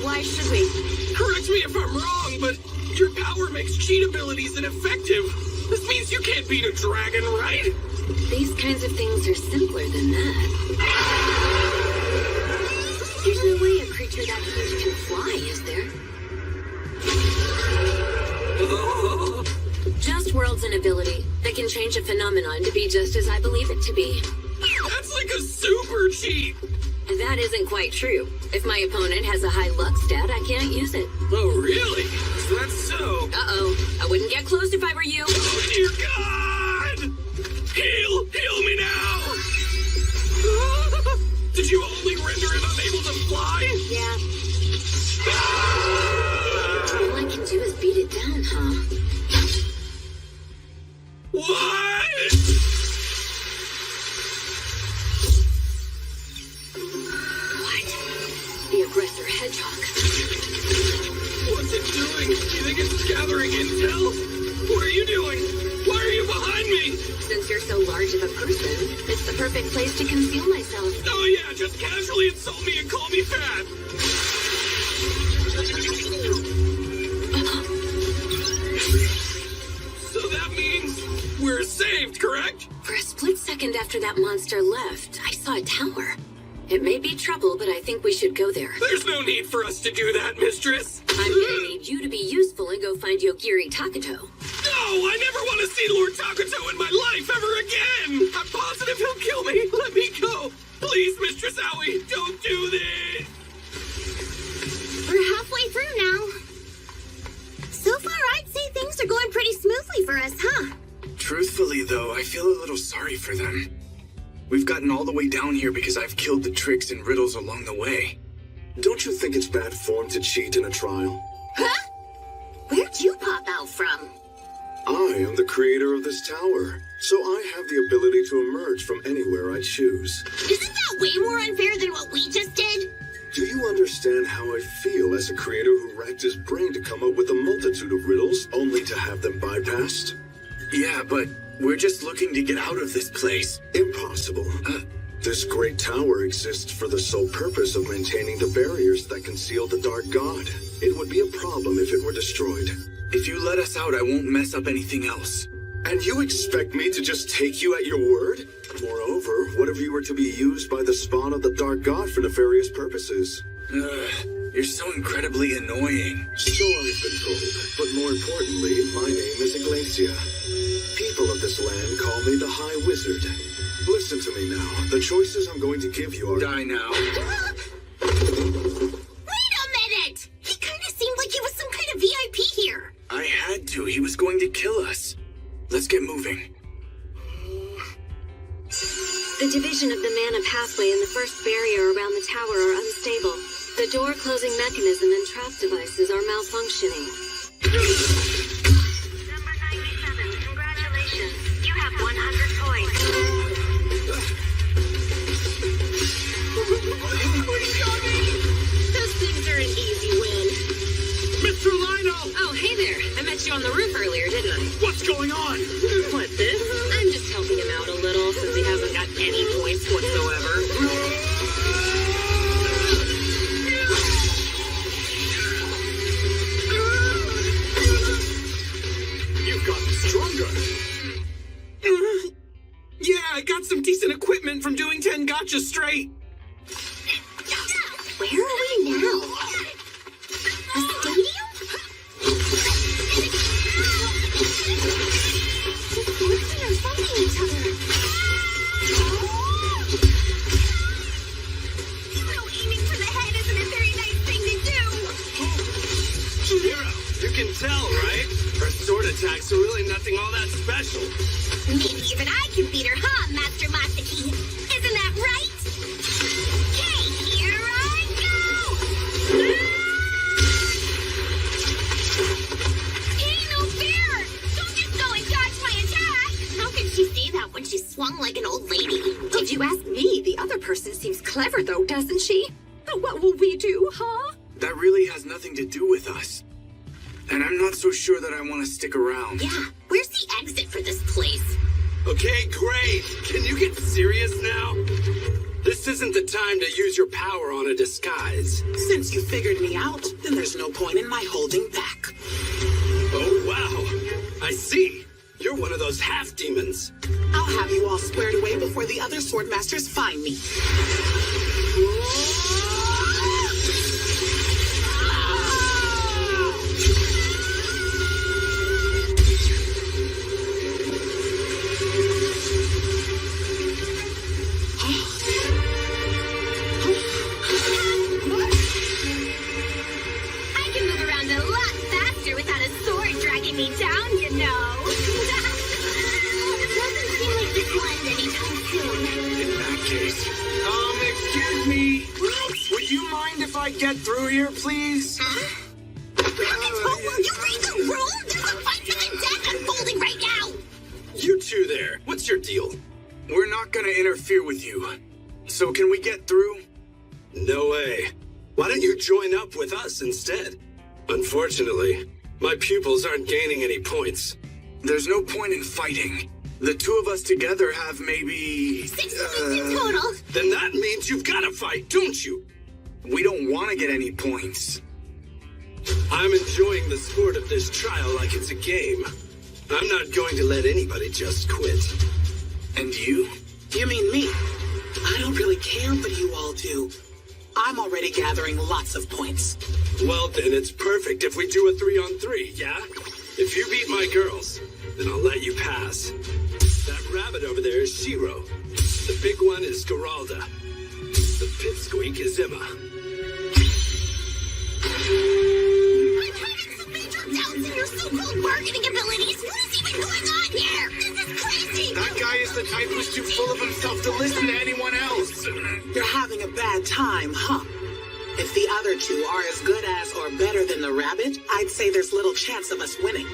Speaker 5: Why should we?
Speaker 15: Correct me if I'm wrong, but your power makes cheat abilities ineffective. This means you can't beat a dragon, right?
Speaker 18: These kinds of things are simpler than that. There's no way a creature that huge can fly, is there? Just world's an ability that can change a phenomenon to be just as I believe it to be.
Speaker 15: That's like a super cheat!
Speaker 18: That isn't quite true. If my opponent has a high luck stat, I can't use it.
Speaker 15: Oh, really? So that's so...
Speaker 18: Uh-oh. I wouldn't get close if I were you.
Speaker 15: Oh, dear God! Heal me now! Did you only render it unable to fly?
Speaker 18: Yeah. All I can do is beat it down, huh?
Speaker 15: What?
Speaker 18: The aggressor hedgehog.
Speaker 15: What's it doing? Do you think it's gathering intel? What are you doing? Why are you behind me?
Speaker 18: Since you're so large of a person, it's the perfect place to conceal myself.
Speaker 15: Oh yeah, just casually insult me and call me fat. So that means we're saved, correct?
Speaker 18: For a split second after that monster left, I saw a tower. It may be trouble, but I think we should go there.
Speaker 15: There's no need for us to do that, mistress.
Speaker 18: I'm gonna need you to be useful and go find Yogiri Takato.
Speaker 15: No, I never want to see Lord Takato in my life ever again. I'm positive he'll kill me. Let me go. Please, Mistress Owie, don't do this.
Speaker 2: We're halfway through now. So far, I'd say things are going pretty smoothly for us, huh?
Speaker 1: Truthfully, though, I feel a little sorry for them. We've gotten all the way down here because I've killed the tricks and riddles along the way.
Speaker 4: Don't you think it's bad form to cheat in a trial?
Speaker 2: Huh? Where'd you pop out from?
Speaker 4: I am the creator of this tower, so I have the ability to emerge from anywhere I choose.
Speaker 2: Isn't that way more unfair than what we just did?
Speaker 4: Do you understand how I feel as a creator who racked his brain to come up with a multitude of riddles only to have them bypassed?
Speaker 1: Yeah, but we're just looking to get out of this place.
Speaker 4: Impossible. This great tower exists for the sole purpose of maintaining the barriers that conceal the Dark God. It would be a problem if it were destroyed.
Speaker 1: If you let us out, I won't mess up anything else.
Speaker 4: And you expect me to just take you at your word? Moreover, what if you were to be used by the spawn of the Dark God for nefarious purposes?
Speaker 1: You're so incredibly annoying.
Speaker 4: So I've been told, but more importantly, my name is Iglesia. People of this land call me the High Wizard. Listen to me now. The choices I'm going to give you are...
Speaker 1: Die now.
Speaker 2: Wait a minute! He kind of seemed like he was some kind of VIP here.
Speaker 1: I had to. He was going to kill us. Let's get moving.
Speaker 18: The division of the mana pathway and the first barrier around the tower are unstable. The door closing mechanism and trap devices are malfunctioning.
Speaker 10: Number 98
Speaker 5: you on the roof earlier, didn't I?
Speaker 4: What's going on?
Speaker 5: What, this? I'm just helping him out a little since he hasn't got any points whatsoever.
Speaker 4: You've gotten stronger.
Speaker 12: Yeah, I got some decent equipment from doing 10 gotchas straight.
Speaker 2: Where are we now? A stadium? The sportsmen are fighting each other.
Speaker 3: Aiming for the head isn't a very nice thing to do.
Speaker 4: Zero, you can tell, right? Her sword attacks are really nothing all that special.
Speaker 3: Maybe even I can beat her, huh, Master Masaki? Isn't that right? Okay, here I go! Hey, no fair! Don't just go and dodge my attack!
Speaker 2: How could she say that when she swung like an old lady?
Speaker 5: If you ask me, the other person seems clever, though, doesn't she? What will we do, huh?
Speaker 1: That really has nothing to do with us. And I'm not so sure that I want to stick around.
Speaker 2: Yeah, where's the exit for this place?
Speaker 4: Okay, great. Can you get serious now? This isn't the time to use your power on a disguise.
Speaker 19: Since you figured me out, then there's no point in my holding back.
Speaker 4: Oh, wow. I see. You're one of those half-demons.
Speaker 19: I'll have you all squared away before the other swordmasters find me.
Speaker 3: I can move around a lot faster without a sword dragging me down, you know.
Speaker 2: Doesn't seem like this will end anytime soon.
Speaker 1: In that case,
Speaker 4: Excuse me.
Speaker 2: What?
Speaker 4: Would you mind if I get through here, please?
Speaker 2: Will you read the room? There's a fight to the death unfolding right now!
Speaker 4: You two there. What's your deal?
Speaker 1: we're not gonna interfere with you. So can we get through?
Speaker 4: No way. Why don't you join up with us instead? Unfortunately, my pupils aren't gaining any points.
Speaker 1: There's no point in fighting. The two of us together have maybe...
Speaker 2: 6 points in total.
Speaker 4: Then that means you've got to fight, don't you?
Speaker 1: We don't want to get any points.
Speaker 4: I'm enjoying the sport of this trial like it's a game. I'm not going to let anybody just quit.
Speaker 1: And you?
Speaker 19: You mean me? I don't really care, but you all do. I'm already gathering lots of points.
Speaker 4: Well, then it's perfect if we do a 3-on-3, yeah? If you beat my girls, then I'll let you pass. That rabbit over there is Shiro. The big one is Geralda. The pipsqueak is Emma.
Speaker 2: I'm having some major doubts in your so-called bargaining abilities. What is even going on here? This is crazy.
Speaker 1: That guy is the type who's too full of himself to listen to anyone else.
Speaker 19: You're having a bad time, huh? If the other two are as good as or better than the rabbit, I'd say there's little chance of us winning.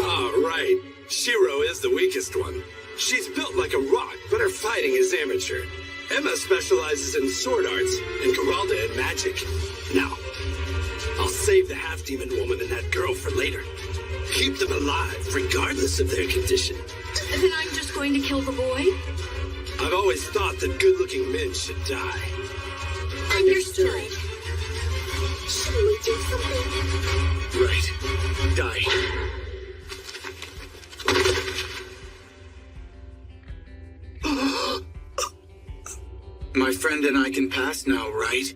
Speaker 4: Ah, right. Shiro is the weakest one. She's built like a rock, but her fighting is amateur. Emma specializes in sword arts, and Geralda in magic. Now, I'll save the half-demon woman and that girl for later. Keep them alive, regardless of their condition.
Speaker 8: Then I'm just going to kill the boy?
Speaker 4: I've always thought that good-looking men should die.
Speaker 2: Understood. Shouldn't we do something?
Speaker 1: Right. Die. My friend and I can pass now, right?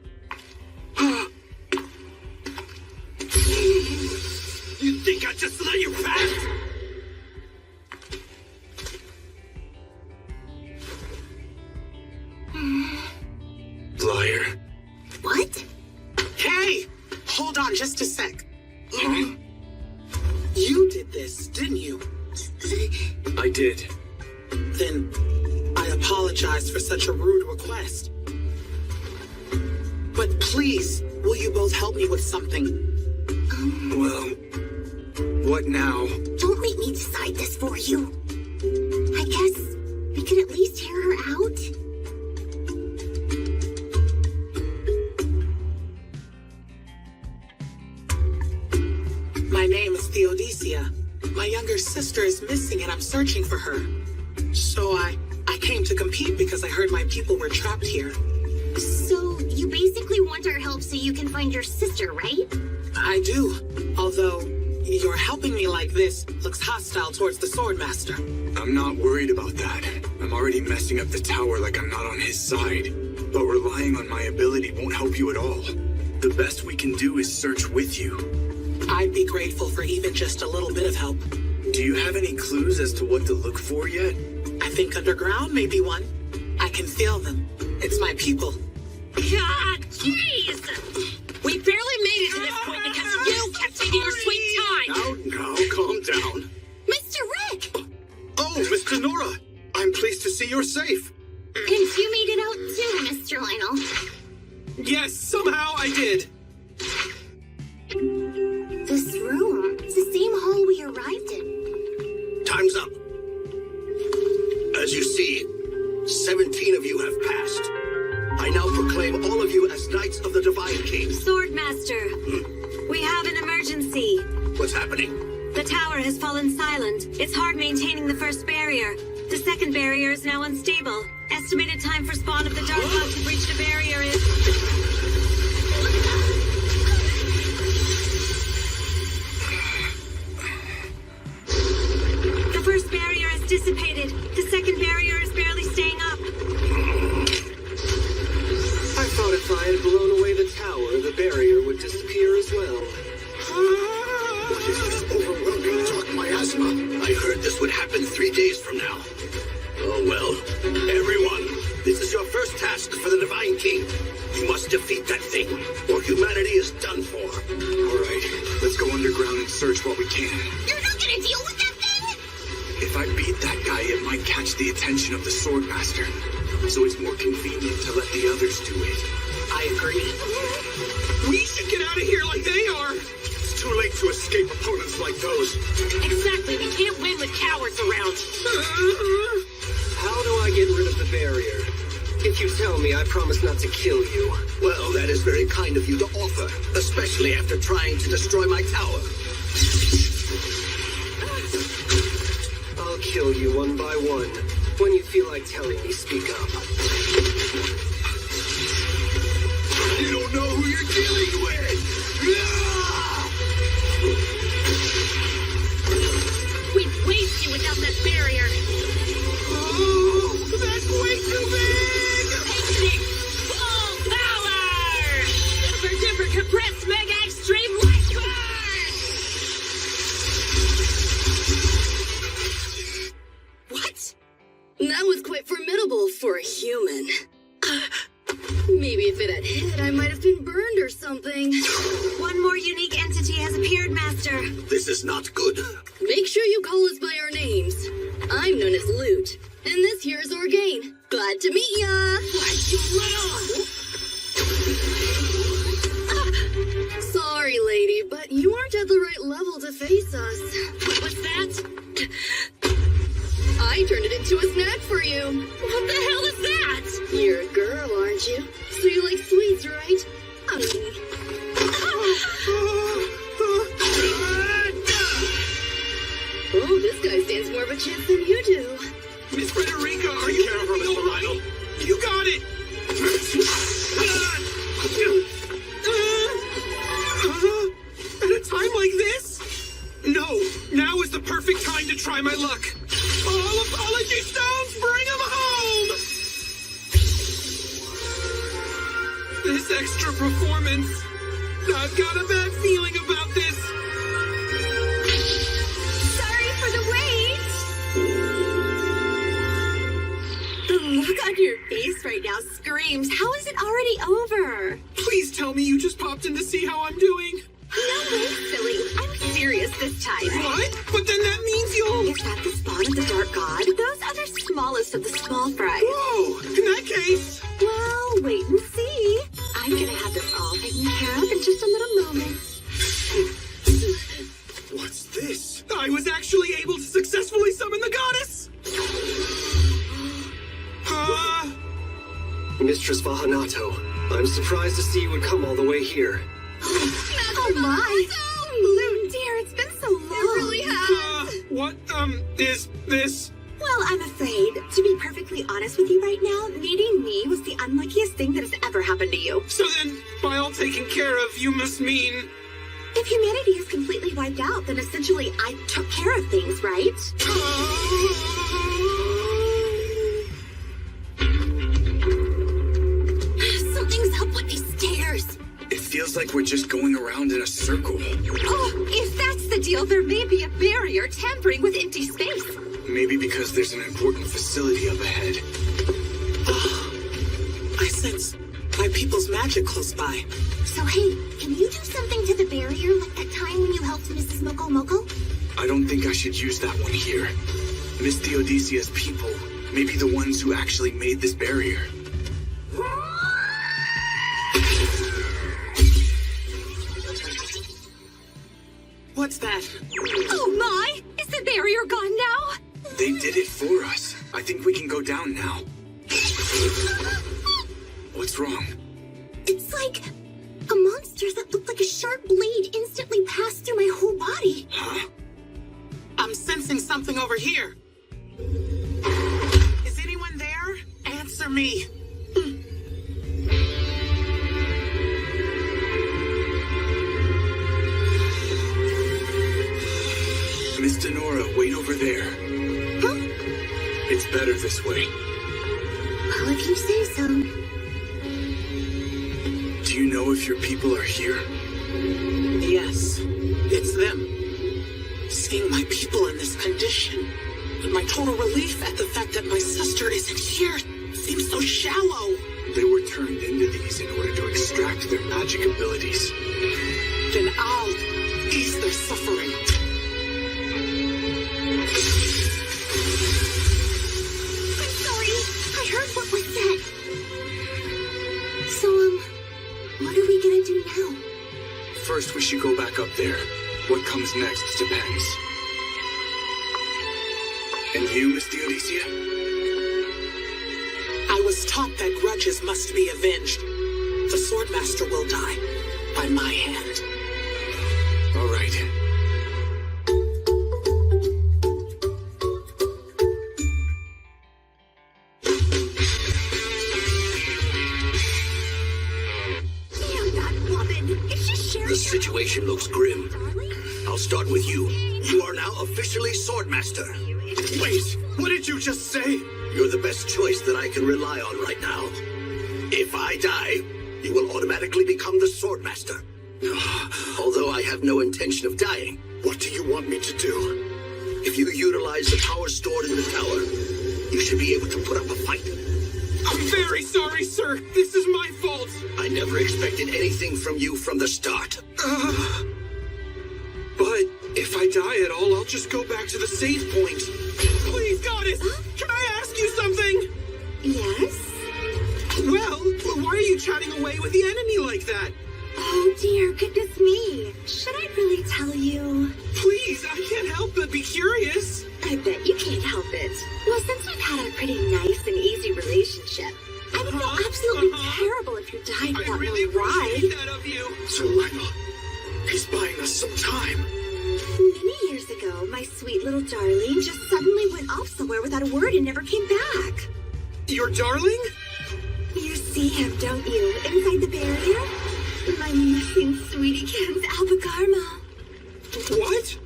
Speaker 4: You think I'd just let you pass?
Speaker 1: Liar.
Speaker 2: What?
Speaker 19: Hey! Hold on just a sec. You did this, didn't you?
Speaker 1: I did.
Speaker 19: Then I apologize for such a rude request. But please, will you both help me with something?
Speaker 1: Well, what now?
Speaker 2: Don't make me decide this for you. I guess we could at least hear her out.
Speaker 19: My name is Theodicea. My younger sister is missing and I'm searching for her. So I came to compete because I heard my people were trapped here.
Speaker 2: So, you basically want our help so you can find your sister, right?
Speaker 19: I do. Although, your helping me like this looks hostile towards the Swordmaster.
Speaker 1: I'm not worried about that. I'm already messing up the tower like I'm not on his side. But relying on my ability won't help you at all. The best we can do is search with you.
Speaker 19: I'd be grateful for even just a little bit of help.
Speaker 1: Do you have any clues as to what to look for yet?
Speaker 19: I think underground may be one. I can feel them. It's my people.
Speaker 5: God, jeez! We barely made it to this point because you kept taking your sweet time!
Speaker 4: Now, calm down.
Speaker 2: Mr. Rick!
Speaker 4: Oh, Mr. Nora! I'm pleased to see you're safe.
Speaker 2: And you made it out too, Mr. Lionel.
Speaker 12: Yes, somehow I did.
Speaker 2: This room, it's the same hall we arrived in.
Speaker 4: Time's up. As you see, 17 of you have passed. I now proclaim all of you as Knights of the Divine King.
Speaker 18: Swordmaster, we have an emergency.
Speaker 4: What's happening?
Speaker 18: The tower has fallen silent. It's hard maintaining the first barrier. The second barrier is now unstable. Estimated time for spawn of the Dark Cloud to breach the barrier is... The first barrier is dissipated. The second barrier is barely staying up.
Speaker 14: I thought if I had blown away the tower, the barrier would disappear as well.
Speaker 4: What is this overwhelming dark miasma? I heard this would happen 3 days from now. Oh well. Everyone, this is your first task for the Divine King. You must defeat that thing, or humanity is done for.
Speaker 1: Alright, let's go underground and search while we can.
Speaker 2: You're not gonna deal with that thing?
Speaker 1: If I beat that guy, it might catch the attention of the Swordmaster. So it's more convenient to let the others do it.
Speaker 19: I agree.
Speaker 12: We should get out of here like they are.
Speaker 4: It's too late to escape opponents like those.
Speaker 5: Exactly, we can't win with cowards around.
Speaker 14: How do I get rid of the barrier? If you tell me, I promise not to kill you.
Speaker 4: Well, that is very kind of you to offer, especially after trying to destroy my tower.
Speaker 14: I'll kill you one by one. When you feel like telling me, speak up.
Speaker 4: You don't know who you're dealing with!
Speaker 5: We'd waste you without that barrier.
Speaker 4: Oh, that's way too big!
Speaker 5: Take it! Full power! Super duper compressed mega extreme light burn! What? That was quite formidable for a human. Maybe if it had hit, I might have been burned or something.
Speaker 18: One more unique entity has appeared, Master.
Speaker 4: This is not good.
Speaker 3: Make sure you call us by our names. I'm known as Loot, and this here is Orgain. Glad to meet ya! Sorry, lady, but you aren't at the right level to face us.
Speaker 5: What's that?
Speaker 3: I turned it into a snack for you.
Speaker 5: What the hell is that?
Speaker 3: You're a girl, aren't you? So you like sweets, right? Oh, this guy stands more of a chance than you do.
Speaker 12: Miss Frederica, are you
Speaker 4: careful, Mr. Lionel?
Speaker 12: You got it! At a time like this? No, now is the perfect time to try my luck. All apology stones, bring them home! This extra performance, I've got a bad feeling about this.
Speaker 18: Sorry for the wait! The look on your face right now screams, how is it already over?
Speaker 12: Please tell me you just popped in to see how I'm doing.
Speaker 18: No way, silly. I'm serious this time.
Speaker 12: What? But then that means you'll...
Speaker 18: Is that the spawn of the Dark God? Those are the smallest of the small fries.
Speaker 12: Whoa! In that case...
Speaker 18: Well, wait and see. I'm gonna have this all taken care of in just a little moment.
Speaker 12: What's this? I was actually able to successfully summon the goddess!
Speaker 14: Mistress Vahanato, I'm surprised to see you would come all the way here.
Speaker 18: Oh my! Blue dear, it's been so long.
Speaker 3: It really has.
Speaker 12: is this?
Speaker 18: Well, I'm afraid, to be perfectly honest with you right now, meeting me was the unluckiest thing that has ever happened to you.
Speaker 12: So then, by all taken care of, you must mean...
Speaker 18: If humanity is completely wiped out, then essentially I took care of things, right? Something's up with these stairs.
Speaker 1: It feels like we're just going around in a circle.
Speaker 18: Oh, if that's the deal, there may be a barrier tampering with empty space.
Speaker 1: Maybe because there's an important facility up ahead.
Speaker 19: I sense my people's magic close by.
Speaker 2: So hey, can you do something to the barrier like that time when you helped Mrs. Moko Moko?
Speaker 1: I don't think I should use that one here. Miss Theodicia's people may be the ones who actually made this barrier.
Speaker 19: What's that?
Speaker 18: Oh my! Is the barrier gone now?
Speaker 1: They did it for us. I think we can go down now. What's wrong?
Speaker 2: It's like a monster that looked like a sharp blade instantly passed through my whole body.
Speaker 1: Huh?
Speaker 19: I'm sensing something over here. Is anyone there? Answer me.
Speaker 1: Miss Denora, wait over there.
Speaker 2: Huh?
Speaker 1: It's better this way.
Speaker 2: Well, if you say so.
Speaker 1: Do you know if your people are here?
Speaker 19: Yes, it's them. Seeing my people in this condition, and my total relief at the fact that my sister isn't here seems so shallow.
Speaker 1: They were turned into these in order to extract their magic abilities.
Speaker 19: Then I'll ease their suffering.
Speaker 2: I'm sorry. I heard what was said. So, what are we gonna do now?
Speaker 1: First, we should go back up there. What comes next depends. And you, Miss Theodicea?
Speaker 19: I was taught that grudges must be avenged. The Swordmaster will die by my hand.
Speaker 1: All right.
Speaker 15: The situation looks grim. I'll start with you. You are now officially Swordmaster.
Speaker 4: Wait, what did you just say?
Speaker 15: You're the best choice that I can rely on right now. If I die, you will automatically become the Swordmaster. Although I have no intention of dying.
Speaker 4: What do you want me to do?
Speaker 15: If you utilize the power stored in the tower, you should be able to put up a fight.
Speaker 12: I'm very sorry, sir. This is my fault.
Speaker 15: I never expected anything from you from the start.
Speaker 1: But if I die at all, I'll just go back to the save point.
Speaker 12: Please, Goddess, can I ask you something?
Speaker 18: Yes?
Speaker 12: Well, why are you chatting away with the enemy like that?
Speaker 18: Oh dear, goodness me. Should I really tell you?
Speaker 12: Please, I can't help but be curious.
Speaker 18: I bet you can't help it. Well, since we've had a pretty nice and easy relationship, I would feel absolutely terrible if you died without
Speaker 12: really
Speaker 18: knowing why.
Speaker 12: appreciate that of you.
Speaker 4: So, Lionel, he's buying us some time.
Speaker 18: Many years ago, my sweet little darling just suddenly went off somewhere without a word and never came back.
Speaker 12: Your darling?
Speaker 18: You see him, don't you? Inside the barrier? My missing sweetie Ken's Albagarma.
Speaker 12: What?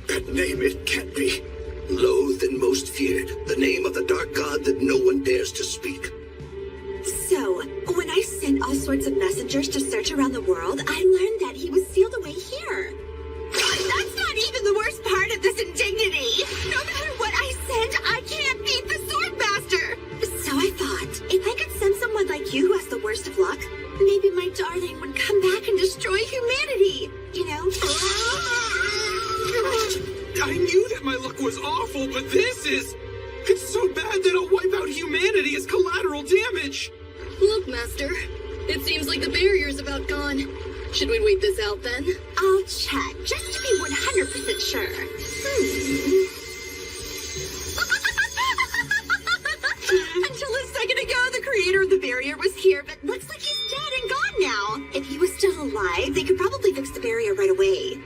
Speaker 4: That name, it can't be.
Speaker 15: Loathed and most feared, the name of the dark god that no one dares to speak.
Speaker 18: So, when I sent all sorts of messengers to search around the world, I learned that he was sealed away here. That's not even the worst part of this indignity. No matter what I send, I can't beat the Swordmaster. So I thought, if I could send someone like you who has the worst of luck, maybe my darling would come back and destroy humanity. You know?
Speaker 12: I knew that my luck was awful, but this is... It's so bad that I'll wipe out humanity as collateral damage.
Speaker 20: Look, Master. It seems like the barrier's about gone. Should we wait this out then?
Speaker 18: I'll check, just to be 100% sure. Until a second ago, the creator of the barrier was here, but looks like he's dead and gone now. If he was still alive, they could probably fix the barrier right away.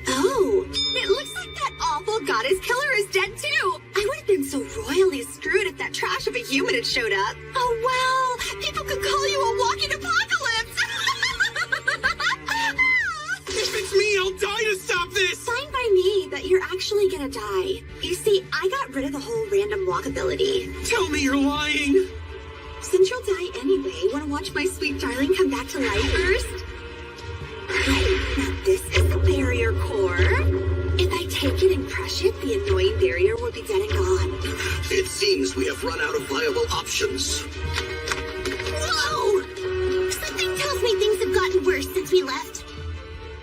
Speaker 18: Oh, it looks like that awful goddess killer showed up. Oh, well, people could call you a walking apocalypse.
Speaker 1: If it's me, I'll die to stop this!
Speaker 18: Fine by me, but you're actually gonna die. You see, I got rid of the whole random walk ability.
Speaker 1: Tell me you're lying!
Speaker 18: Since you'll die anyway, wanna watch my sweet darling come back to life first? Right, now this is the barrier core. If I take it and crush it, the annoying barrier will be dead and gone.
Speaker 4: It seems we have run out of viable options.
Speaker 2: Whoa! Something tells me things have gotten worse since we left.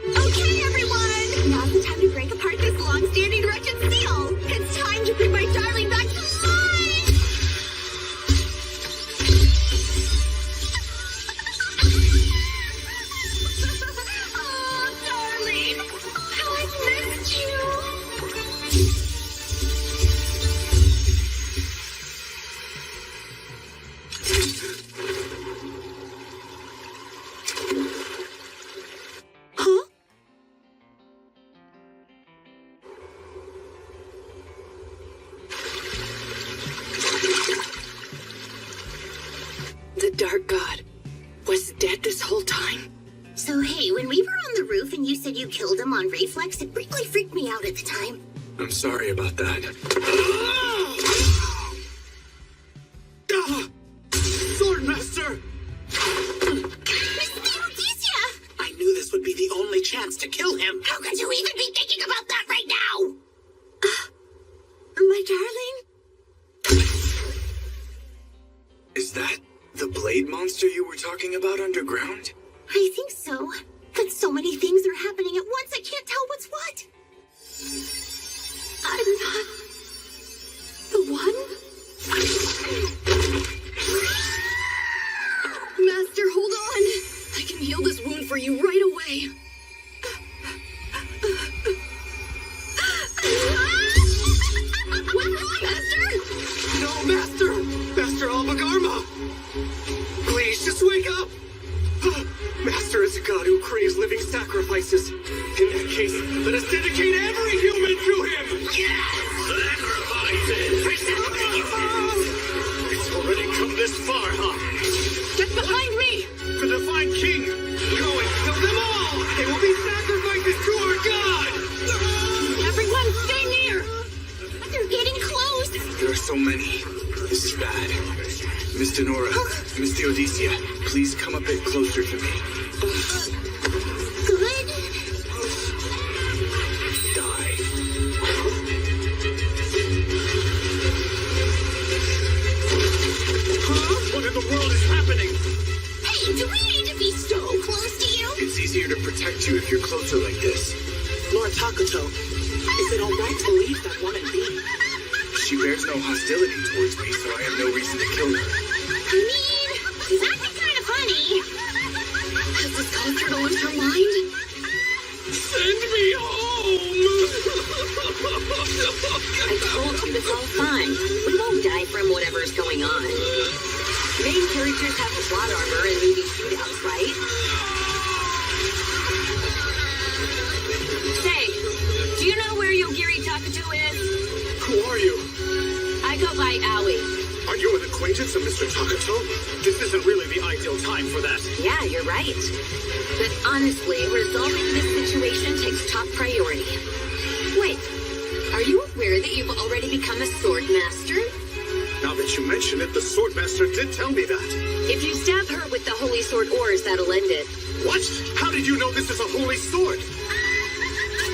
Speaker 18: Okay, everyone! Now's the time to break apart this long-standing wretched seal! It's time to bring my darling back to life! Oh, darling! How I've missed you! Huh?
Speaker 5: The Dark God was dead this whole time?
Speaker 2: So hey, when we were on the roof and you said you killed him on reflex, it really freaked me out at the time.
Speaker 1: I'm sorry about that. Swordmaster!
Speaker 2: Miss Theodisia!
Speaker 19: I knew this would be the only chance to kill him.
Speaker 2: How could you even be thinking about that right now?
Speaker 18: My darling?
Speaker 1: Is that the blade monster you were talking about underground?
Speaker 2: I think so. But so many things are happening at once, I can't tell what's what.
Speaker 18: I'm not the one?
Speaker 20: Master, hold on. I can heal this wound for you right away. What's wrong, Master?
Speaker 1: No, Master! Master Albagarma! Please, just wake up! Master is a god who craves living sacrifices. In that case, let us dedicate every human to him!
Speaker 15: Yes! Sacrifices! It's already come this far, huh?
Speaker 20: Get behind me!
Speaker 15: The Divine King! Go and kill them all! They will be sacrifices to our god!
Speaker 20: Everyone, stay near!
Speaker 2: They're getting close!
Speaker 1: There are so many. This is bad. Miss Denora, Miss Theodisia, please come a bit closer to me.
Speaker 2: Good.
Speaker 1: Die.
Speaker 15: What in the world is happening?
Speaker 2: Hey, do we need to be so close to you?
Speaker 1: It's easier to protect you if you're closer like this.
Speaker 19: Lord Takuto, is it alright to leave that woman be?
Speaker 1: She bears no hostility towards me, so I have no reason to kill her.
Speaker 2: I mean, she's acting kind of funny.
Speaker 20: Has this caused her to lose her mind?
Speaker 1: Send me home!
Speaker 5: I told you it's all fine. We won't die from whatever's going on. Main characters have plot armor and movie shootouts, right? Say, do you know where Yogiri Takuto is?
Speaker 1: Who are you?
Speaker 5: I go by Aoi.
Speaker 15: Are you an acquaintance of Mr. Takuto? This isn't really the ideal time for that.
Speaker 5: Yeah, you're right. But honestly, resolving this situation takes top priority. Wait, are you aware that you've already become a sword master?
Speaker 15: Now that you mention it, the Swordmaster did tell me that.
Speaker 5: If you stab her with the holy sword ores, that'll end it.
Speaker 15: What? How did you know this is a holy sword?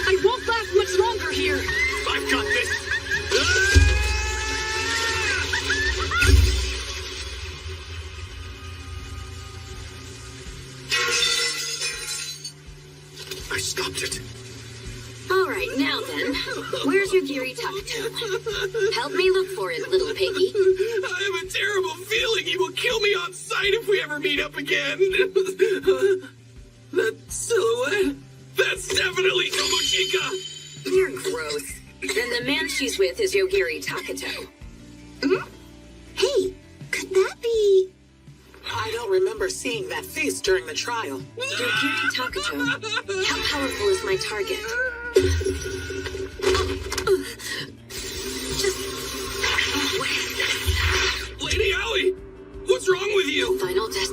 Speaker 20: I won't last much longer here.
Speaker 15: I've got this. I stopped it.
Speaker 5: All right, now then, where's your Yogiri Takuto? Help me look for it, little piggy.
Speaker 1: I have a terrible feeling he will kill me on sight if we ever meet up again. That silhouette, that's definitely Tomochika.
Speaker 5: You're gross. Then the man she's with is Yogiri Takuto.
Speaker 2: Hey, could that be...
Speaker 19: I don't remember seeing that face during the trial.
Speaker 5: Yogiri Takuto, how powerful is my target?
Speaker 1: Lady Aoi,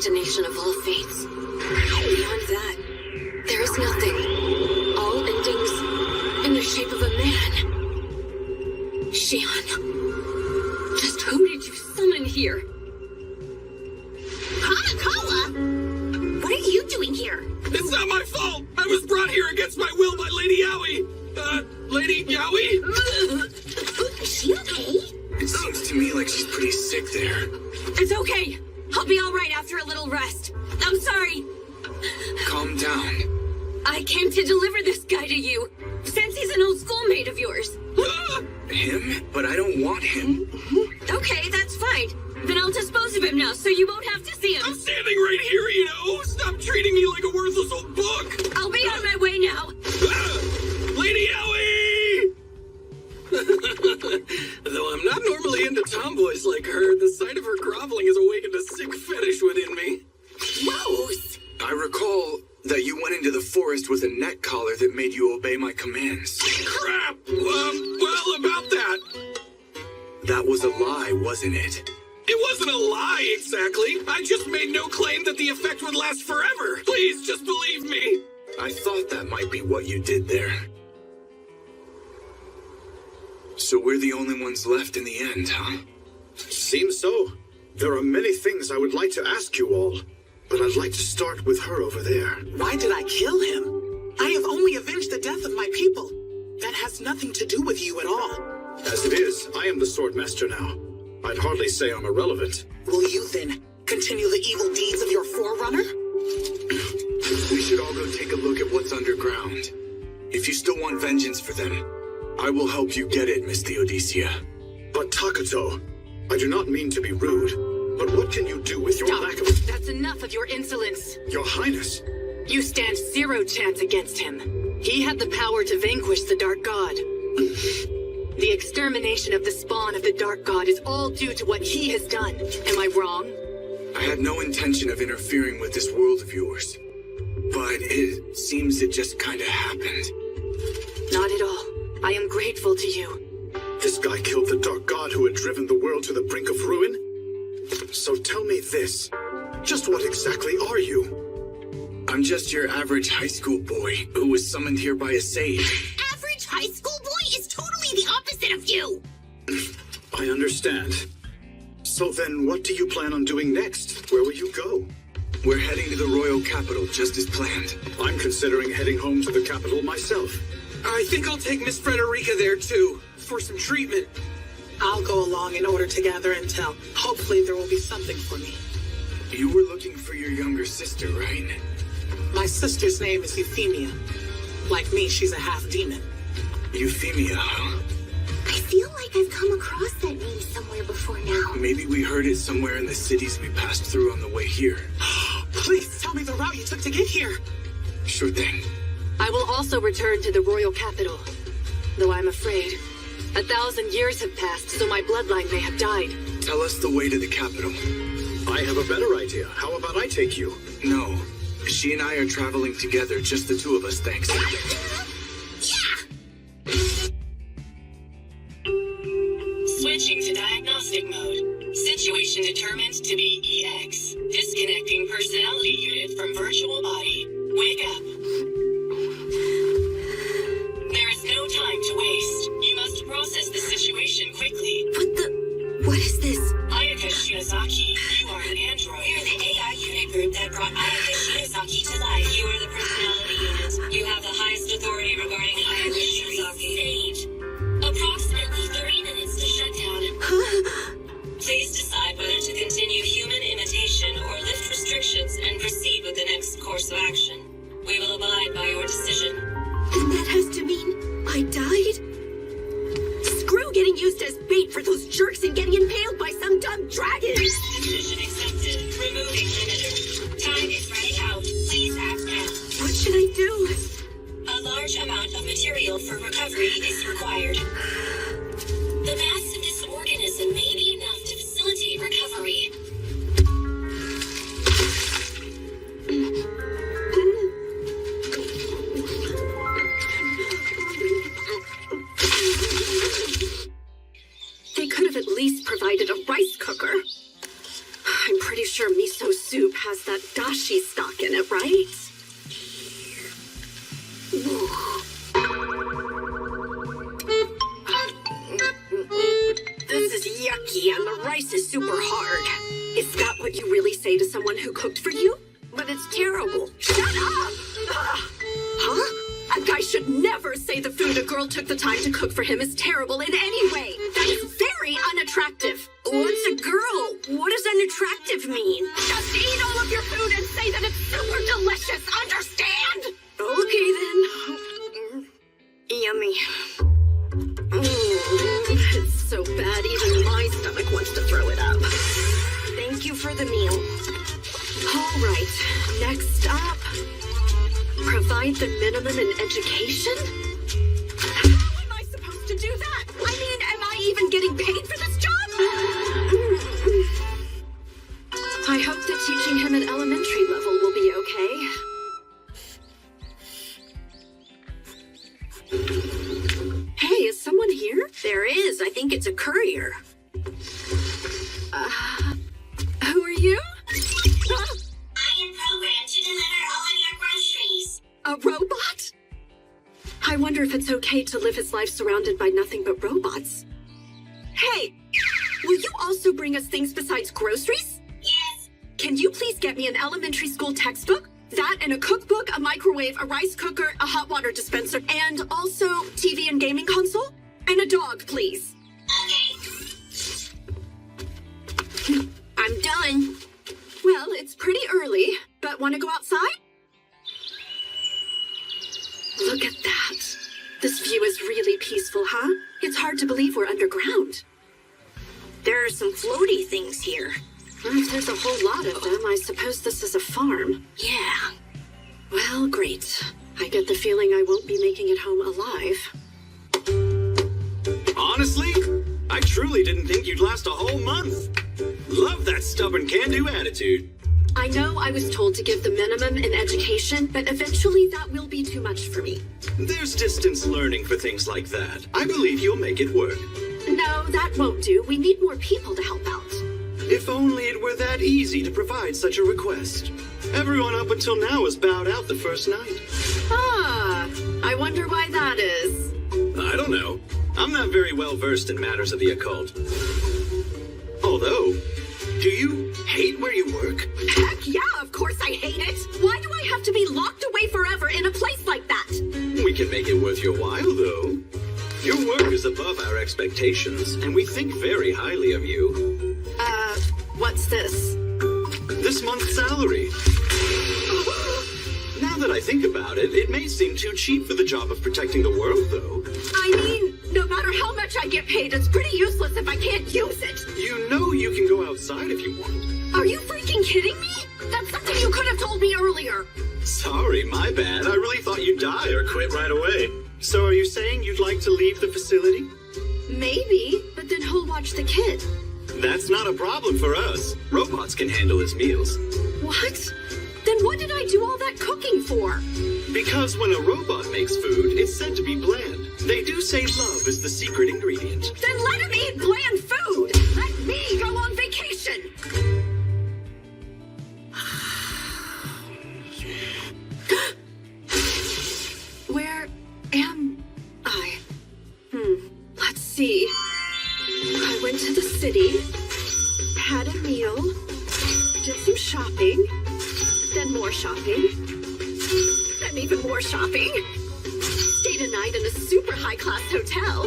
Speaker 5: destination of all fates. Beyond that, there is nothing. All endings in the shape of a man. Shion, just who did you summon here?
Speaker 2: Hanakawa! What are you doing here?
Speaker 1: It's not my fault! I was brought here against my will by Lady Yowie! Lady Yowie?
Speaker 2: Is she okay?
Speaker 1: It seems to me like she's pretty sick there.
Speaker 5: It's okay. I'll be all right after a little rest. I'm sorry.
Speaker 1: Calm down.
Speaker 5: I came to deliver this guy to you, since he's an old schoolmate of yours.
Speaker 1: Him? But I don't want him.
Speaker 5: Okay, that's fine. Then I'll dispose of him now, so you won't have to see him.
Speaker 1: I'm standing right here, you know! Stop treating me like a worthless old book!
Speaker 5: I'll be on my way now.
Speaker 1: Lady Yowie! Though I'm not normally into tomboys like her, the sight of her groveling has awakened a sick fetish within me.
Speaker 2: Gross!
Speaker 1: I recall that you went into the forest with a neck collar that made you obey my commands. Crap! Well, about that. That was a lie, wasn't it? It wasn't a lie, exactly. I just made no claim that the effect would last forever. Please, just believe me. I thought that might be what you did there. So we're the only ones left in the end, huh?
Speaker 4: Seems so. There are many things I would like to ask you all, but I'd like to start with her over there.
Speaker 19: Why did I kill him? I have only avenged the death of my people. That has nothing to do with you at all.
Speaker 4: As it is, I am the Swordmaster now. I'd hardly say I'm irrelevant.
Speaker 19: Will you then continue the evil deeds of your forerunner?
Speaker 1: We should all go take a look at what's underground. If you still want vengeance for them, I will help you get it, Miss Theodicea.
Speaker 4: But Takato, I do not mean to be rude, but what can you do with your lack of...
Speaker 8: That's enough of your insolence.
Speaker 4: Your Highness.
Speaker 8: You stand 0 chance against him. He had the power to vanquish the Dark God. The extermination of the spawn of the Dark God is all due to what he has done. Am I wrong?
Speaker 1: I had no intention of interfering with this world of yours. But it seems it just kinda happened.
Speaker 8: Not at all. I am grateful to you.
Speaker 4: This guy killed the Dark God who had driven the world to the brink of ruin? So tell me this. Just what exactly are you?
Speaker 1: I'm just your average high school boy who was summoned here by a sage.
Speaker 2: Average high school boy is totally the opposite of you!
Speaker 4: I understand. So then what do you plan on doing next? Where will you go?
Speaker 1: We're heading to the royal capital, just as planned.
Speaker 4: I'm considering heading home to the capital myself.
Speaker 12: I think I'll take Miss Frederica there, too, for some treatment.
Speaker 19: I'll go along in order to gather intel. Hopefully there will be something for me.
Speaker 1: You were looking for your younger sister, right?
Speaker 19: My sister's name is Euphemia. Like me, she's a half-demon.
Speaker 1: Euphemia, huh?
Speaker 2: I feel like I've come across that name somewhere before now.
Speaker 1: Maybe we heard it somewhere in the cities we passed through on the way here.
Speaker 19: Please tell me the route you took to get here.
Speaker 1: Sure thing.
Speaker 8: I will also return to the royal capital. Though I'm afraid 1,000 years have passed, so my bloodline may have died.
Speaker 1: Tell us the way to the capital.
Speaker 4: I have a better idea. How about I take you?
Speaker 1: No. She and I are traveling together, just the two of us, thanks.
Speaker 21: Switching to diagnostic mode. Situation determined to be EX. Disconnecting personality unit from virtual body. Wake up. There is no time to waste. You must process the situation quickly.
Speaker 2: What is this?
Speaker 21: Ayaka Shiozaki, you are an android. We are the AI unit group that brought Ayaka Shiozaki to life. You are the personality unit. You have the highest authority regarding Ayaka Shiozaki. Sage. Approximately 30 minutes to shut down. Please decide whether to continue human imitation or lift restrictions and proceed with the next course of action. We will abide by your decision.
Speaker 5: And that has to mean I died? Screw getting used as bait for those jerks and getting impaled by some dumb dragon!
Speaker 21: Decision accepted. Removing limiter. Time is running out. Please act now.
Speaker 5: What should I do?
Speaker 21: A large amount of material for recovery is required. The mass of this organism may be enough to facilitate recovery.
Speaker 5: They could have at least provided a rice cooker. I'm pretty sure miso soup has that dashi stock in it, right? This is yucky, and the rice is super hard. Is that what you really say to someone who cooked for you? But it's terrible. Shut up! Huh? A guy should never say the food a girl took the time to cook for him is terrible in any way. That is very unattractive. What's a girl? What does unattractive mean? Just eat all of your food and say that it's super delicious, understand? Okay then. Yummy. It's so bad even my stomach wants to throw it up. Thank you for the meal. All right, next up. Provide the minimum in education? How am I supposed to do that? I mean, am I even getting paid for this job? I hope that teaching him at elementary level will be okay. Hey, is someone here? There is. I think it's a courier. Who are you?
Speaker 21: I am programmed to deliver all of your groceries.
Speaker 5: A robot? I wonder if it's okay to live his life surrounded by nothing but robots. Hey, will you also bring us things besides groceries?
Speaker 21: Yes.
Speaker 5: Can you please get me an elementary school textbook? That and a cookbook, a microwave, a rice cooker, a hot water dispenser, and also TV and gaming console? And a dog, please.
Speaker 21: Okay.
Speaker 5: I'm done. Well, it's pretty early, but want to go outside? Look at that. This view is really peaceful, huh? It's hard to believe we're underground.
Speaker 13: There are some floaty things here.
Speaker 5: If there's a whole lot of them, I suppose this is a farm.
Speaker 13: Yeah.
Speaker 5: Well, great. I get the feeling I won't be making it home alive.
Speaker 6: Honestly, I truly didn't think you'd last a whole month. Love that stubborn can-do attitude.
Speaker 5: I know I was told to give the minimum in education, but eventually that will be too much for me.
Speaker 6: There's distance learning for things like that. I believe you'll make it work.
Speaker 5: No, that won't do. We need more people to help out.
Speaker 6: If only it were that easy to provide such a request. Everyone up until now has bowed out the first night.
Speaker 5: Ah, I wonder why that is.
Speaker 6: I don't know. I'm not very well versed in matters of the occult. Although, do you hate where you work?
Speaker 5: Heck yeah, of course I hate it. Why do I have to be locked away forever in a place like that?
Speaker 6: We can make it worth your while, though. Your work is above our expectations, and we think very highly of you.
Speaker 5: What's this?
Speaker 6: This month's salary. Now that I think about it, it may seem too cheap for the job of protecting the world, though.
Speaker 5: I mean, no matter how much I get paid, it's pretty useless if I can't use it.
Speaker 6: You know you can go outside if you want.
Speaker 5: Are you freaking kidding me? That's something you could have told me earlier.
Speaker 6: Sorry, my bad. I really thought you'd die or quit right away. So are you saying you'd like to leave the facility?
Speaker 5: Maybe, but then who'll watch the kid?
Speaker 6: That's not a problem for us. Robots can handle his meals.
Speaker 5: What? Then what did I do all that cooking for?
Speaker 6: Because when a robot makes food, it's said to be bland. They do say love is the secret ingredient.
Speaker 5: Then let him eat bland food! Let me go on vacation! Where am I? Let's see. I went to the city, had a meal, did some shopping, then more shopping, then even more shopping. Stayed a night in a super high-class hotel.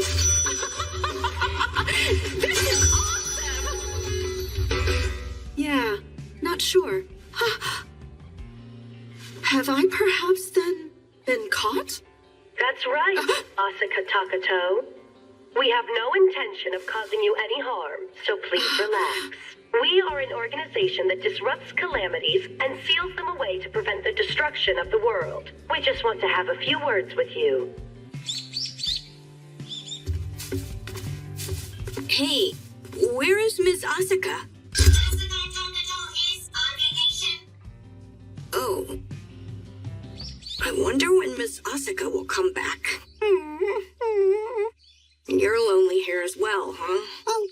Speaker 5: This is awesome! Yeah, not sure. Have I perhaps then been caught?
Speaker 9: That's right, Asuka Takato. We have no intention of causing you any harm, so please relax. We are an organization that disrupts calamities and seals them away to prevent the destruction of the world. We just want to have a few words with you.
Speaker 5: Hey, where is Miss Asuka?
Speaker 21: Asuka Takato is on vacation.
Speaker 5: Oh. I wonder when Miss Asuka will come back. You're lonely here as well, huh? Oh,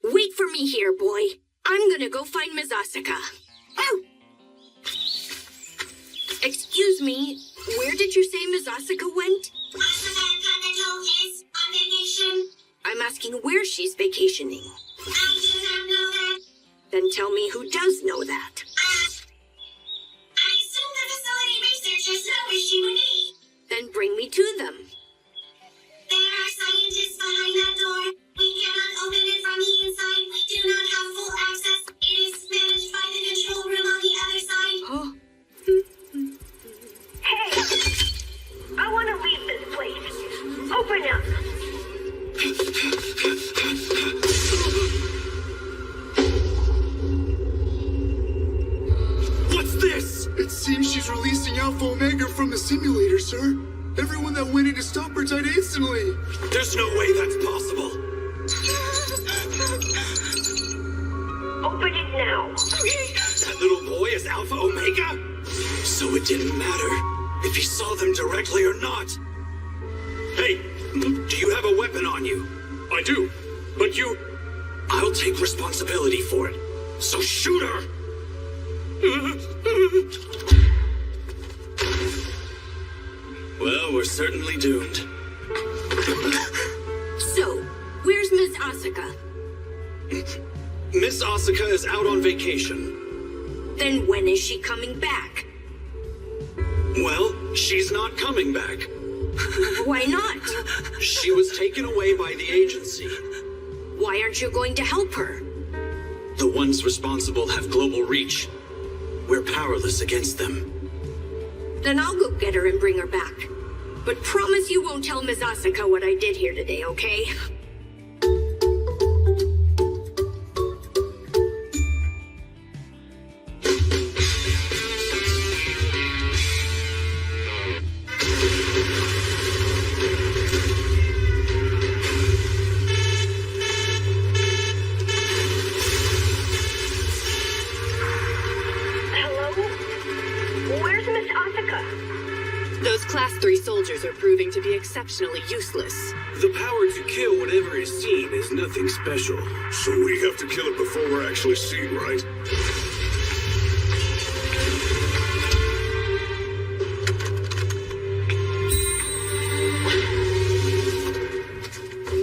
Speaker 5: wait for me here, boy. I'm gonna go find Ms. Asuka. Oh! Excuse me, where did you say Ms. Asuka went?
Speaker 3: Is on vacation.
Speaker 5: I'm asking where she's vacationing.
Speaker 3: I do not know that.
Speaker 5: Then tell me who does know that.
Speaker 3: I assume the facility researchers know where she would be.
Speaker 5: Then bring me to them.
Speaker 3: There are scientists behind that door. We cannot open it from the inside. We do not have full access. It is managed by the control room on the other side.
Speaker 5: Oh.
Speaker 9: Hey! I want to leave this place. Open up.
Speaker 1: What's this?
Speaker 16: It seems she's releasing Alpha Omega from the simulator, sir. Everyone that went in to stop her died instantly.
Speaker 1: There's no way that's possible.
Speaker 9: Open it now.
Speaker 1: That little boy is Alpha Omega? So it didn't matter if he saw them directly or not. Hey, do you have a weapon on you? I do, but you... I'll take responsibility for it. So shoot her! Well, we're certainly doomed.
Speaker 5: So, where's Ms. Asuka?
Speaker 1: Miss Asuka is out on vacation.
Speaker 5: Then when is she coming back?
Speaker 1: Well, she's not coming back.
Speaker 5: Why not?
Speaker 1: She was taken away by the agency.
Speaker 5: Why aren't you going to help her?
Speaker 1: The ones responsible have global reach. We're powerless against them.
Speaker 5: Then I'll go get her and bring her back. But promise you won't tell Ms. Asuka what I did here today, okay?
Speaker 20: Class 3 soldiers are proving to be exceptionally useless.
Speaker 15: The power to kill whatever is seen is nothing special. So we have to kill it before we're actually seen, right?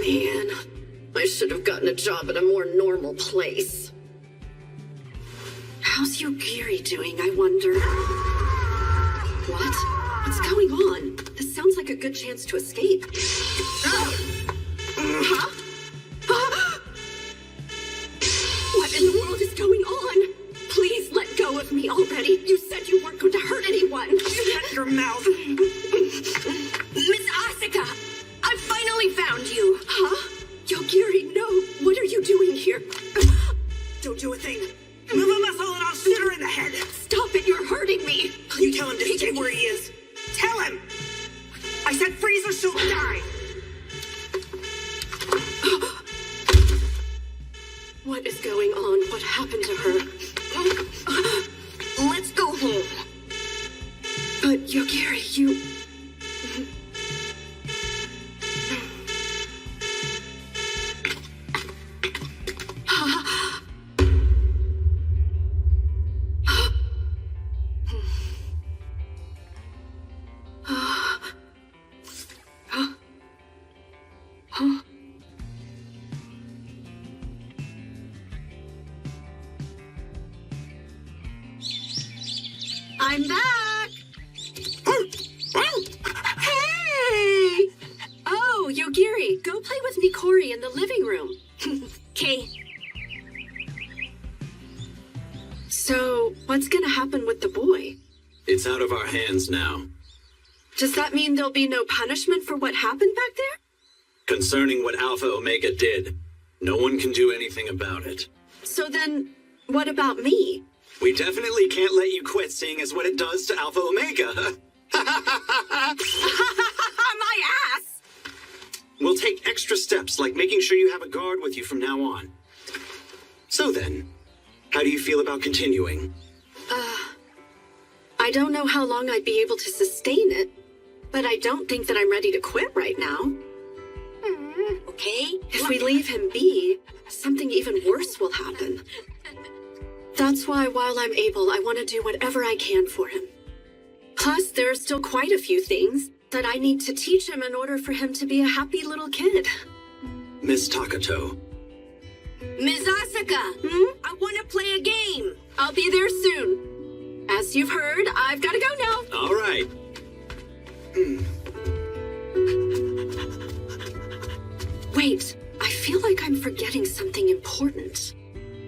Speaker 5: Man, I should have gotten a job at a more normal place. How's Yogiri doing, I wonder? What? What's going on? This sounds like a good chance to escape. Huh? What in the world is going on? Please let go of me already. You said you weren't going to hurt anyone. Shut your mouth. Miss Asuka, I finally found you. Huh? Yogiri, no. What are you doing here?
Speaker 22: Don't do a thing. Move a muscle and I'll shoot her in the head.
Speaker 5: Stop it, you're hurting me.
Speaker 22: You tell him to stay where he is. Tell him! I said freeze or she'll die!
Speaker 5: What is going on? What happened to her? Let's go home. But Yogiri, you... I'm back! Hey! Oh, Yogiri, go play with Nikori in the living room. Okay. So, what's gonna happen with the boy?
Speaker 1: It's out of our hands now.
Speaker 5: Does that mean there'll be no punishment for what happened back there?
Speaker 1: Concerning what Alpha Omega did, no one can do anything about it.
Speaker 5: So then, what about me?
Speaker 1: We definitely can't let you quit, seeing as what it does to Alpha Omega.
Speaker 5: My ass!
Speaker 1: We'll take extra steps, like making sure you have a guard with you from now on. So then, how do you feel about continuing?
Speaker 5: I don't know how long I'd be able to sustain it, but I don't think that I'm ready to quit right now. okay? If we leave him be, something even worse will happen. That's why, while I'm able, I want to do whatever I can for him. Plus, there are still quite a few things that I need to teach him in order for him to be a happy little kid.
Speaker 6: Miss Takato.
Speaker 5: Ms. Asuka, I want to play a game. I'll be there soon. As you've heard, I've got to go now.
Speaker 6: All right.
Speaker 5: Wait, I feel like I'm forgetting something important.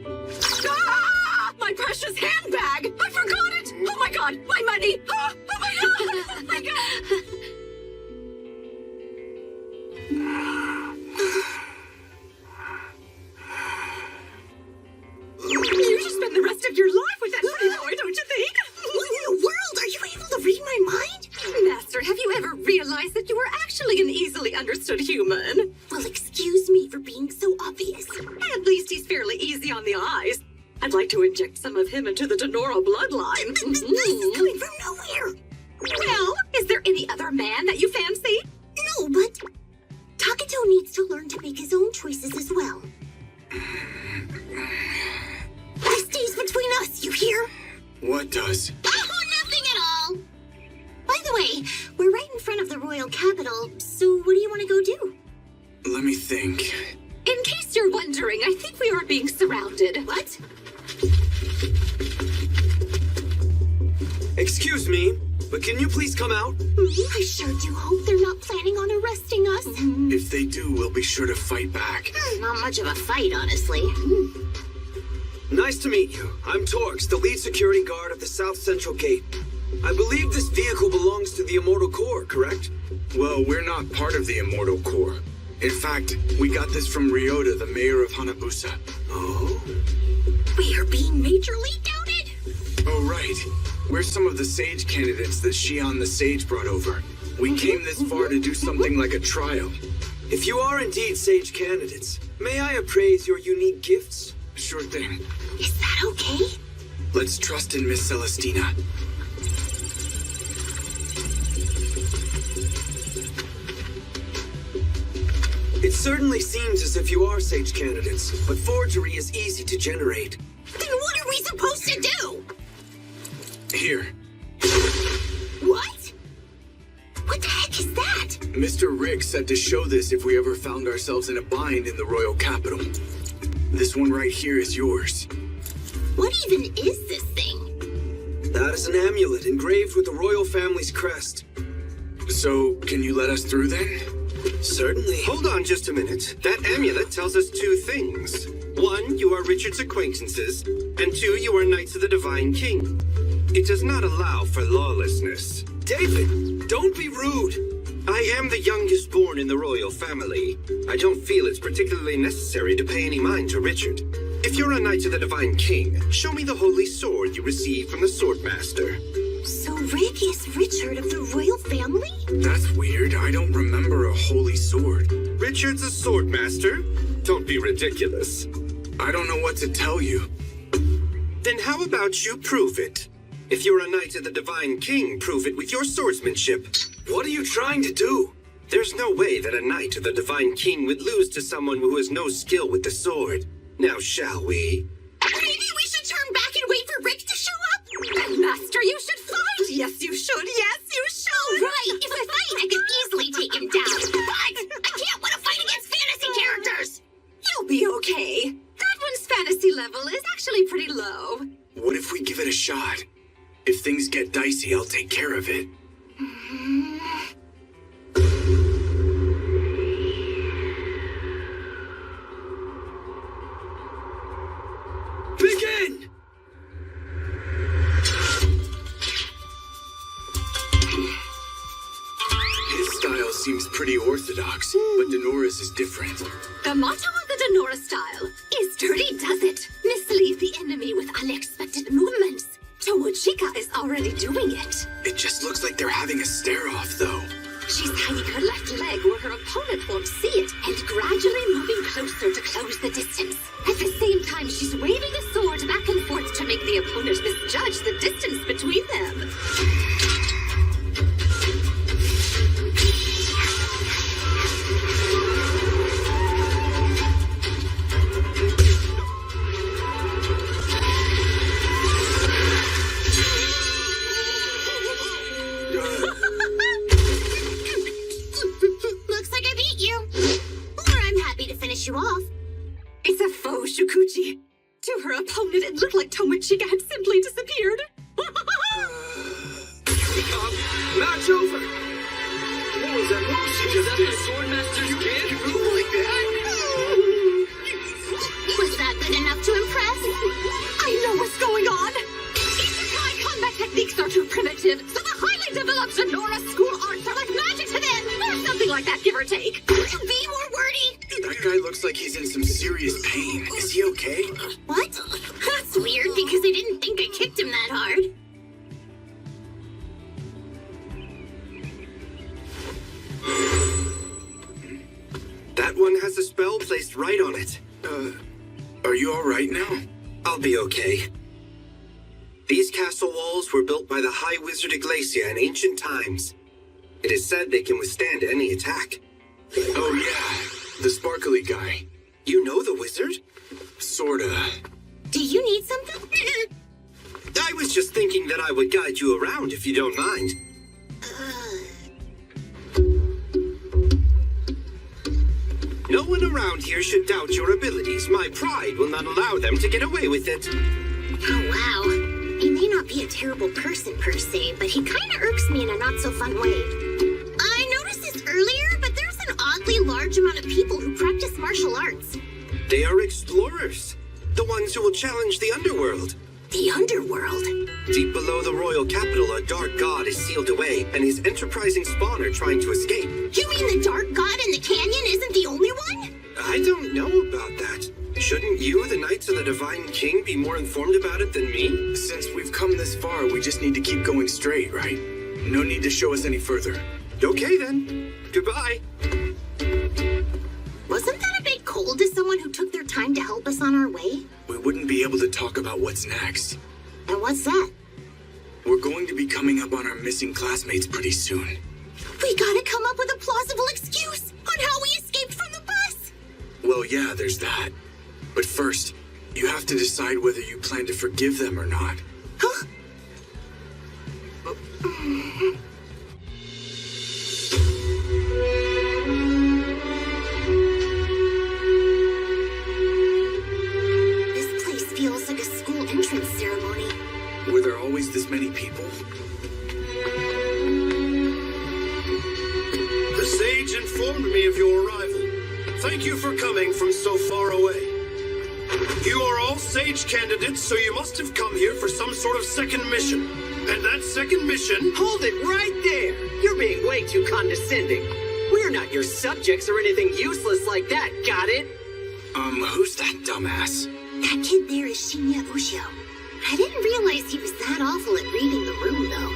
Speaker 5: Ah! My precious handbag! I forgot it! Oh my god, my money! Ah! Oh my god! Oh my god! You should spend the rest of your life with that pretty boy, don't you think?
Speaker 18: What in the world? Are you able to read my mind?
Speaker 5: Master, have you ever realized that you are actually an easily understood human?
Speaker 18: Well, excuse me for being so obvious.
Speaker 5: At least he's fairly easy on the eyes. I'd like to inject some of him into the Denora bloodline.
Speaker 18: This is coming from nowhere.
Speaker 5: Well, is there any other man that you fancy?
Speaker 2: No, but Takato needs to learn to make his own choices as well. This stays between us, you hear?
Speaker 1: What does?
Speaker 2: Oh, nothing at all. By the way, we're right in front of the royal capital, so what do you want to go do?
Speaker 1: Let me think.
Speaker 5: In case you're wondering, I think we are being surrounded.
Speaker 2: What?
Speaker 14: Excuse me, but can you please come out?
Speaker 2: I sure do hope they're not planning on arresting us.
Speaker 1: If they do, we'll be sure to fight back.
Speaker 2: Not much of a fight, honestly.
Speaker 14: Nice to meet you. I'm Torx, the lead security guard of the South Central Gate. I believe this vehicle belongs to the Immortal Corps, correct?
Speaker 1: Well, we're not part of the Immortal Corps. In fact, we got this from Ryota, the mayor of Hanabusa.
Speaker 14: Oh?
Speaker 2: We are being majorly doubted?
Speaker 1: Oh, right. We're some of the Sage candidates that Shion the Sage brought over. We came this far to do something like a trial.
Speaker 14: If you are indeed Sage candidates, may I appraise your unique gifts?
Speaker 1: Sure thing.
Speaker 2: Is that okay?
Speaker 1: Let's trust in Miss Celestina.
Speaker 14: It certainly seems as if you are Sage candidates, but forgery is easy to generate.
Speaker 2: Then what are we supposed to do?
Speaker 1: Here.
Speaker 2: What? What the heck is that?
Speaker 1: Mr. Rick said to show this if we ever found ourselves in a bind in the royal capital. This one right here is yours.
Speaker 2: What even is this thing?
Speaker 14: That is an amulet engraved with the royal family's crest.
Speaker 1: So, can you let us through then?
Speaker 14: Certainly.
Speaker 15: Hold on just a minute. That amulet tells us two things. One, you are Richard's acquaintances, and two, you are Knights of the Divine King. It does not allow for lawlessness.
Speaker 14: David, don't be rude.
Speaker 15: I am the youngest born in the royal family. I don't feel it's particularly necessary to pay any mind to Richard. If you're a Knight of the Divine King, show me the holy sword you received from the Swordmaster.
Speaker 2: So Rick is Richard of the royal family?
Speaker 1: That's weird. I don't remember a holy sword.
Speaker 15: Richard's a Swordmaster? Don't be ridiculous.
Speaker 1: I don't know what to tell you.
Speaker 15: Then how about you prove it? If you're a Knight of the Divine King, prove it with your swordsmanship.
Speaker 14: What are you trying to do?
Speaker 15: There's no way that a Knight of the Divine King would lose to someone who has no skill with the sword. Now, shall we?
Speaker 2: Maybe we should turn back and wait for Rick to show up?
Speaker 5: Then, Master, you should fight! Yes, you should! Yes, you should!
Speaker 2: Right, if I fight, I could easily take him down. But I can't want to fight against fantasy characters!
Speaker 5: You'll be okay. That one's fantasy level is actually pretty low.
Speaker 1: What if we give it a shot? If things get dicey, I'll take care of it.
Speaker 14: Begin!
Speaker 1: His style seems pretty orthodox, but Denora's is different.
Speaker 5: The motto of the Denora style is dirty does it. Mislead the enemy with unexpected movements. Tomochika is already doing it.
Speaker 1: It just looks like they're having a stare-off, though.
Speaker 5: She's hiding her left leg where her opponent won't see it and gradually moving closer to close the distance. At the same time, she's waving a sword back and forth to make the opponent misjudge the distance between them.
Speaker 2: finish you off.
Speaker 5: It's a faux Shukuchi. To her opponent, it looked like Tomochika had simply disappeared.
Speaker 1: Match over! What was that move she just did? Swordmaster's kid? You move like that?
Speaker 2: Was that good enough to impress?
Speaker 5: I know what's going on. Isekai combat techniques are too primitive, so the highly developed Sonora school arts are like magic to them, or something like that, give or take.
Speaker 2: Be more wordy!
Speaker 1: That guy looks like he's in some serious pain. Is he okay?
Speaker 2: What? That's weird because I didn't think I kicked him that hard.
Speaker 14: That one has a spell placed right on it.
Speaker 1: Are you alright now?
Speaker 14: I'll be okay. These castle walls were built by the High Wizard Iglesia in ancient times. It is said they can withstand any attack.
Speaker 1: Oh yeah, the sparkly guy.
Speaker 14: You know the wizard?
Speaker 1: Sorta.
Speaker 2: Do you need something?
Speaker 14: I was just thinking that I would guide you around if you don't mind. No one around here should doubt your abilities. My pride will not allow them to get away with it.
Speaker 2: Oh, wow. He may not be a terrible person per se, but he kinda irks me in a not-so-fun way. I noticed this earlier, but there's an oddly large amount of people who practice martial arts.
Speaker 14: They are explorers. The ones who will challenge the underworld.
Speaker 2: The underworld?
Speaker 14: Deep below the royal capital, a dark god is sealed away, and his enterprising spawn are trying to escape.
Speaker 2: You mean the dark god in the canyon isn't the only one?
Speaker 14: I don't know about that. Shouldn't you, the Knights of the Divine King, be more informed about it than me?
Speaker 1: Since we've come this far, we just need to keep going straight, right? No need to show us any further.
Speaker 14: Okay then. Goodbye.
Speaker 2: Wasn't that a bit cold to someone who took their time to help us on our way?
Speaker 1: We wouldn't be able to talk about what's next.
Speaker 2: And what's that?
Speaker 1: We're going to be coming up on our missing classmates pretty soon.
Speaker 2: We gotta come up with a plausible excuse on how we escaped from the bus!
Speaker 1: Well, yeah, there's that. But first, you have to decide whether you plan to forgive them or not.
Speaker 2: Huh? This place feels like a school entrance ceremony.
Speaker 1: Were there always this many people?
Speaker 4: The sage informed me of your arrival. Thank you for coming from so far away. You are all sage candidates, so you must have come here for some sort of second mission. And that second mission...
Speaker 6: Hold it right there! You're being way too condescending. We're not your subjects or anything useless like that, got it?
Speaker 1: Who's that dumbass?
Speaker 2: That kid there is Shinya Ushio. I didn't realize he was that awful at reading the room, though.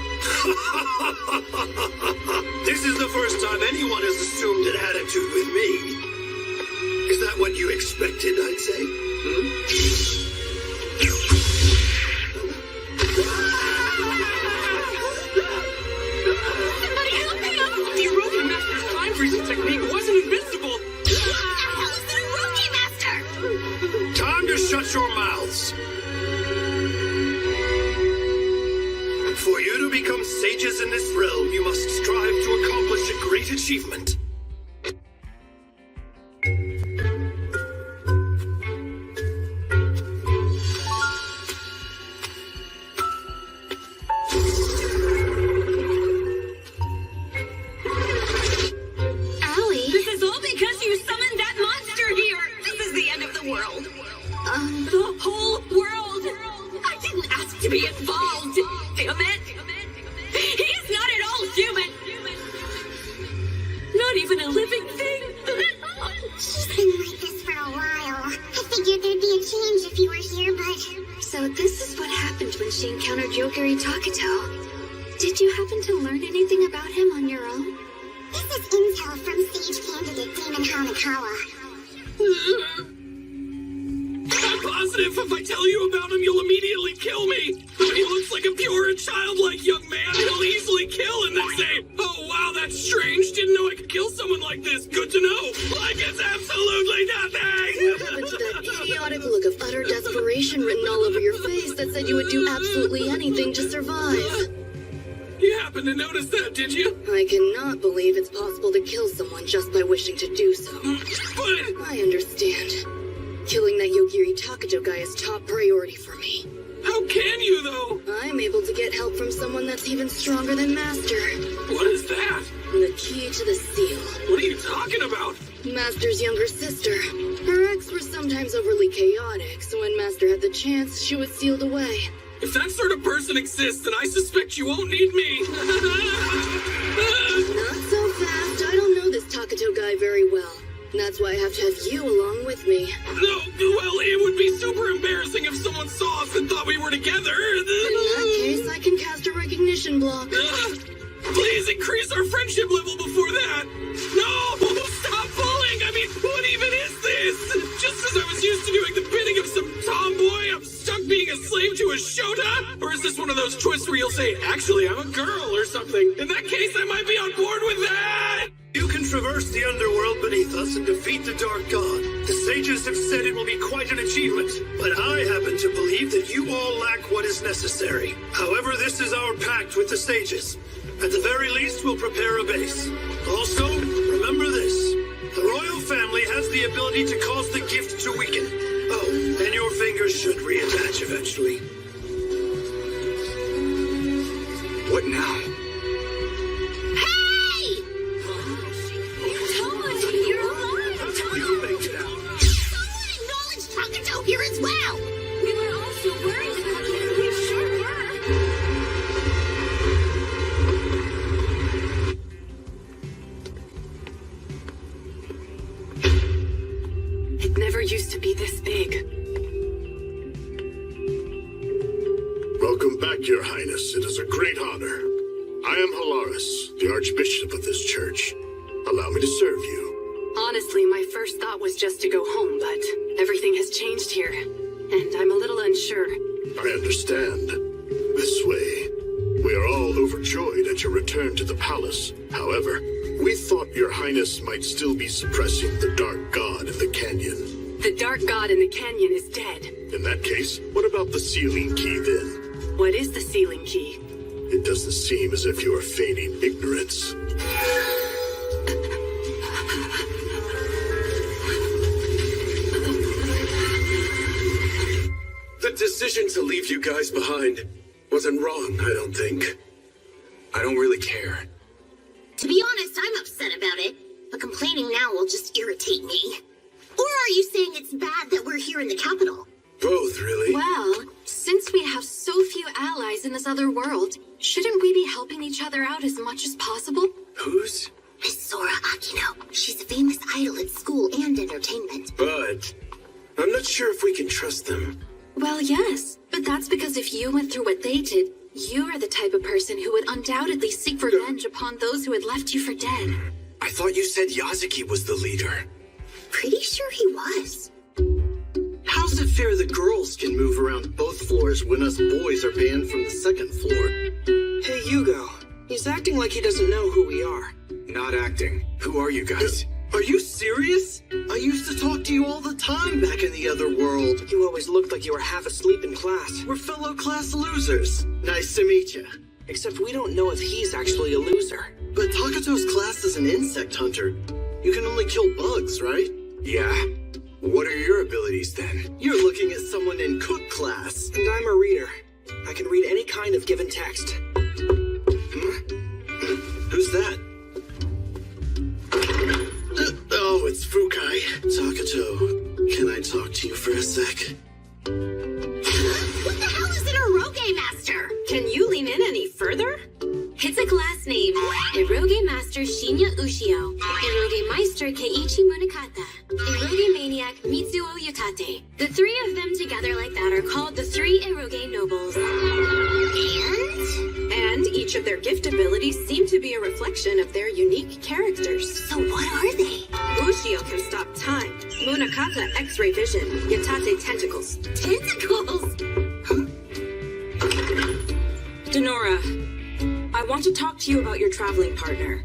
Speaker 4: This is the first time anyone has assumed an attitude with me. Is that what you expected, I'd say?
Speaker 5: Somebody help him! The Erosion Master's time freezing technique wasn't invincible!
Speaker 2: What the hell is an Erosion Master?
Speaker 4: Time to shut your mouths. For you to become sages in this realm, you must strive to accomplish a great achievement.
Speaker 5: Owie! This is all because you summoned that monster here! This is the end of the world. The whole world! I didn't ask to be involved! Damn it! He's not at all human! Not even a living thing!
Speaker 2: She's been like this for a while. I figured there'd be a change if you were here, but...
Speaker 3: So this is what happened when she encountered Yogiri Takuto. Did you happen to learn anything about him on your own?
Speaker 2: This is intel from stage candidate Damon Hanakawa.
Speaker 1: I'm positive if I tell you about him, you'll immediately kill me. He looks like a pure and childlike young man. He'll easily kill and then say, "Oh, wow, that's strange. Didn't know I could kill someone like this. Good to know." Like it's absolutely nothing.
Speaker 20: What happened to that idiotic look of utter desperation written all over your face that said you would do absolutely anything to survive?
Speaker 1: You happened to notice that, did you?
Speaker 20: I cannot believe it's possible to kill someone just by wishing to do so.
Speaker 1: But
Speaker 20: I understand. Killing that Yogiri Takato guy is top priority for me.
Speaker 1: how can you, though?
Speaker 20: I'm able to get help from someone that's even stronger than Master.
Speaker 1: What is that?
Speaker 20: The key to the seal.
Speaker 1: What are you talking about?
Speaker 20: Master's younger sister. Her ex was sometimes overly chaotic, so when Master had the chance, she was sealed away.
Speaker 1: If that sort of person exists, then I suspect you won't need me.
Speaker 20: Not so fast. I don't know this Takato guy very well. That's why I have to have you along with me.
Speaker 1: No, well, it would be super embarrassing if someone saw us and thought we were together.
Speaker 20: In that case, I can cast a recognition block.
Speaker 1: Please increase our friendship level before that. No, stop bullying. I mean, what even is this? Just as I was used to doing the bidding of some tomboy, I'm stuck being a slave to a Shota? Or is this one of those twists where you'll say, actually, I'm a girl or something? In that case, I might be on board with that.
Speaker 4: You can traverse the underworld beneath us and defeat the Dark God. The sages have said it will be quite an achievement, but I happen to believe that you all lack what is necessary. However, this is our pact with the sages. At the very least, we'll prepare a base. Also, remember this. The royal family has the ability to cause the gift to weaken. Oh, and your fingers should reattach eventually.
Speaker 1: What now?
Speaker 2: Takato here as well!
Speaker 17: We were also worried about you. We sure were.
Speaker 5: It never used to be this big.
Speaker 16: Welcome back, Your Highness. It is a great honor. I am Halaris, the Archbishop of this church. Allow me to serve you.
Speaker 5: Honestly, my first thought was just to go home, but everything has changed here, and I'm a little unsure.
Speaker 16: I understand. This way. We are all overjoyed at your return to the palace. However, we thought Your Highness might still be suppressing the Dark God in the canyon.
Speaker 5: The Dark God in the canyon is dead.
Speaker 16: In that case, what about the sealing key then?
Speaker 5: What is the sealing key?
Speaker 16: It doesn't seem as if you are feigning ignorance.
Speaker 1: The decision to leave you guys behind wasn't wrong, I don't think. I don't really care.
Speaker 2: To be honest, I'm upset about it, but complaining now will just irritate me. Or are you saying it's bad that we're here in the capital?
Speaker 1: Both, really.
Speaker 3: Well, since we have so few allies in this other world, shouldn't we be helping each other out as much as possible?
Speaker 1: Who's?
Speaker 2: Miss Sora Akino. She's a famous idol at school and entertainment.
Speaker 1: But I'm not sure if we can trust them.
Speaker 3: Well, yes, but that's because if you went through what they did, you are the type of person who would undoubtedly seek revenge upon those who had left you for dead.
Speaker 1: I thought you said Yazuki was the leader.
Speaker 2: Pretty sure he was.
Speaker 7: How's it fair the girls can move around both floors when us boys are banned from the second floor?
Speaker 14: Hey, Yugo. He's acting like he doesn't know who we are.
Speaker 1: Not acting. Who are you guys?
Speaker 7: Are you serious? I used to talk to you all the time back in the other world.
Speaker 14: You always looked like you were half asleep in class.
Speaker 7: We're fellow class losers. Nice to meet you.
Speaker 14: Except we don't know if he's actually a loser.
Speaker 7: But Takato's class is an insect hunter. You can only kill bugs, right?
Speaker 1: Yeah. What are your abilities then?
Speaker 7: You're looking at someone in Cook class.
Speaker 14: And I'm a reader. I can read any kind of given text.
Speaker 7: Who's that? Oh, it's Fukai. Takato, can I talk to you for a sec?
Speaker 2: What the hell is an Eroge Master?
Speaker 5: Can you lean in any further?
Speaker 3: It's a class name. Eroge Master Shinya Ushio. Eroge Meister Keiichi Munakata. Eroge Maniac Mitsuo Yutate. The three of them together like that are called the three Eroge Nobles.
Speaker 5: And each of their gift abilities seem to be a reflection of their unique characters.
Speaker 2: So what are they?
Speaker 5: Ushio can stop time. Munakata X-ray vision. Yatate tentacles.
Speaker 2: Tentacles?
Speaker 5: Denora, I want to talk to you about your traveling partner.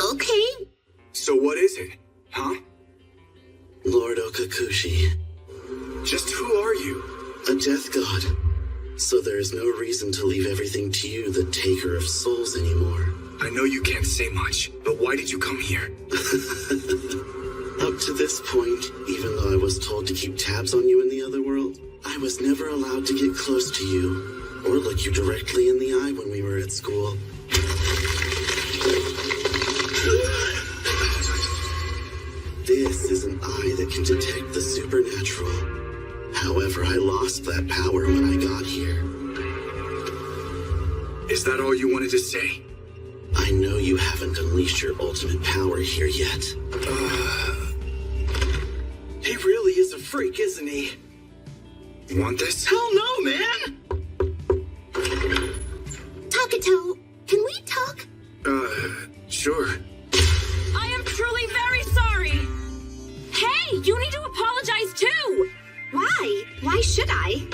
Speaker 2: Okay.
Speaker 1: So what is it? Huh?
Speaker 7: Lord Okakushi.
Speaker 1: Just who are you?
Speaker 7: A death god. So there's no reason to leave everything to you, the taker of souls, anymore.
Speaker 1: I know you can't say much, but why did you come here?
Speaker 7: Up to this point, even though I was told to keep tabs on you in the other world, I was never allowed to get close to you or look you directly in the eye when we were at school. This is an eye that can detect the supernatural. However, I lost that power when I got here.
Speaker 1: Is that all you wanted to say?
Speaker 7: I know you haven't unleashed your ultimate power here yet.
Speaker 4: He really is a freak, isn't he?
Speaker 1: You want this?
Speaker 4: Hell no, man!
Speaker 2: Takuto, can we talk?
Speaker 1: Sure.
Speaker 8: I am truly very sorry. Hey, you need to apologize too.
Speaker 3: Why? Why should I?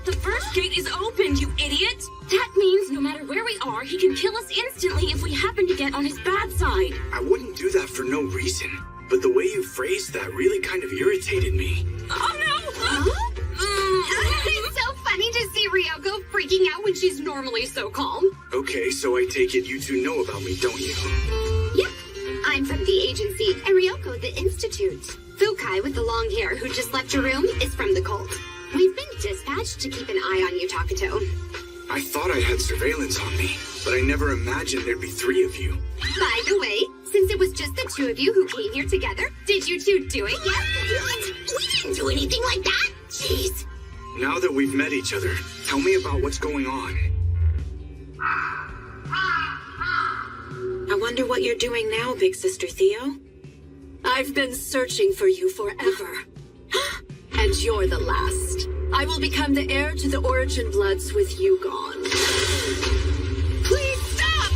Speaker 8: The first gate is opened, you idiot. That means no matter where we are, he can kill us instantly if we happen to get on his bad side.
Speaker 1: I wouldn't do that for no reason, but the way you phrased that really kind of irritated me.
Speaker 8: Oh no!
Speaker 3: It's so funny to see Ryoko freaking out when she's normally so calm.
Speaker 1: Okay, so I take it you two know about me, don't you?
Speaker 3: Yep. I'm from the agency, and Ryoko the Institute. Fukai with the long hair who just left your room is from the cult. We've been dispatched to keep an eye on you, Takuto.
Speaker 1: I thought I had surveillance on me, but I never imagined there'd be 3 of you.
Speaker 3: By the way, since it was just the 2 of you who came here together, did you 2 do it yet?
Speaker 2: What? We didn't do anything like that! Jeez.
Speaker 1: Now that we've met each other, tell me about what's going on.
Speaker 13: I wonder what you're doing now, Big Sister Theo.
Speaker 5: I've been searching for you forever. And you're the last. I will become the heir to the Origin Bloods with you gone. Please stop!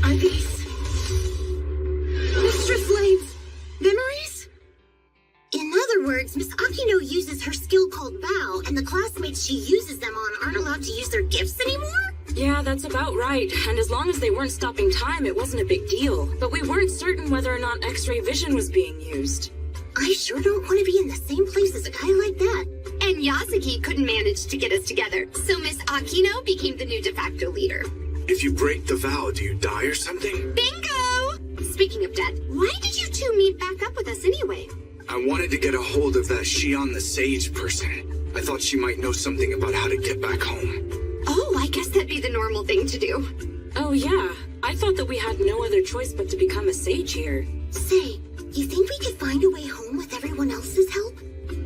Speaker 5: Are these Mistress Lane's memories?
Speaker 2: In other words, Miss Akino uses her skill called Vow, and the classmates she uses them on aren't allowed to use their gifts anymore?
Speaker 8: Yeah, that's about right. And as long as they weren't stopping time, it wasn't a big deal. But we weren't certain whether or not X-ray vision was being used.
Speaker 2: I sure don't want to be in the same place as a guy like that.
Speaker 3: And Yasuki couldn't manage to get us together, so Miss Akino became the new de facto leader.
Speaker 1: If you break the vow, do you die or something?
Speaker 3: Bingo! Speaking of death, why did you 2 meet back up with us anyway?
Speaker 1: I wanted to get a hold of that Shion the Sage person. I thought she might know something about how to get back home.
Speaker 3: Oh, I guess that'd be the normal thing to do.
Speaker 8: Oh yeah, I thought that we had no other choice but to become a sage here.
Speaker 2: Say, you think we could find a way home with everyone else's help?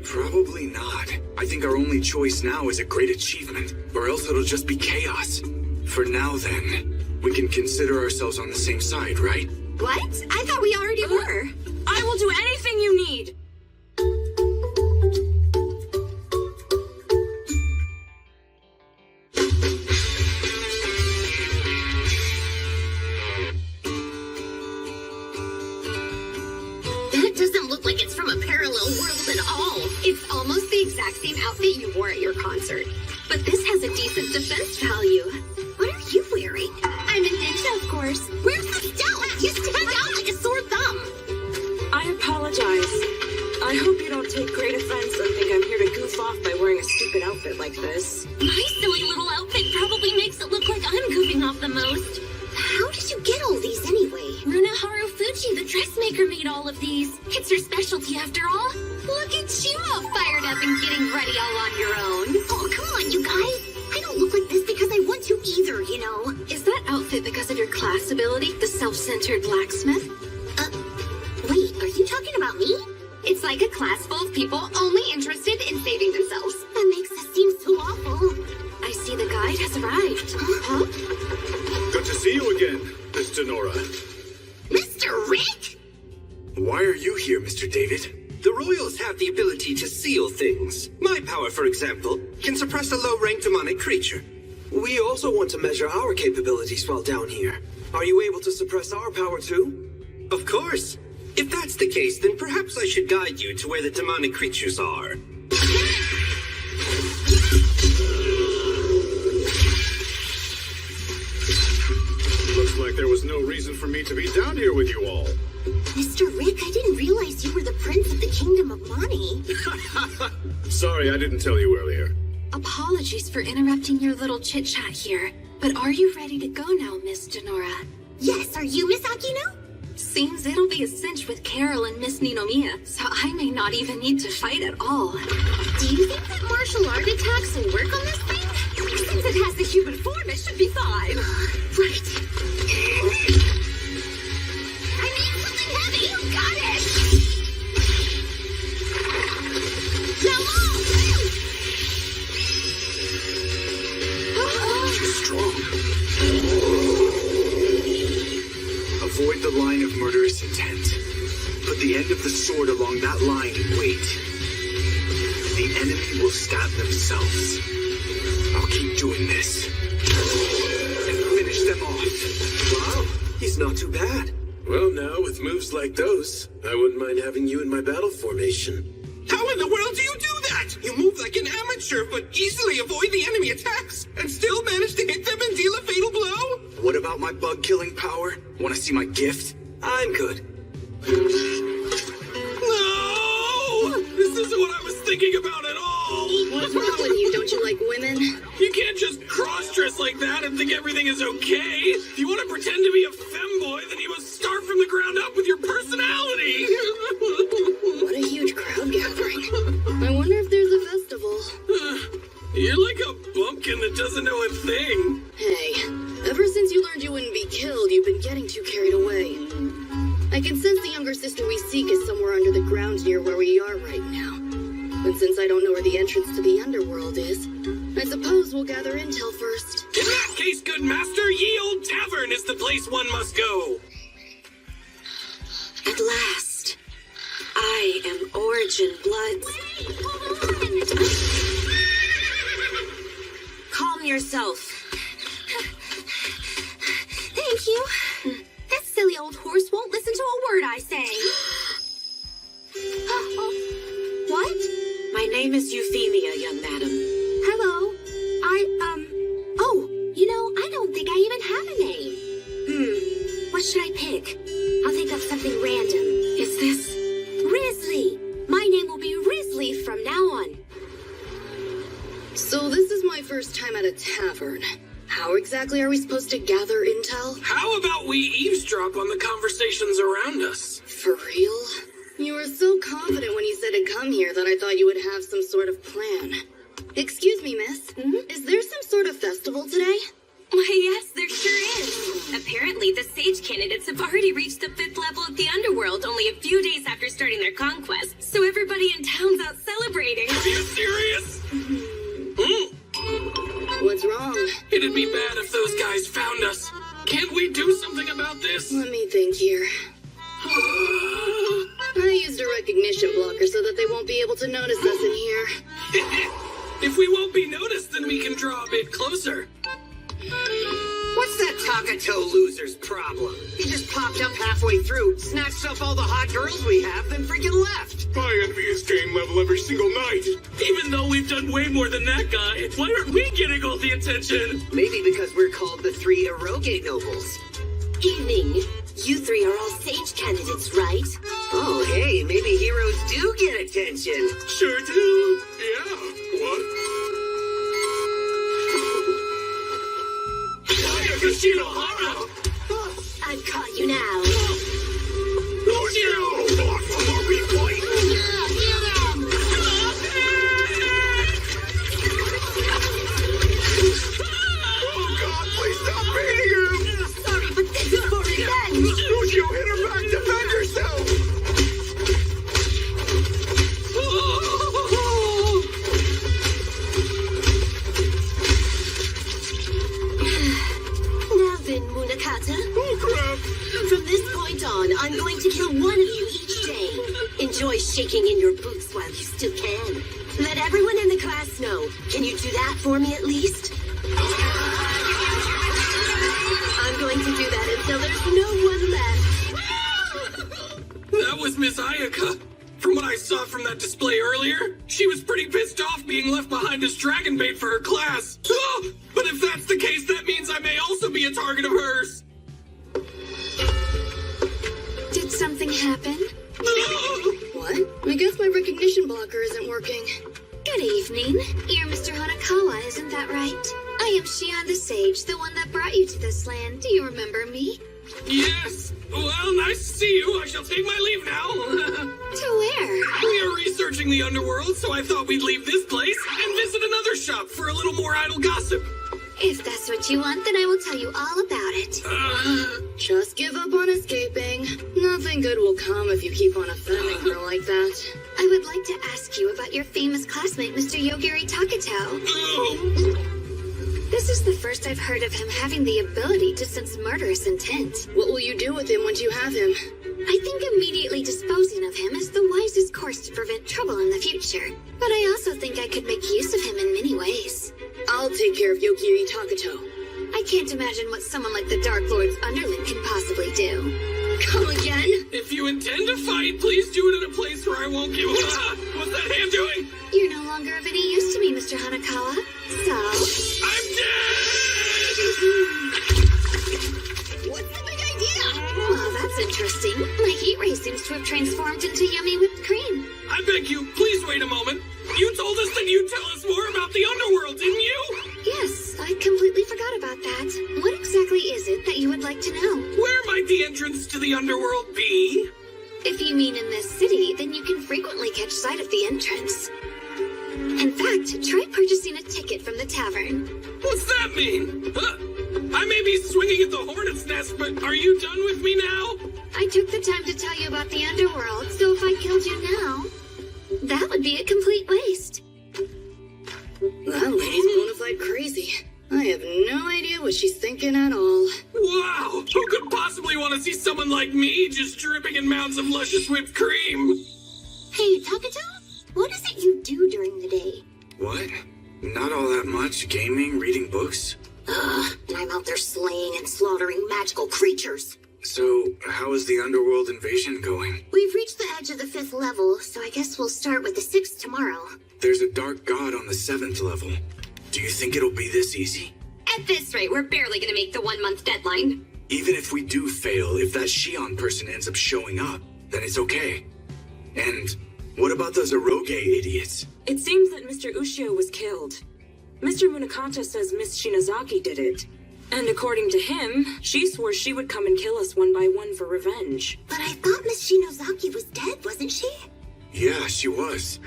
Speaker 1: Probably not. I think our only choice now is a great achievement, or else it'll just be chaos. For now then, we can consider ourselves on the same side, right?
Speaker 3: What? I thought we already were.
Speaker 8: I will do anything you need.
Speaker 2: That doesn't look like it's from a parallel world at all.
Speaker 3: It's almost the exact same outfit you wore at your concert. But this has a decent defense value.
Speaker 2: What are you wearing?
Speaker 3: I'm a ninja, of course.
Speaker 2: Where's the stealth? You stand out like a sore thumb.
Speaker 8: I apologize. I hope you don't take great offense and think I'm here to goof off by wearing a stupid outfit like this.
Speaker 17: My silly little outfit probably makes it look like I'm goofing off the most.
Speaker 2: How did you get all these anyway?
Speaker 17: Runaharu Fuji, the dressmaker, made all of these. It's her specialty after all.
Speaker 3: Look at you all fired up and getting ready all on your own.
Speaker 2: Oh, come on, you guys. I don't look like this because I want to either, you know.
Speaker 3: Is that outfit because of your class ability, the self-centered blacksmith?
Speaker 2: Wait, are you talking about me?
Speaker 3: It's like a class full of people only interested in saving themselves.
Speaker 2: That makes this seem so awful.
Speaker 3: I see the guide has arrived. Huh?
Speaker 16: Good to see you again, Miss Denora.
Speaker 2: Mr. Rick?
Speaker 1: Why are you here, Mr. David?
Speaker 6: The Royals have the ability to seal things. My power, for example, can suppress a low-ranked demonic creature.
Speaker 14: We also want to measure our capabilities while down here. Are you able to suppress our power too?
Speaker 6: Of course. If that's the case, then perhaps I should guide you to where the demonic creatures are.
Speaker 16: Looks like there was was no reason for me to be down here with you all.
Speaker 2: Mr. Rick, I didn't realize you were the prince of the kingdom of Mani.
Speaker 16: Sorry, I didn't tell you earlier.
Speaker 3: Apologies for interrupting your little chit-chat here, but are you ready to go now, Miss Denora?
Speaker 2: Yes, are you Miss Aquino?
Speaker 3: Seems it'll be a cinch with Carol and Miss Ninomiya, so I may not even need to fight at all.
Speaker 2: Do you think that martial art attacks will work on this thing?
Speaker 5: Since it has the human form, it should be fine.
Speaker 2: Right. I need something heavy! You got it! Now
Speaker 1: Too strong. Avoid the line of murderous intent. Put the end of the sword along that line and wait. The enemy will stab themselves. I'll keep doing this. And finish them off.
Speaker 6: Wow, he's not too bad. Well, now, with moves like those, I wouldn't mind having you in my battle formation.
Speaker 15: How in the world do you do that? You move like an amateur, but easily avoid the enemy attacks, and still manage to hit them and deal a fatal blow?
Speaker 1: What about my bug-killing power? Want to see my gift?
Speaker 6: I'm good.
Speaker 1: No! This isn't what I was thinking about at all!
Speaker 20: What's wrong with you? Don't you like women?
Speaker 1: You can't just cross-dress like that and think everything is okay! If you want to pretend to be a femboy, then you must start from the ground up with your personality!
Speaker 20: What a huge crowd gathering. I wonder if there's a festival.
Speaker 1: You're like a bumpkin that doesn't know a thing.
Speaker 20: Hey, ever since you learned you wouldn't be killed, you've been getting too carried away. I can sense the younger sister we seek is somewhere under the ground near where we are right now. And since I don't know where the entrance to the underworld is, I suppose we'll gather intel first.
Speaker 1: In that case, good master, ye old tavern is the place one must go.
Speaker 5: At last, I am Origin Blood.
Speaker 2: Wait, hold on!
Speaker 5: Calm yourself.
Speaker 2: Thank you. That silly old horse won't listen to a word I say. What?
Speaker 5: My name is Euphemia, young madam.
Speaker 2: Hello. Oh, I don't think I even have a name. What should I pick? I'll think of something random.
Speaker 5: Is this...
Speaker 2: Risley. My name will be Risley from now on.
Speaker 20: So this is my first time at a tavern. How exactly are we supposed to gather intel?
Speaker 1: How about we eavesdrop on the conversations around us?
Speaker 20: For real? You were so confident when you said to come here that I thought you would have some sort of plan. Excuse me, miss. Is there some sort of festival today?
Speaker 5: Why, yes, there sure is. Apparently, the sage candidates have already reached the 5th level of the underworld only a few days after starting their conquest, so everybody in town's out celebrating.
Speaker 1: Are you serious?
Speaker 20: What's wrong?
Speaker 1: It'd be bad if those guys found us. Can't we do something about this?
Speaker 20: Let me think here. I used a recognition blocker so that they won't be able to notice us in here.
Speaker 1: If we won't be noticed, then we can draw a bit closer.
Speaker 22: What's that Takato loser's problem? He just popped up halfway through, snatched up all the hot girls we have, then freaking left.
Speaker 15: I envy his game level every single night.
Speaker 1: Even though we've done way more than that guy, why aren't we getting all the attention?
Speaker 22: Maybe because we're called the 3 Eroge nobles.
Speaker 5: Evening. You 3 are all sage candidates, right?
Speaker 22: Oh, hey, maybe heroes do get attention.
Speaker 1: Sure do. Yeah. What?
Speaker 2: I've caught you now. Sorry, but this is for revenge.
Speaker 15: Lucio, hit her back! Defend yourself!
Speaker 2: Now then, Munakata.
Speaker 15: Oh, crap!
Speaker 2: From this point on, I'm going to kill one of you each day. Enjoy shaking in your boots while you still can. Let everyone in the class know. Can you do that for me at least? I'm going to do that until there's no one left.
Speaker 1: That was Miss Ayaka. From what I saw from that display earlier, she was pretty pissed off being left behind as dragon bait for her class. Oh, but if that's the case, that means I may also be a target of hers.
Speaker 3: something happen?
Speaker 20: What? I guess my recognition blocker isn't working.
Speaker 3: Good evening. You're Mr. Hanakawa, isn't that right? I am Shion the Sage, the one that brought you to this land. Do you remember me?
Speaker 1: Yes! Well, nice to see you. I shall take my leave now.
Speaker 3: To where?
Speaker 1: We are researching the underworld, so I thought we'd leave this place and visit another shop for a little more idle gossip.
Speaker 3: If that's what you want, then I will tell you all about it.
Speaker 20: Just give up on escaping. Nothing good will come if you keep on offending her like that.
Speaker 3: I would like to ask you about your famous classmate, Mr. Yogiri Takato. This is the first I've heard of him having the ability to sense murderous intent.
Speaker 20: What will you do with him once you have him?
Speaker 3: I think immediately disposing of him is the wisest course to prevent trouble in the future. But I also think I could make use of him in many ways.
Speaker 20: I'll take care of Yogiri Takato.
Speaker 3: I can't imagine what someone like the Dark Lord's underling can possibly do.
Speaker 20: Come again?
Speaker 1: If you intend to fight, please do it in a place where I won't give What's that hand doing?
Speaker 3: You're no longer of any use to me, Mr. Hanakawa. So...
Speaker 1: I'm dead!
Speaker 3: What's the big idea? Well, that's interesting. My heat ray seems to have transformed into yummy whipped cream.
Speaker 1: I beg you, please wait a moment. You told us that you'd tell us more about the underworld, didn't you?
Speaker 3: Yes, I completely forgot about that. What exactly is it that you would like to know?
Speaker 1: Where might the entrance to the underworld be?
Speaker 3: If you mean in this city, then you can frequently catch sight of the entrance. In fact, try purchasing a ticket from the tavern.
Speaker 1: What's that mean? I may be swinging at the hornet's nest, but are you done with me now?
Speaker 3: I took the time to tell you about the underworld, so if I killed you now, that would be a complete waste.
Speaker 20: That lady's bona fide crazy. I have no idea what she's thinking at all.
Speaker 1: Wow! Who could possibly want to see someone like me just dripping in mounds of luscious whipped cream?
Speaker 2: Hey, Takato? What is it you do during the day?
Speaker 1: What? Not all that much. Gaming, reading books.
Speaker 2: And I'm out there slaying and slaughtering magical creatures.
Speaker 1: So, how is the underworld invasion going?
Speaker 2: We've reached the edge of the 5th level, so I guess we'll start with the 6th tomorrow.
Speaker 1: There's a dark god on the 7th level. Do you think it'll be this easy?
Speaker 5: At this rate, we're barely gonna make the 1-month deadline.
Speaker 1: Even if we do fail, if that Shion person ends up showing up, then it's okay. And what about those Eroge idiots?
Speaker 13: It seems that Mr. Ushio was killed. Mr. Munakata says Miss Shinozaki did it. And according to him, she swore she would come and kill us one by one for revenge.
Speaker 2: But I thought Miss Shinozaki was dead, wasn't she?
Speaker 1: Yeah, she was.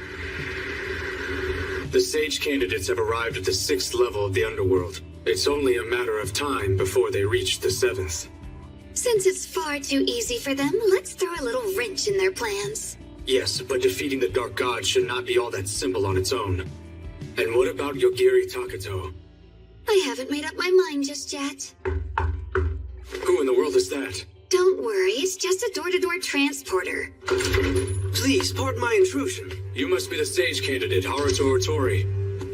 Speaker 10: The Sage candidates have arrived at the 6th level of the underworld. It's only a matter of time before they reach the 7th.
Speaker 3: Since it's far too easy for them, let's throw a little wrench in their plans.
Speaker 10: Yes, but defeating the Dark God should not be all that simple on its own. And what about Yogiri Takato?
Speaker 3: I haven't made up my mind just yet.
Speaker 10: Who in the world is that?
Speaker 3: Don't worry, it's just a door-to-door transporter.
Speaker 14: Please, pardon my intrusion.
Speaker 10: You must be the Sage candidate, Haruto Otori.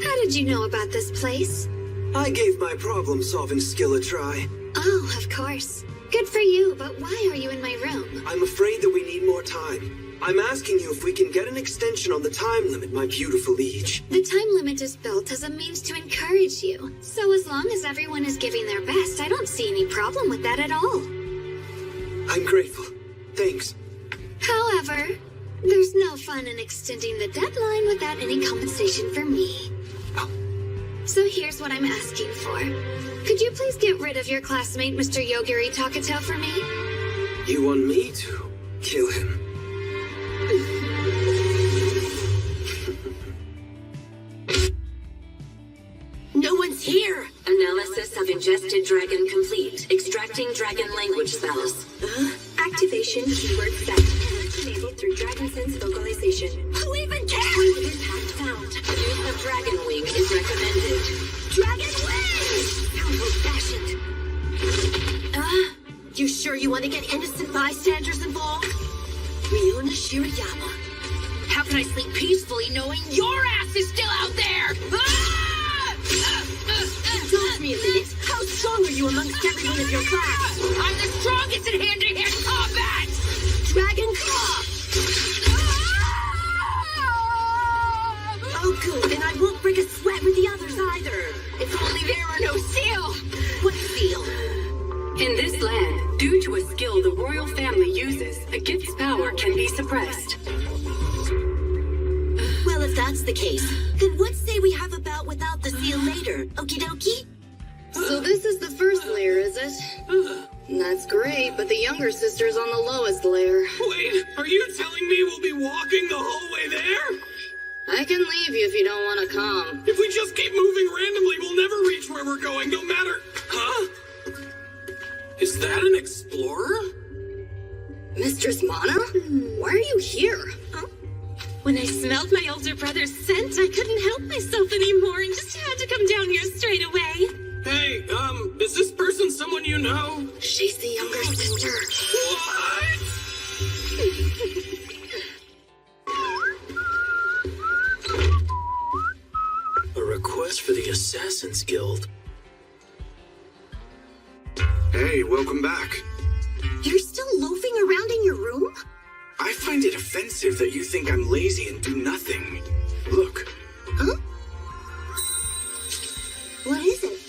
Speaker 3: How did you know about this place?
Speaker 14: I gave my problem-solving skill a try.
Speaker 3: Oh, of course. Good for you, but why are you in my room?
Speaker 14: I'm afraid that we need more time. I'm asking you if we can get an extension on the time limit, my beautiful liege.
Speaker 3: The time limit is built as a means to encourage you. So as long as everyone is giving their best, I don't see any problem with that at all.
Speaker 14: I'm grateful. Thanks.
Speaker 3: However, there's no fun in extending the deadline without any compensation for me. So here's what I'm asking for. Could you please get rid of your classmate, Mr. Yogiri Takato, for me?
Speaker 14: You want me to kill him?
Speaker 5: No one's here! Analysis of ingested dragon complete. Extracting dragon language spells.
Speaker 9: Activation keyword set. Enabled through dragon sense vocalization.
Speaker 5: Who even cares? Impact found. Use of dragon wing is recommended.
Speaker 2: Dragon wing! How old-fashioned. You sure you want to get innocent bystanders involved? Ryuna Shirayama.
Speaker 5: How can I sleep peacefully knowing your ass is still out there?
Speaker 2: Indulge me a minute. How strong are you amongst everyone of your class?
Speaker 5: I'm the strongest in hand-to-hand combat!
Speaker 2: Dragon Claw! Oh, good. Then I won't break a sweat with the others either.
Speaker 5: If only there were no seal!
Speaker 2: What seal?
Speaker 5: In this land, due
Speaker 13: Due to a skill the royal family uses, a gift's power can be suppressed.
Speaker 11: Well, if that's the case, then what say we have a bout without the seal later? Okie dokie?
Speaker 20: So this is the first layer, is it? That's great, but the younger sister's on the lowest layer.
Speaker 1: Wait, are you telling me we'll be walking the whole way there?
Speaker 20: I can leave you if you don't want to come.
Speaker 1: If we just keep moving randomly, we'll never reach where we're going, no matter... Huh? Is that an explorer?
Speaker 20: Mistress Mana? Why are you here?
Speaker 12: When I smelled my older brother's scent, I couldn't help myself anymore and just had to come down here straight away.
Speaker 1: Hey, is this person someone you know?
Speaker 20: She's the younger sister.
Speaker 1: What?
Speaker 6: A request for the Assassin's Guild.
Speaker 1: Hey, welcome back.
Speaker 2: You're still loafing around in your room?
Speaker 1: I find it offensive that you think I'm lazy and do nothing. Look.
Speaker 2: Huh? What is it?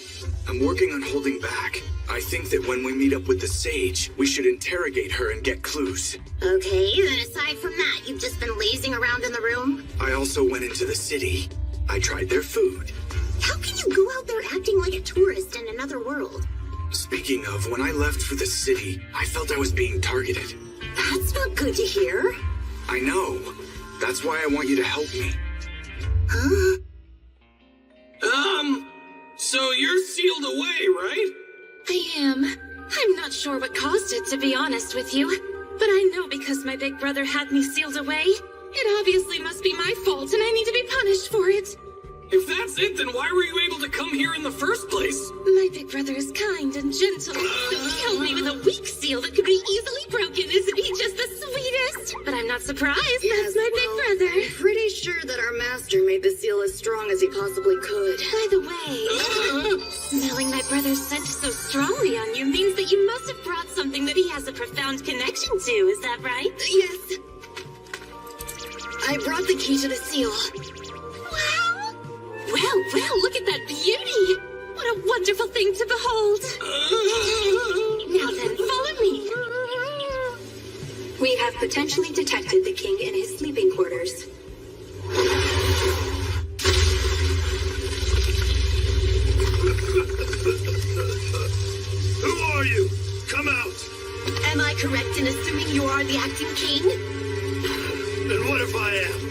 Speaker 1: I'm working on holding back. I think that when we meet up with the sage, we should interrogate her and get clues.
Speaker 2: Okay, then aside from that, you've just been lazing around in the room?
Speaker 1: I also went into the city. I tried their food.
Speaker 2: How can you go out there acting like a tourist in another world?
Speaker 1: Speaking of, when I left for the city, I felt I was being targeted.
Speaker 2: That's not good to hear.
Speaker 1: I know. That's why I want you to help me.
Speaker 2: Huh?
Speaker 1: So you're sealed away, right?
Speaker 12: I am. I'm not sure what caused it, to be honest with you. But I know because my big brother had me sealed away. It obviously must be my fault, and I need to be punished for it.
Speaker 1: If that's it, then why were you able to come here in the first place?
Speaker 12: My big brother is kind and gentle, so he killed me with a weak seal that could be easily broken. Isn't he just the sweetest? But I'm not surprised.
Speaker 20: Yes,
Speaker 12: That's my big brother.
Speaker 20: I'm pretty sure that our master made the seal as strong as he possibly could.
Speaker 12: By the way, smelling my brother's scent so strongly on you means that you must have brought something that he has a profound connection to. Is that right?
Speaker 20: Yes. I brought the key to the seal.
Speaker 12: Well, look at that beauty! What a wonderful thing to behold! Now then, follow me.
Speaker 13: We have potentially detected the king in his sleeping quarters.
Speaker 15: Who are you? Come out!
Speaker 11: Am I correct in assuming you are the acting king?
Speaker 15: Then what if I am?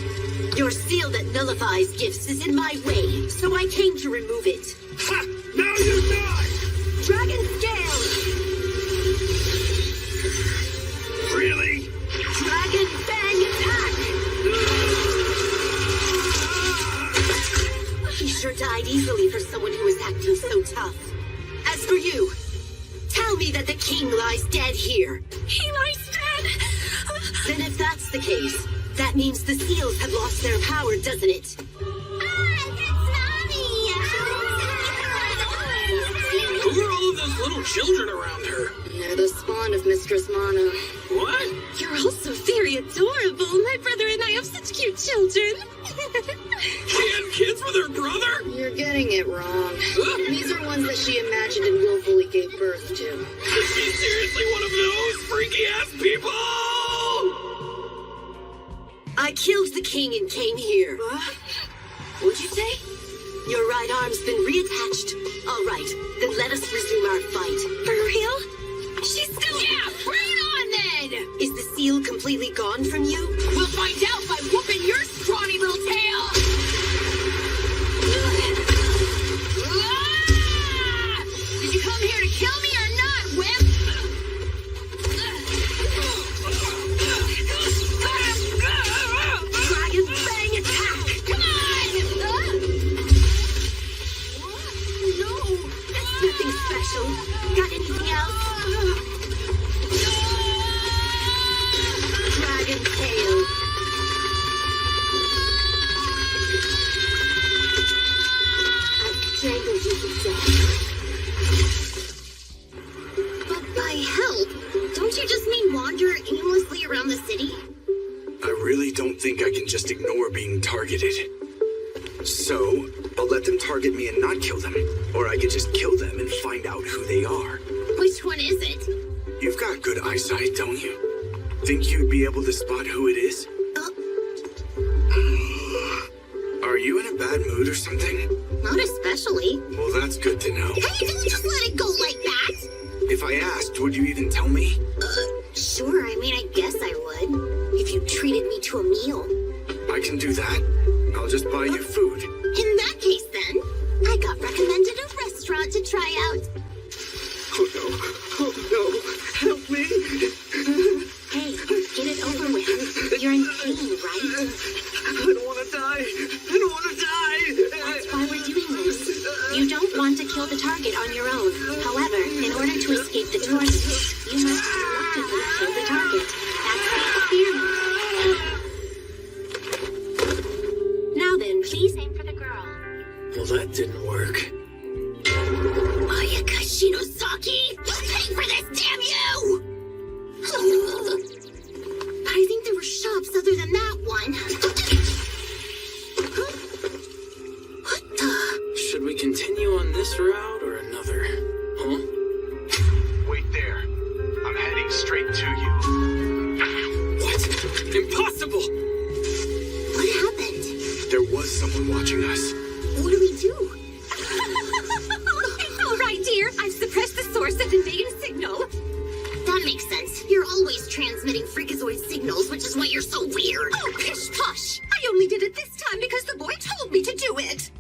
Speaker 11: Your seal that nullifies gifts is in my way, so I came to remove it.
Speaker 15: Ha! Now you die!
Speaker 11: Dragon scale!
Speaker 15: Really?
Speaker 11: Dragon fang attack! He sure died easily for someone who was acting so tough. As for you, tell me that the king lies dead here.
Speaker 12: He lies dead!
Speaker 11: Then if that's the case, that means the seals have lost their power, doesn't it?
Speaker 1: Who are all of those little children around her?
Speaker 20: They're the spawn of Mistress Mana.
Speaker 1: What?
Speaker 12: You're all so very adorable. My brother and I have such cute children.
Speaker 1: She had kids with her brother?
Speaker 20: You're getting it wrong. These are ones that she imagined and willfully gave birth to.
Speaker 1: Is she seriously one of those freaky-ass people?
Speaker 11: I killed the king and came here. What'd you say? Your right arm's been reattached. All right, then let us resume our fight.
Speaker 12: For real? She's still...
Speaker 11: Yeah, bring it on then! Is the seal completely gone from you?
Speaker 12: We'll find out by whooping your scrawny little tail! Did you come here to kill me or not, Whip?
Speaker 11: Dragon fang attack!
Speaker 12: Come on!
Speaker 11: No, that's nothing special. Got anything else? Dragon tail. I've strangled you to death.
Speaker 2: But by help, don't you just mean wander aimlessly around the city?
Speaker 1: I really don't think I can just ignore being targeted. So, I'll let them target me and not kill them. Or I could just kill them and find out who they are.
Speaker 2: Which one is it?
Speaker 1: You've got good eyesight, don't you? Think you'd be able to spot who it is? Are you in a bad mood or something?
Speaker 2: Not especially.
Speaker 1: Well, that's good to know.
Speaker 2: Hey, don't just let it go like that!
Speaker 1: If I asked, would you even tell me?
Speaker 2: Sure, I mean, I guess I would. If you treated me to a meal.
Speaker 1: I can do that. I'll just buy you food.
Speaker 2: In that case, then, I got recommended a restaurant to try out.
Speaker 4: Oh no. Oh no. Help me.
Speaker 2: Hey, get it over with. You're in pain, right?
Speaker 4: I don't want to die. I don't want to die.
Speaker 2: That's why we're doing this. You don't want to kill the target on your own. However, in order to escape the tournament, you must reluctantly kill the target. That's the experiment. Now then, please aim for the girl.
Speaker 10: Well, that didn't work.
Speaker 2: Ayaka Shinozaki! You'll pay for this, damn you! I think there were shops other than that one. What the?
Speaker 10: Should we continue on this route or another? Huh?
Speaker 1: Wait there. I'm heading straight to you.
Speaker 10: What? Impossible!
Speaker 2: What happened?
Speaker 1: There was someone watching us.
Speaker 2: What do we do?
Speaker 12: It's all right, dear. I've suppressed the source of the main signal.
Speaker 2: That makes sense. You're always transmitting freakazoid signals, which is why you're so weird.
Speaker 12: Oh, pish posh! I only did it this time because the boy told me to do it.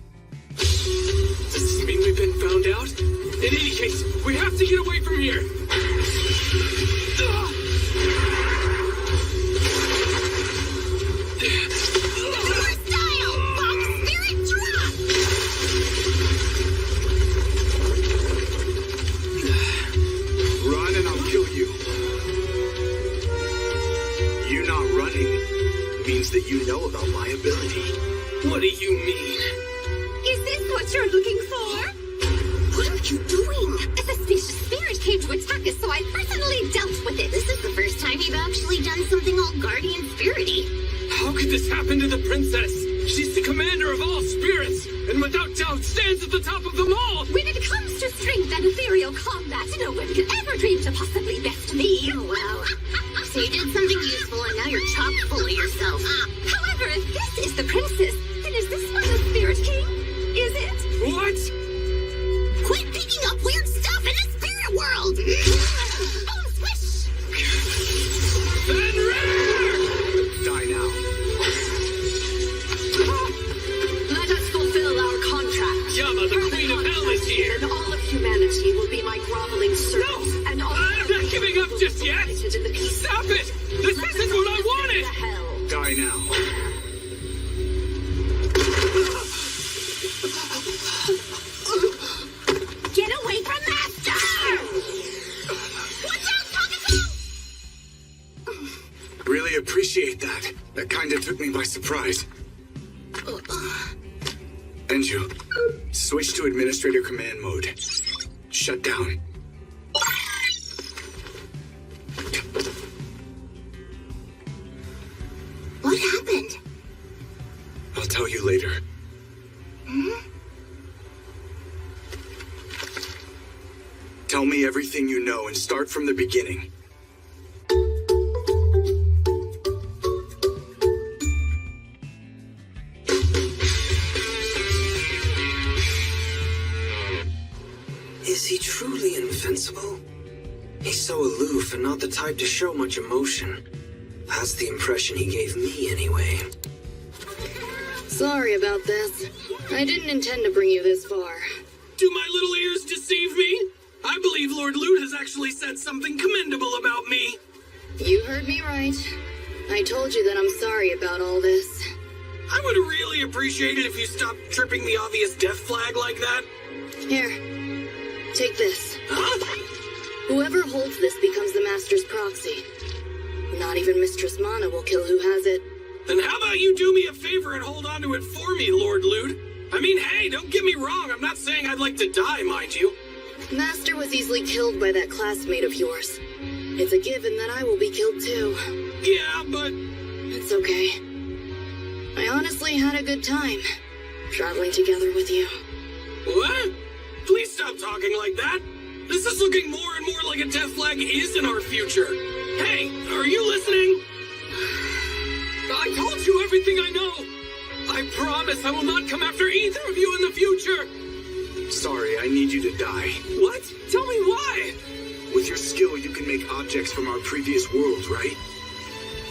Speaker 10: Does this mean we've been found out? In any case, we have to get away from here.
Speaker 1: Run and I'll kill you. You not running means that you know about my ability.
Speaker 10: What do you mean?
Speaker 12: Is this what you're looking for?
Speaker 2: What are you doing?
Speaker 12: A suspicious spirit came to attack us, so I personally dealt with it.
Speaker 2: This is the first time you've actually done something all guardian spirity.
Speaker 10: How could this happen to the princess? She's the commander of all spirits, and without doubt stands at the top of them all!
Speaker 12: When it comes to strength and ethereal combat, no one could ever dream to possibly best me.
Speaker 2: Oh, wow. So you did something useful, and now you're chock full of yourself.
Speaker 12: However, if this is the princess, then is this one the spirit king? Is it?
Speaker 10: What?
Speaker 2: Quit picking up weird stuff in the spirit world! Oh, swish!
Speaker 1: Die now.
Speaker 5: Let us fulfill our contract.
Speaker 10: Yama, the queen of hell, is here!
Speaker 5: And all of humanity will be my groveling servants.
Speaker 10: No!
Speaker 5: And all
Speaker 10: I'm not giving up just yet!
Speaker 5: in the peace.
Speaker 10: Stop it! This isn't what I wanted!
Speaker 5: Hell.
Speaker 1: Die now.
Speaker 2: Get away from Master! Watch out, Takako!
Speaker 1: Really appreciate that. That kinda took me by surprise. Enju, switch to administrator command mode. Shut down.
Speaker 2: What happened?
Speaker 1: I'll tell you later. Tell me everything you know and start from the beginning.
Speaker 14: Is he truly invincible? He's so aloof and not the type to show much emotion. That's the impression he gave me, anyway.
Speaker 20: Sorry about this. I didn't intend to bring you this far.
Speaker 10: Do my little ears deceive me? I believe Lord Lute has actually said something commendable about me.
Speaker 20: You heard me right. I told you that I'm sorry about all this.
Speaker 10: I would really appreciate it if you stopped tripping the obvious death flag like that.
Speaker 20: Here, take this.
Speaker 10: Huh?
Speaker 20: Whoever holds this becomes the Master's proxy. Not even Mistress Mana will kill who has it.
Speaker 10: Then how about you do me a favor and hold on to it for me, Lord Lute? I mean, hey, don't get me wrong. I'm not saying I'd like to die, mind you.
Speaker 20: Master was easily killed by that classmate of yours. It's a given that I will be killed too.
Speaker 10: Yeah, but...
Speaker 20: It's okay. I honestly had a good time traveling together with you.
Speaker 10: What? Please stop talking like that. This is looking more and more like a death flag is in our future. Hey, are you listening? I told you everything I know. I promise I will not come after either of you in the future.
Speaker 1: Sorry, I need you to die.
Speaker 10: What? Tell me why.
Speaker 1: With your skill, you can make objects from our previous world, right?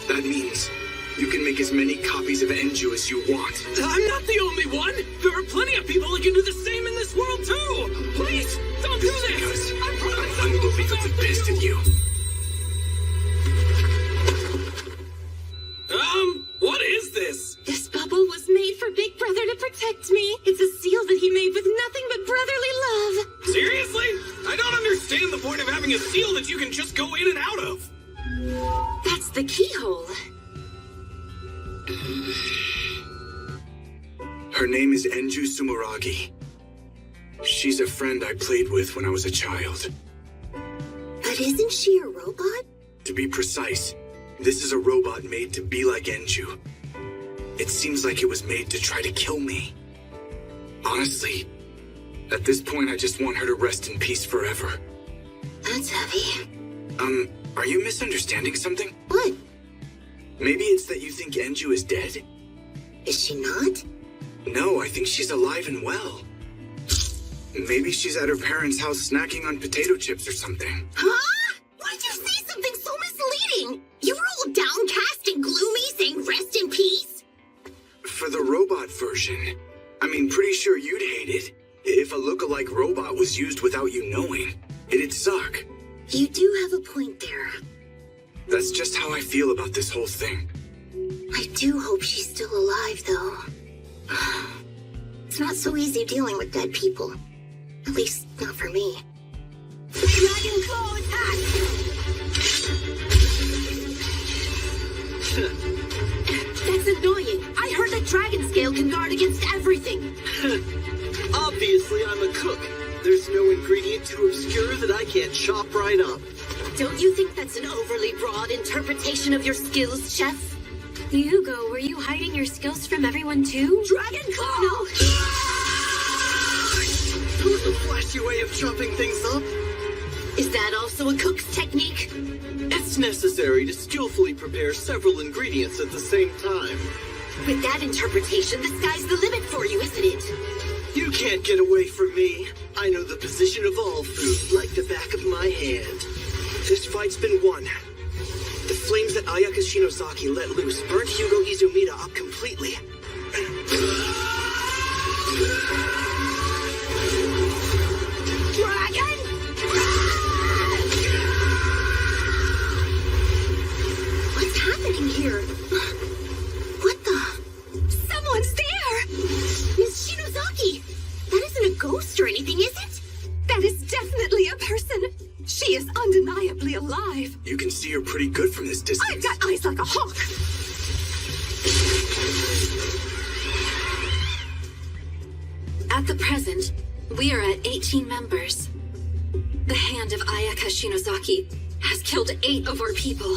Speaker 1: That means you can make as many copies of Enju as you want.
Speaker 10: I'm not the only one. There are plenty of people that can do the same in this world, too. Please, don't do this.
Speaker 1: Because
Speaker 10: I promise
Speaker 1: I'm unbelievably pissed at you.
Speaker 10: What is this?
Speaker 12: This bubble was made for Big Brother to protect me. It's a seal that he made with nothing but brotherly love.
Speaker 10: Seriously? I don't understand the point of having a seal that you can just go in and out of.
Speaker 12: That's the keyhole.
Speaker 1: Her name is Enju Sumeragi. She's a friend I played with when I was a child.
Speaker 2: But isn't she a robot?
Speaker 1: To be precise, this is a robot made to be like Enju. It seems like it was made to try to kill me. Honestly, at this point I just want her to rest in peace forever.
Speaker 2: That's heavy.
Speaker 1: Are you misunderstanding something?
Speaker 2: What?
Speaker 1: Maybe it's that you think Enju is dead?
Speaker 2: Is she not?
Speaker 1: No, I think she's alive and well. Maybe she's at her parents' house snacking on potato chips or something.
Speaker 2: Huh? Why did you say something so misleading? You were all downcast and gloomy, saying rest in peace?
Speaker 1: For the robot version, pretty sure you'd hate it. If a lookalike robot was used without you knowing, it'd suck.
Speaker 2: You do have a point there.
Speaker 1: That's just how I feel about this whole thing.
Speaker 2: I do hope she's still alive, though. It's not so easy dealing with dead people. At least, not for me.
Speaker 11: Dragon Claw attack! That's annoying. I heard that Dragon Scale can guard against everything.
Speaker 14: Obviously, I'm a cook. There's no ingredient too obscure that I can't chop right up.
Speaker 11: Don't you think that's an overly broad interpretation of your skills, Chef?
Speaker 3: Hugo, were you hiding your skills from everyone too?
Speaker 11: Dragon Claw!
Speaker 3: No.
Speaker 14: That was a flashy way of chopping things up.
Speaker 11: Is that also a cook's technique?
Speaker 14: It's necessary to skillfully prepare several ingredients at the same time.
Speaker 11: With that interpretation, the sky's the limit for you, isn't it?
Speaker 14: You can't get away from me. I know the position of all food like the back of my hand. This fight's been won. The flames that Ayaka Shinozaki let loose burned Hugo Izumida up completely.
Speaker 11: Dragon!
Speaker 2: What's happening here? What the?
Speaker 11: Someone's there! Miss Shinozaki! That isn't a ghost or anything, is it?
Speaker 12: That is definitely a person. She is undeniably alive.
Speaker 1: You can see her pretty good from this distance.
Speaker 12: I've got eyes like a hawk.
Speaker 3: At the present, we are at 18 members. The hand of Ayaka Shinozaki has killed 8 of our people.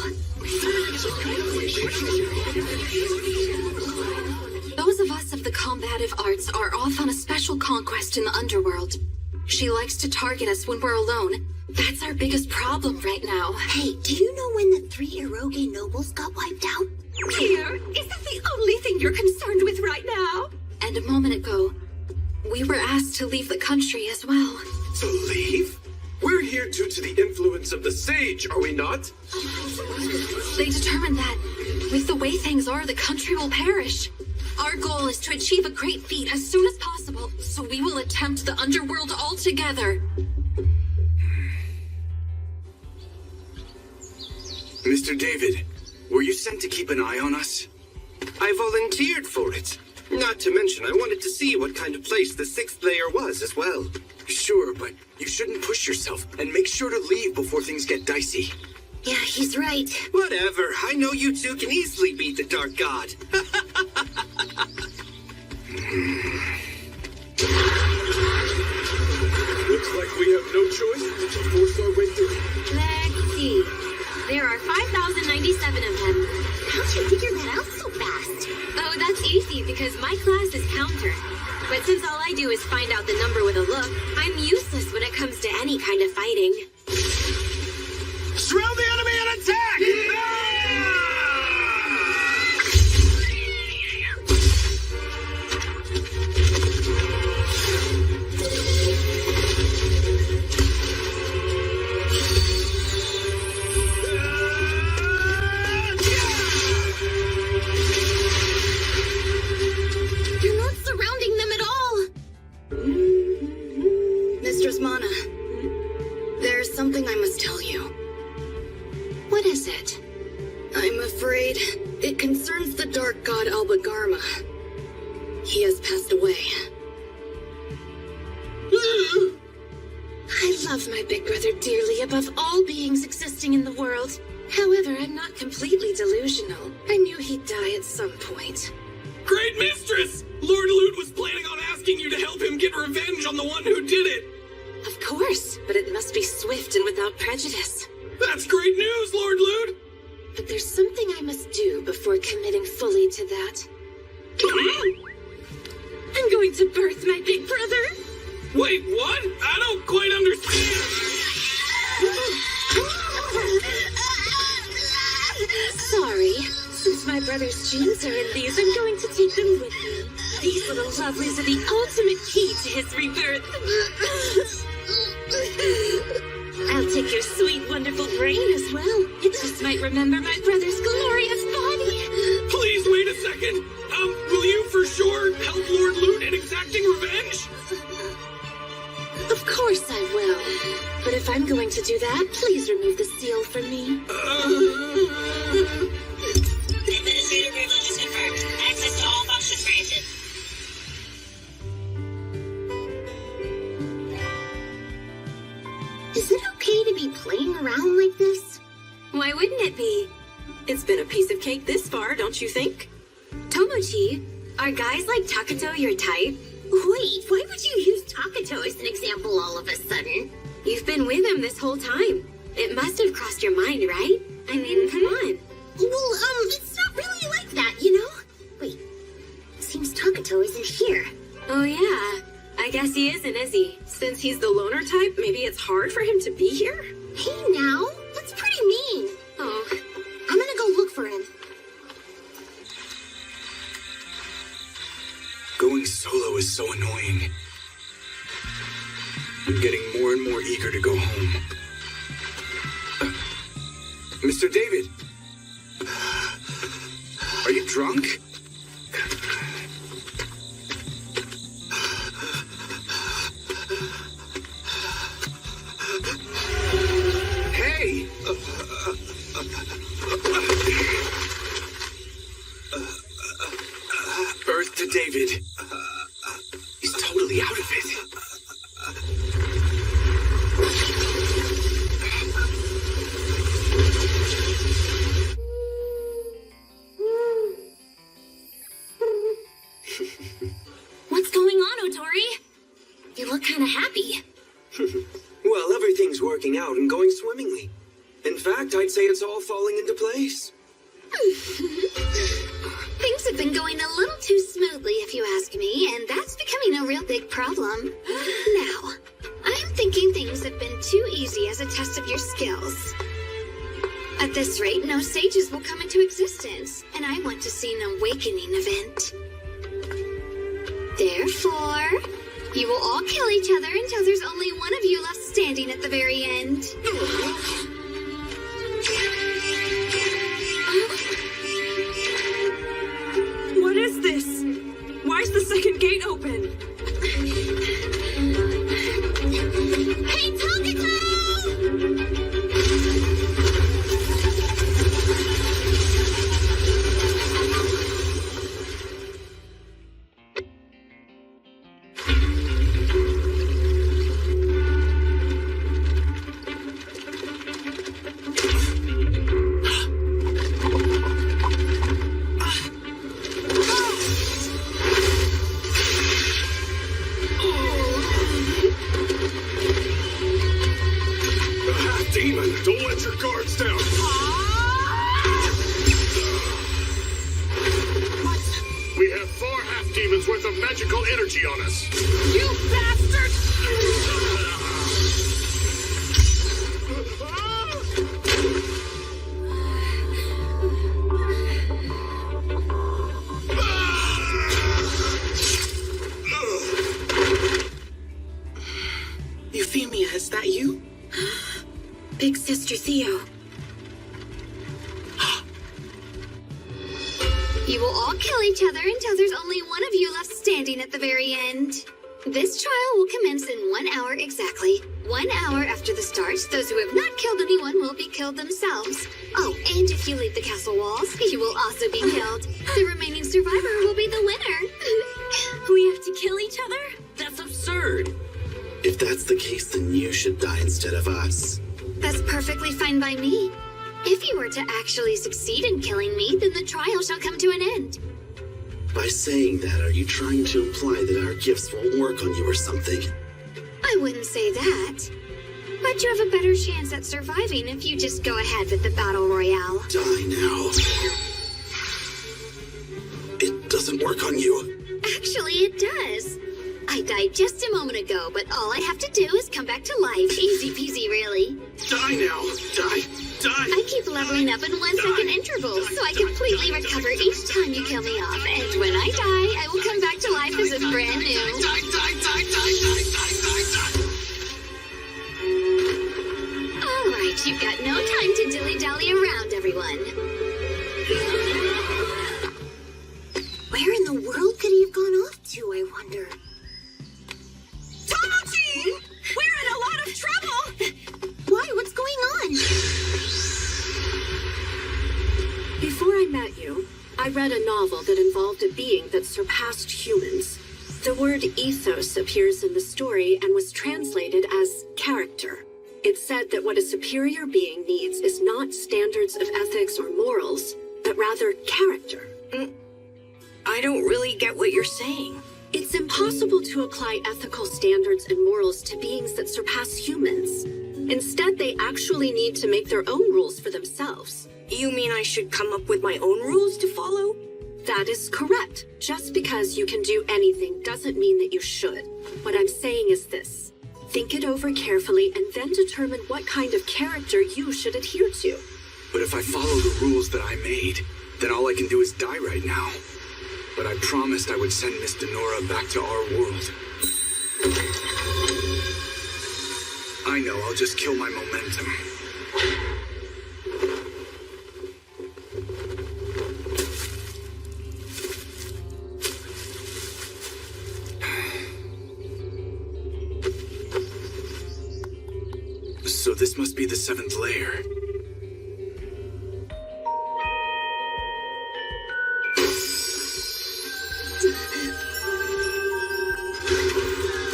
Speaker 3: Those of us of the combative arts are off on a special conquest in the underworld. She likes to target us when we're alone. That's our biggest problem right now.
Speaker 2: Hey, do you know when the 3 Eroge nobles got wiped out?
Speaker 12: Dear, is that the only thing you're concerned with right now?
Speaker 3: And a moment ago, we were asked to leave the country as well.
Speaker 10: To leave? We're here due to the influence of the sage, are we not?
Speaker 3: They determined that, with the way things are, the country will perish. Our goal is to achieve a great feat as soon as possible, so we will attempt the underworld altogether.
Speaker 1: Mr. David, were you sent to keep an eye on us?
Speaker 6: I volunteered for it. Not to mention, I wanted to see what kind of place the 6th layer was as well.
Speaker 1: Sure, but you shouldn't push yourself, and make sure to leave before things get dicey.
Speaker 2: Yeah, he's right.
Speaker 6: Whatever, I know you two can easily beat the Dark God.
Speaker 10: Looks like we have no choice but to force our way through.
Speaker 3: Let's see. There are 5,097 of them.
Speaker 2: How'd you figure that out so fast?
Speaker 3: Oh, that's easy because my class is counter.
Speaker 11: But since all I do is find out the number with a look, I'm useless when it comes to any kind of fighting.
Speaker 15: Surround the enemy and attack!
Speaker 2: You're not surrounding them at all.
Speaker 20: Mistress Mana, there's something I must tell you.
Speaker 2: What is it?
Speaker 20: I'm afraid it concerns the dark god Albagarma. He has passed away.
Speaker 12: I love my big brother dearly above all beings existing in the world. However, I'm not completely delusional. I knew he'd die at some point.
Speaker 10: Great mistress! Lord Lute was planning on asking you to help him get revenge on the one who did it.
Speaker 12: Of course, but it must be swift and without prejudice.
Speaker 10: That's great news, Lord Lute!
Speaker 12: But there's something I must do before committing fully to that. I'm going to birth my big brother.
Speaker 10: Wait, what? I don't quite understand.
Speaker 12: Sorry. Since my brother's genes are in these, I'm going to take them with me. These little lovelies are the ultimate key to his rebirth. I'll take your sweet, wonderful brain as well. It just might remember my brother's glorious body.
Speaker 10: Please wait a second. Will you for sure help Lord Lute in exacting revenge?
Speaker 12: Of course I will. But if I'm going to do that, please remove the seal from me.
Speaker 19: Administrative privilege is confirmed. Access to all functions granted.
Speaker 2: Is it okay to be playing around like this?
Speaker 5: Why wouldn't it be? It's been a piece of cake this far, don't you think?
Speaker 11: Tomochi, are guys like Takato your type?
Speaker 2: Wait, why would you use Takato as an example all of a sudden?
Speaker 11: You've been with him this whole time. It must have crossed your mind, right? I mean, come on.
Speaker 2: Well, it's not really like that, you know? Wait, it seems Takato isn't here.
Speaker 5: Oh yeah, I guess he isn't, is he? Since he's the loner type, maybe it's hard for him to be here?
Speaker 2: Hey now, that's pretty mean.
Speaker 5: Oh.
Speaker 2: I'm gonna go look for him.
Speaker 1: Going solo is so annoying. I'm getting more and more eager to go home. Mr. David! Are you drunk? Hey! Earth to David. He's totally out of it.
Speaker 11: What's going on, Otori? You look kind of happy.
Speaker 14: Well, everything's working out and going swimmingly. In fact, I'd say it's all falling into place.
Speaker 3: Things have been going a little too smoothly, if you ask me, and that's becoming a real big problem. Now, I'm thinking things have been too easy as a test of your skills. At this rate, no sages will come into existence, and I want to see an awakening event. Therefore, you will all kill each other until there's only one of you left standing at the very end.
Speaker 13: What is this? Why is the second gate open?
Speaker 2: Hey, Takato!
Speaker 16: Don't let your guards down. We have 4 half demons worth of magical energy on us.
Speaker 10: You bastard!
Speaker 22: Euphemia, is that you?
Speaker 12: Big Sister Theo.
Speaker 3: You will all kill each other until there's only one of you left standing at the very end. This trial will commence in 1 hour exactly. 1 hour after the start, those who have not killed anyone will be killed themselves. Oh, and if you leave the castle walls, you will also be killed. The remaining survivor will be the winner.
Speaker 5: We have to kill each other? That's absurd.
Speaker 7: If that's the case, then you should die instead of us.
Speaker 3: That's perfectly fine by me. If you were to actually succeed in killing me, then the trial shall come to an end.
Speaker 7: By saying that, are you trying to imply that our gifts won't work on you or something?
Speaker 3: I wouldn't say that. But you have a better chance at surviving if you just go ahead with the battle royale.
Speaker 7: Die now. It doesn't work on you.
Speaker 3: Actually, it does. I died just a moment ago, but all I have to do is come back to life. Easy peasy, really.
Speaker 4: Die now. Die. Die.
Speaker 3: I keep leveling up in 1 second intervals, so I completely recover each time you kill me off. And when I die, I will come back to life as if brand new. All right, you've got no time to dilly-dally around, everyone.
Speaker 2: Where in the world could he have gone off to, I wonder?
Speaker 5: Tomochi! We're in a lot of trouble!
Speaker 2: Why? What's going on?
Speaker 5: Before I met you, I read a novel that involved a being that surpassed humans. The word ethos appears in the story and was translated as character. It said that what a superior being needs is not standards of ethics or morals, but rather character.
Speaker 11: I don't really get what you're saying.
Speaker 5: It's impossible to apply ethical standards and morals to beings that surpass humans. Instead, they actually need to make their own rules for themselves.
Speaker 11: You mean I should come up with my own rules to follow?
Speaker 5: That is correct. Just because you can do anything doesn't mean that you should. What I'm saying is this. Think it over carefully and then determine what kind of character you should adhere to.
Speaker 1: But if I follow the rules that I made, then all I can do is die right now. But I promised I would send Miss Denora back to our world. I know, I'll just kill my momentum. So this must be the 7th layer.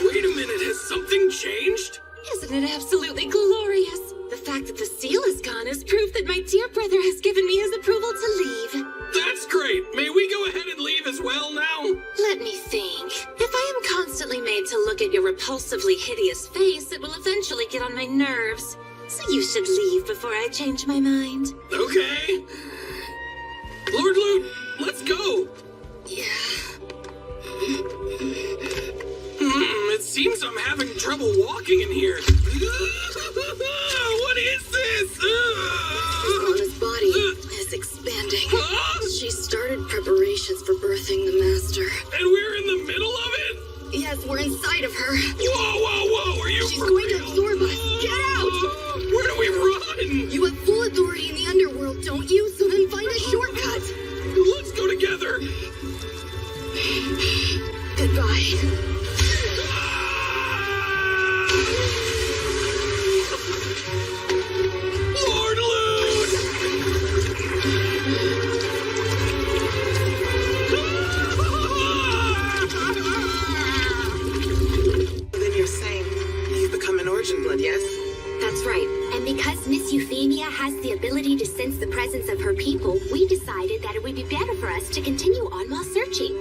Speaker 10: Wait a minute, has something changed?
Speaker 12: Isn't it absolutely glorious? The fact that the seal is gone is proof that my dear brother has given me his approval to leave.
Speaker 10: That's great. May we go ahead and leave as well now?
Speaker 12: Let me think. If I am constantly made to look at your repulsively hideous face, it will eventually get on my nerves. So you should leave before I change my mind.
Speaker 10: Okay. Lord Loot, let's go.
Speaker 12: Yeah.
Speaker 10: It seems I'm having trouble walking in here. What is this?
Speaker 20: Mona's body is expanding. She started preparations for birthing the master.
Speaker 10: And we're in the middle of it?
Speaker 20: Yes, we're inside of her.
Speaker 10: Whoa, whoa, whoa, are you
Speaker 20: She's
Speaker 10: for
Speaker 20: going
Speaker 10: real?
Speaker 20: to absorb us. Get out!
Speaker 10: Where do we run?
Speaker 20: You have full authority in the underworld, don't you? So then find a shortcut.
Speaker 10: Let's go together.
Speaker 20: Goodbye.
Speaker 10: Lord Loot!
Speaker 22: Then you're saying you've become an origin blood, yes?
Speaker 3: That's right. And because Miss Euphemia has the ability to sense the presence of her people, we decided that it would be better for us to continue on while searching.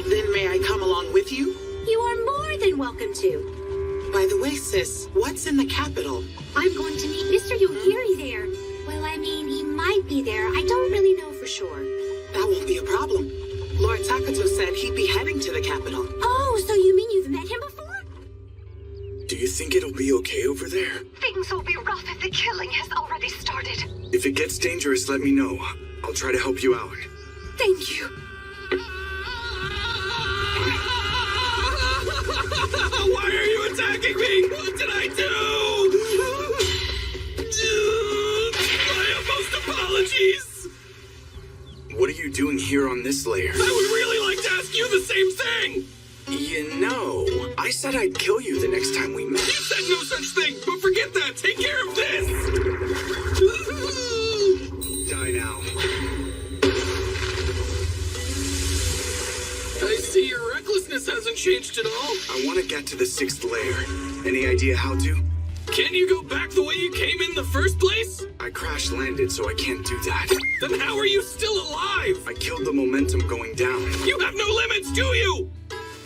Speaker 22: Then may I come along with you?
Speaker 3: You are more than welcome to.
Speaker 22: By the way, sis, what's in the capital?
Speaker 3: I'm going to meet Mr. Yohiri there. Well, I mean, he might be there. I don't really know for sure.
Speaker 22: That won't be a problem.
Speaker 18: Lord Takato said he'd be heading to the capital.
Speaker 17: Oh, so you mean you've met him before?
Speaker 1: Do you think it'll be okay over there?
Speaker 21: Things will be rough if the killing has already started.
Speaker 1: If it gets dangerous, let me know. I'll try to help you out.
Speaker 21: Thank you.
Speaker 10: Why are you attacking me? What did I do? My utmost apologies.
Speaker 1: What are you doing here on this layer?
Speaker 10: I would really like to ask you the same thing.
Speaker 1: You know, I said I'd kill you the next time we met.
Speaker 10: You said no such thing, but forget that. Take care of this.
Speaker 1: Die now.
Speaker 10: I see your recklessness hasn't changed at all.
Speaker 1: I want to get to the 6th layer. Any idea how to?
Speaker 10: Can you go back the way you came in the first place?
Speaker 1: I crash-landed, so I can't do that.
Speaker 10: Then how are you still alive?
Speaker 1: I killed the momentum going down.
Speaker 10: You have no limits, do you?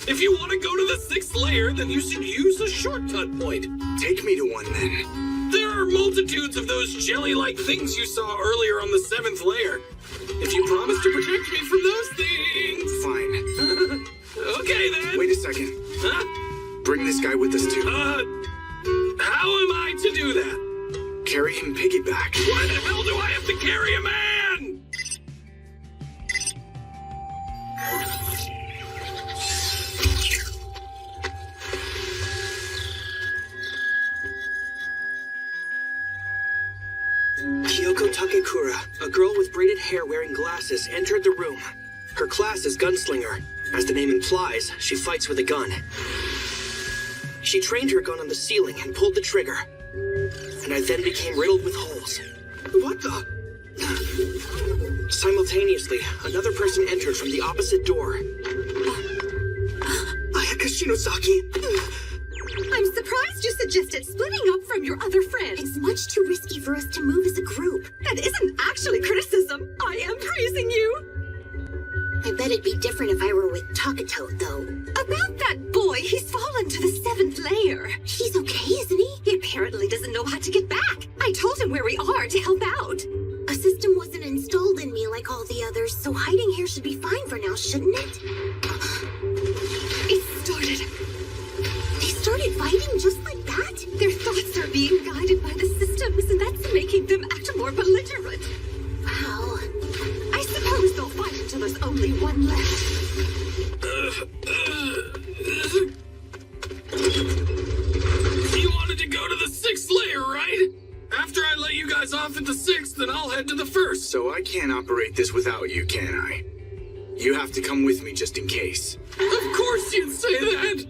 Speaker 10: If you want to go to the 6th layer, then you should use a shortcut point.
Speaker 1: Take me to one, then.
Speaker 10: There are multitudes of those jelly-like things you saw earlier on the 7th layer. If you promise to protect me from those things...
Speaker 1: Fine.
Speaker 10: Okay, then.
Speaker 1: Wait a second.
Speaker 10: Huh?
Speaker 1: Bring this guy with us, too.
Speaker 10: How am I to do that?
Speaker 1: Carry him piggyback.
Speaker 10: Why the hell do I have to carry a man?
Speaker 14: Kyoko Takekura, a girl with braided hair wearing glasses, entered the room. Her class is gunslinger. As the name implies, she fights with a gun. She trained her gun on the ceiling and pulled the trigger. And I then became riddled with holes. What the? Simultaneously, another person entered from the opposite door. Ayaka Shinozaki.
Speaker 21: I'm surprised you suggested splitting up from your other friends.
Speaker 2: It's much too risky for us to move as a group.
Speaker 21: That isn't actually criticism. I am praising you.
Speaker 2: I bet it'd be different if I were with Takato, though.
Speaker 21: About that boy, he's fallen to the 7th layer.
Speaker 2: He's okay, isn't he?
Speaker 21: He apparently doesn't know how to get back. I told him where we are to help out.
Speaker 2: A system wasn't installed in me like all the others, so hiding here should be fine for now, shouldn't it?
Speaker 21: It started.
Speaker 2: They started fighting just like that?
Speaker 21: Their thoughts are being guided by the systems, and that's making them act more belligerent.
Speaker 2: Wow.
Speaker 21: I suppose they'll fight until there's only one left.
Speaker 10: You wanted to go to the 6th layer, right? After I let you guys off at the 6th, then I'll head to the 1st.
Speaker 1: So I can't operate this without you, can I? You have to come with me just in case.
Speaker 10: Of course you'd say that!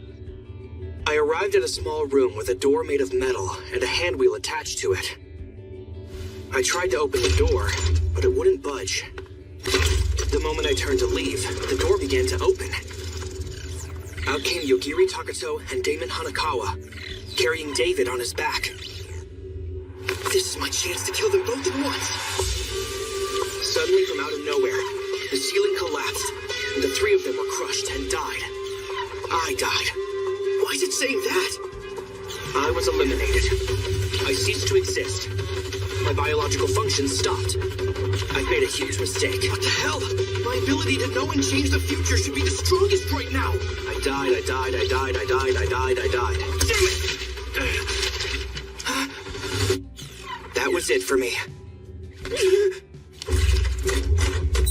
Speaker 14: I arrived at a small room with a door made of metal and a hand wheel attached to it. I tried to open the door, but it wouldn't budge. The moment I turned to leave, the door began to open. Out came Yogiri Takato and Damon Hanakawa, carrying David on his back. This is my chance to kill them both at once. Suddenly, from out of nowhere, the ceiling collapsed, and the 3 of them were crushed and died. I died. Why is it saying that? I was eliminated. I ceased to exist. My biological functions stopped. I've made a huge mistake. What the hell? My ability to know and change the future should be the strongest right now. I died. Damn it! That was it for me.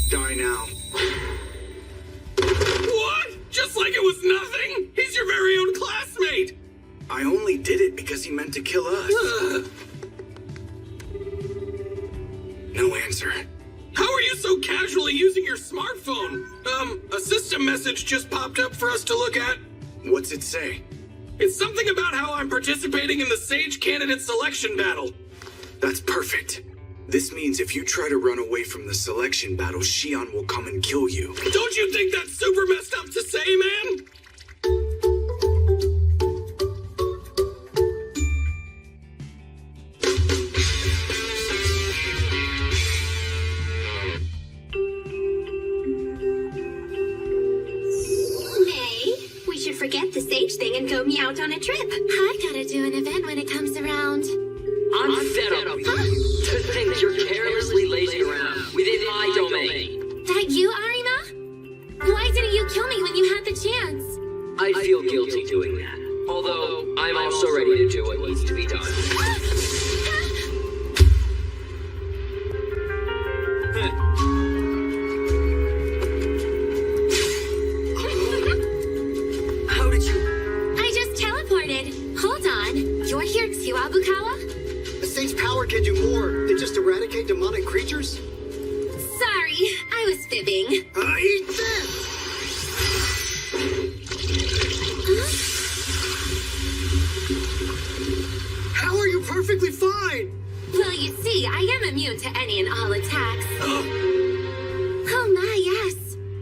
Speaker 1: Die now.
Speaker 10: What? Just like it was nothing? He's your very own classmate!
Speaker 1: I only did it because he meant to kill us. No answer.
Speaker 10: How are you so casually using your smartphone? A system message just popped up for us to look at.
Speaker 1: What's it say?
Speaker 10: It's something about how I'm participating in the Sage Candidate Selection Battle.
Speaker 1: That's perfect. This means if you try to run away from the selection battle, Shion will come and kill you.
Speaker 10: Don't you think that's super messed up to say, man?
Speaker 3: Forget the sage thing and go me out on a trip. I gotta do an event when it comes around.
Speaker 23: I'm fed up with you. To think you're carelessly lazing around within my domain.
Speaker 3: That you, Arima? you, Abukawa?
Speaker 4: The Sage power can do more than just eradicate demonic creatures.
Speaker 3: Sorry, I was fibbing.
Speaker 4: Eat this! How are you perfectly fine?
Speaker 3: Well, you see, I am immune to any and all attacks. Oh my, yes.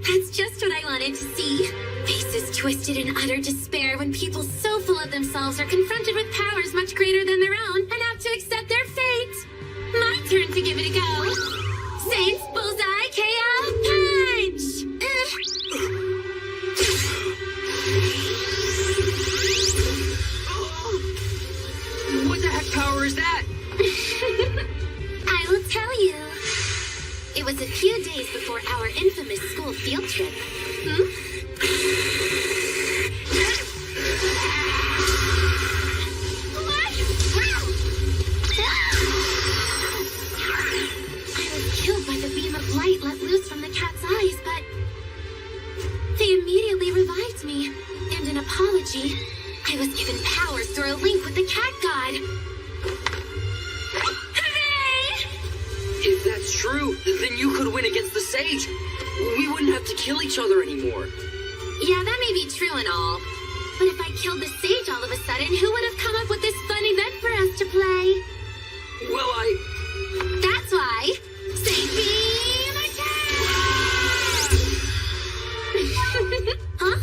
Speaker 3: That's just what I wanted to see. Faces twisted in utter despair when people so full of themselves are confronted with powers much greater than their own and have to accept their fate. My turn to give it a go. Saints Bullseye KO Punch!
Speaker 10: What the heck power is that?
Speaker 3: I will tell you. It was a few days before our infamous school field trip. I was killed by the beam of light let loose from the cat's eyes, but they immediately revived me. And in apology, I was given powers through a link with the cat god.
Speaker 10: If that's true, then you could win against the Sage. We wouldn't have to kill each other anymore.
Speaker 3: Yeah, that may be true and all. But if I killed the Sage all of a sudden, who would have come up with this fun event for us to play?
Speaker 10: Well,
Speaker 3: That's why. Say beam attack! Huh?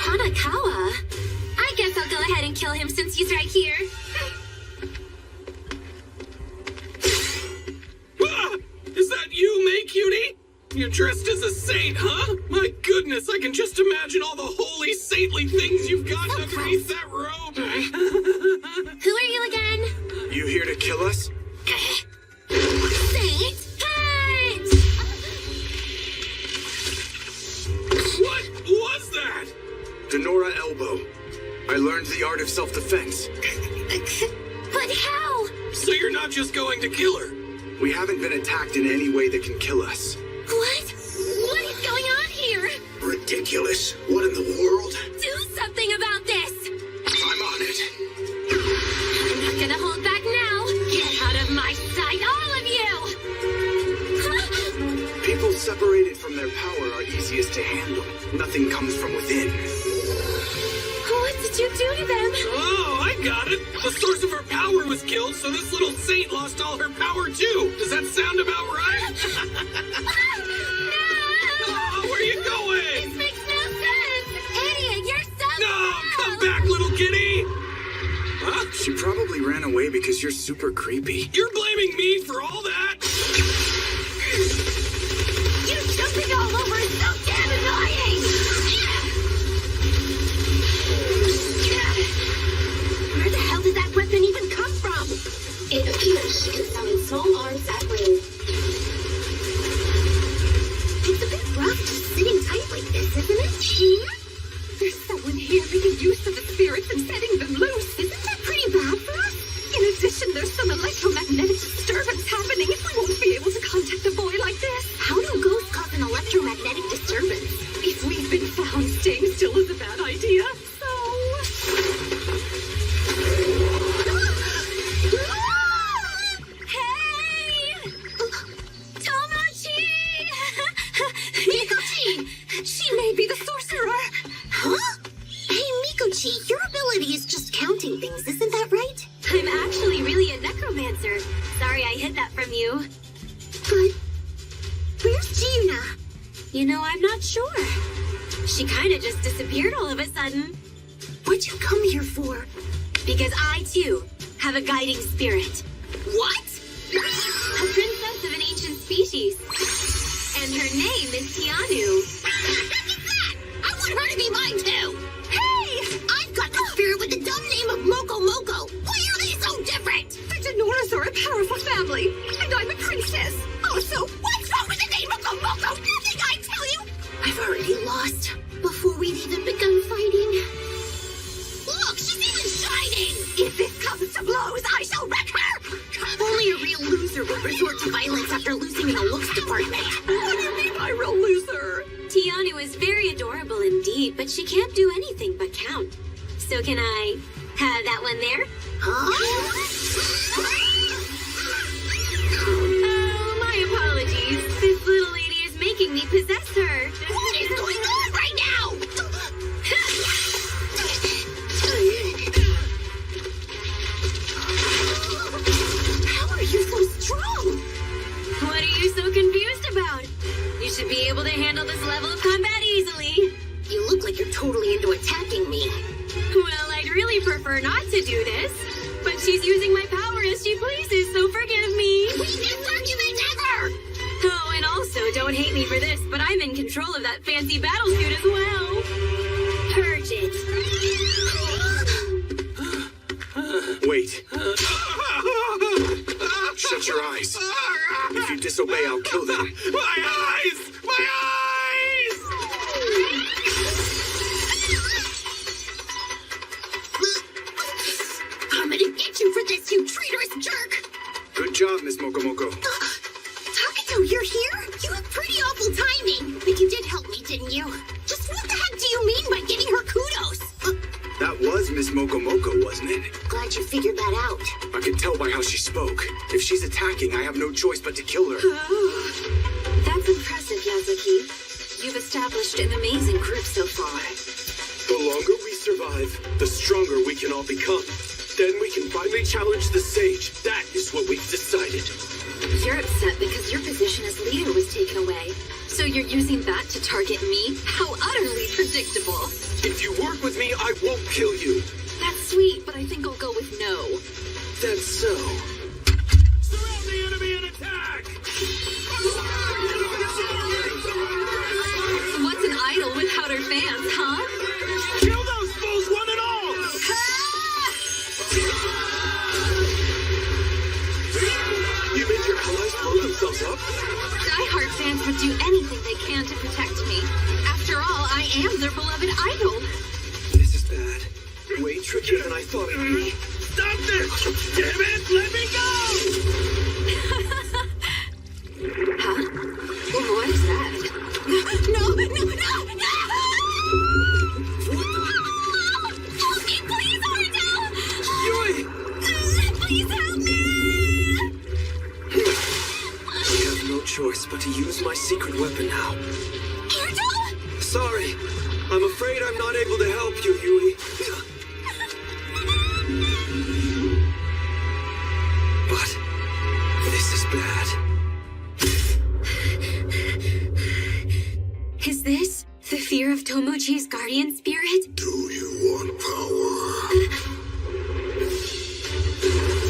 Speaker 3: Hanakawa? I guess I'll go ahead and kill him since he's right here.
Speaker 10: Is that you, May Cutie? You're dressed as a saint, huh? My goodness, I can just imagine all the holy, saintly things you've got underneath that robe.
Speaker 3: Who are you again?
Speaker 1: You here to kill us?
Speaker 3: Saint Punch!
Speaker 1: What was that? Denora Elbow. I learned the art of self-defense.
Speaker 3: But how?
Speaker 1: So you're not just going to kill her? We haven't been attacked in any way that can kill us.
Speaker 3: What? What is going on here?
Speaker 15: Ridiculous. What in the world?
Speaker 3: Do something about this!
Speaker 15: I'm on it.
Speaker 3: I'm not gonna hold back now. Get out of my sight, all of you!
Speaker 1: People separated from their power are easiest to handle. Nothing comes from within.
Speaker 3: What did you do to them?
Speaker 10: Oh, I got it. The source of her power was killed, so this little saint lost all her power too. Does that sound about right?
Speaker 3: No!
Speaker 10: Oh, where are you going?
Speaker 3: This makes no sense! Idiot, you're so
Speaker 10: No,
Speaker 3: slow!
Speaker 10: come back, little kitty! Huh?
Speaker 1: She probably ran away because you're super creepy.
Speaker 10: You're blaming me for all that?
Speaker 3: You jumping all over is so damn annoying! Where the hell did that weapon even come from? It appears she can summon small arms at will. It's a bit rough just sitting tight like this, isn't it?
Speaker 21: There's someone here making use of the spirits and setting them loose.
Speaker 2: Isn't that pretty bad for us?
Speaker 21: In addition, there's some electromagnetic disturbance happening. We won't be able to contact the boy like this.
Speaker 2: How do ghosts cause an electromagnetic disturbance?
Speaker 21: If we've been found, staying still is a bad idea. So...
Speaker 3: Hey! Tomochi!
Speaker 2: Mikochi!
Speaker 21: She may be the sorcerer.
Speaker 2: Huh? Hey, Mikochi, your ability is just counting things, isn't that right?
Speaker 3: I'm actually really a necromancer. Sorry I hid that from you.
Speaker 2: But where's Giuna?
Speaker 3: You know, I'm not sure. She kind of just disappeared all of a sudden.
Speaker 2: What'd you come here for?
Speaker 3: Because I, too, have a guiding spirit.
Speaker 2: What?
Speaker 3: A princess of an ancient species. And her name is Tianu.
Speaker 2: I want her to be mine, too! Hey! I've got the spirit with the dumb name of Moko Moko! Why are they so different?
Speaker 21: The Denoras are a powerful family, and I'm a princess. Also,
Speaker 2: What's wrong with the name Moko Moko? Nothing, I tell you! I've already lost before we've even begun fighting. Look, she's even shining!
Speaker 21: if this comes to blows, I shall wreck her!
Speaker 2: Only a real loser would resort to violence after losing in the looks department.
Speaker 21: What do you mean by real loser?
Speaker 3: Tianu is very adorable indeed, but she can't do anything but count. So can I have that one there?
Speaker 12: Oh, my apologies. This little lady is making me possess her.
Speaker 2: What is going on right now? How are you so strong?
Speaker 12: What are you so confused about? You should be able to handle this level of combat easily.
Speaker 2: You look like you're totally into attacking me.
Speaker 12: Well, I'd really prefer not to do this, but she's using my power as she pleases, so forgive me.
Speaker 2: Weakest argument ever!
Speaker 12: Oh, and also, don't hate me for this, but I'm in control of that fancy battle suit as well. Purge it.
Speaker 1: Wait. Shut your eyes. If you disobey, I'll kill them.
Speaker 15: My eyes! My eyes!
Speaker 2: I'm gonna get you for this, you traitorous jerk!
Speaker 1: Good job, Miss Mokomoko.
Speaker 2: Takuto, you're here? You have pretty awful timing. But you did help me, didn't you? Just what the heck do you mean by giving her kudos?
Speaker 1: That was Miss Mokomoko, wasn't it?
Speaker 2: Glad you figured that out.
Speaker 1: I could tell by how she spoke. If she's attacking, I have no choice but to kill her.
Speaker 12: That's impressive, Yazuki. You've established an amazing group so far.
Speaker 15: The longer we survive, the stronger we can all become. Then we can finally challenge the sage. That is what we've decided.
Speaker 12: You're upset because your position as leader was taken away. So you're using that to target me? How utterly predictable.
Speaker 15: If you work with me, I won't kill you.
Speaker 12: That's sweet, but I think I'll go with no.
Speaker 15: That's so. Surround the enemy and attack!
Speaker 12: What's an idol without her fans, huh?
Speaker 15: Kill those fools, one and all! You made your allies blow themselves up?
Speaker 12: Die-hard fans would do anything they can to protect me. After all, I am their beloved idol.
Speaker 14: This is bad. Way trickier than I thought it'd be.
Speaker 15: Stop this! Damn it! Let me go!
Speaker 12: Huh? What is that?
Speaker 2: No! Help me, please, Ardell!
Speaker 15: Yui!
Speaker 2: Please help me!
Speaker 14: I have no choice but to use my secret weapon now.
Speaker 2: Ardell?
Speaker 14: Sorry. I'm afraid I'm not able to help you, Yui. But this is bad.
Speaker 12: Is this the fear of Tomochi's guardian spirit?
Speaker 16: Do you want power?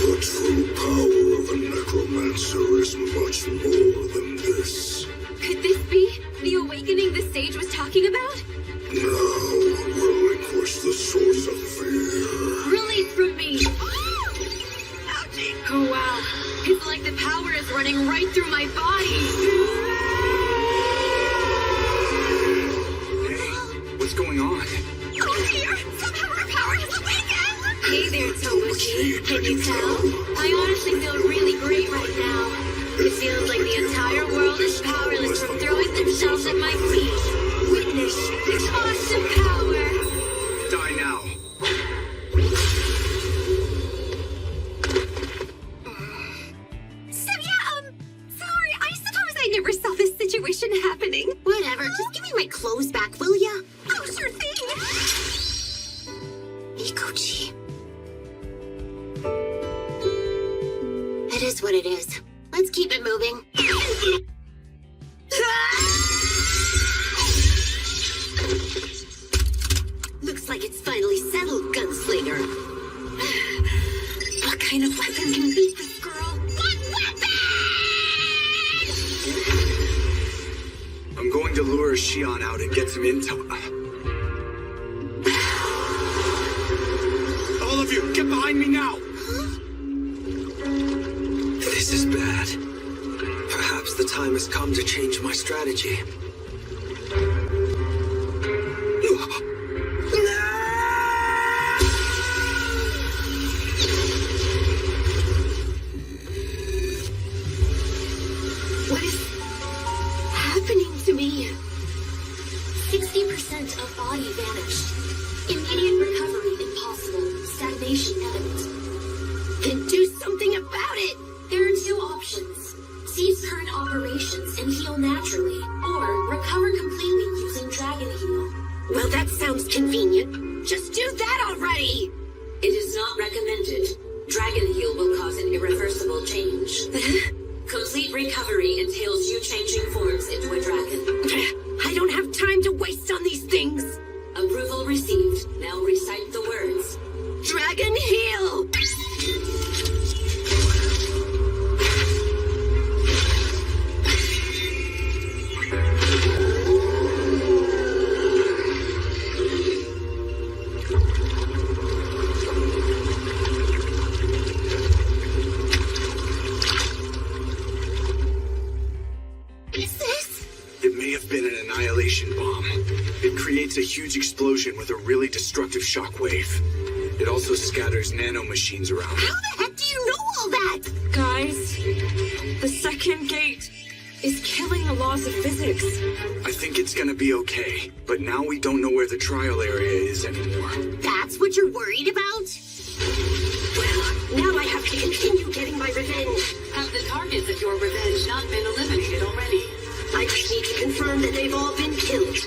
Speaker 16: The true power of a necromancer is much more than this.
Speaker 12: Could this be the awakening the sage was talking about?
Speaker 16: Now, relinquish the source of fear.
Speaker 12: Release from me! Oh wow, it's like the power is running right through my body.
Speaker 1: Hey, what's going on?
Speaker 2: Oh dear! Somehow our power has awakened!
Speaker 12: Hey there, Tomochi. Can you tell? I honestly feel really great right now. It feels like the entire world is powerless from throwing themselves at my feet. Witness its awesome power.
Speaker 1: Die now.
Speaker 12: So yeah, sorry, I suppose I never saw this situation happening.
Speaker 2: Whatever, just give me my clothes back, will ya?
Speaker 12: Oh, sure thing.
Speaker 2: Mikochi. It is what it is. Let's keep it moving.
Speaker 11: Looks like it's finally settled, gunslinger.
Speaker 12: What kind of weapon can beat this girl?
Speaker 2: What weapon?
Speaker 1: I'm going to lure Shion out and get some intel. All of you, get behind me now!
Speaker 14: This is bad. Perhaps the time has come to change my strategy.
Speaker 12: What is happening to me?
Speaker 17: 60% of body vanished. Immediate recovery impossible. Stagnation evident.
Speaker 11: Then do something about it!
Speaker 17: There are two options. Cease current operations and heal naturally, or recover completely using Dragon Heal.
Speaker 11: Well, that sounds convenient. Just do that already!
Speaker 17: It is not recommended. Dragon Heal will cause an irreversible change. Complete recovery entails you changing forms into a dragon.
Speaker 11: I don't have time to waste on these things!
Speaker 17: Approval received. Now recite the words.
Speaker 11: Dragon Heal!
Speaker 1: A huge explosion with a really destructive shockwave. It also scatters nanomachines around.
Speaker 11: How the heck do you know all that?
Speaker 13: Guys, the second gate is killing the laws of physics.
Speaker 1: I think it's gonna be okay, but now we don't know where the trial area is anymore.
Speaker 2: That's what you're worried about?
Speaker 11: Well, now I have to continue getting my revenge.
Speaker 5: Have the targets of your revenge not been eliminated already?
Speaker 11: I just need to confirm that they've all been killed.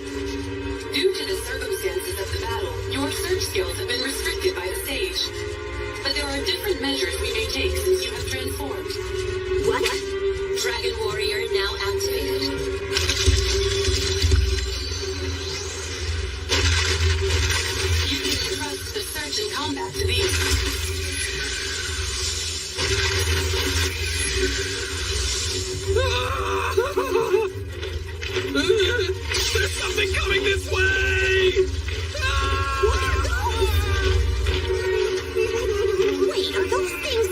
Speaker 5: Due to the circumstances of the battle, your search skills have been restricted by the Sage. But there are different measures we may take since you have transformed.
Speaker 11: What?
Speaker 17: Dragon Warrior now activated.
Speaker 5: You can entrust the search and combat to these.
Speaker 10: There's something coming this way!
Speaker 2: What are those? Wait, are those things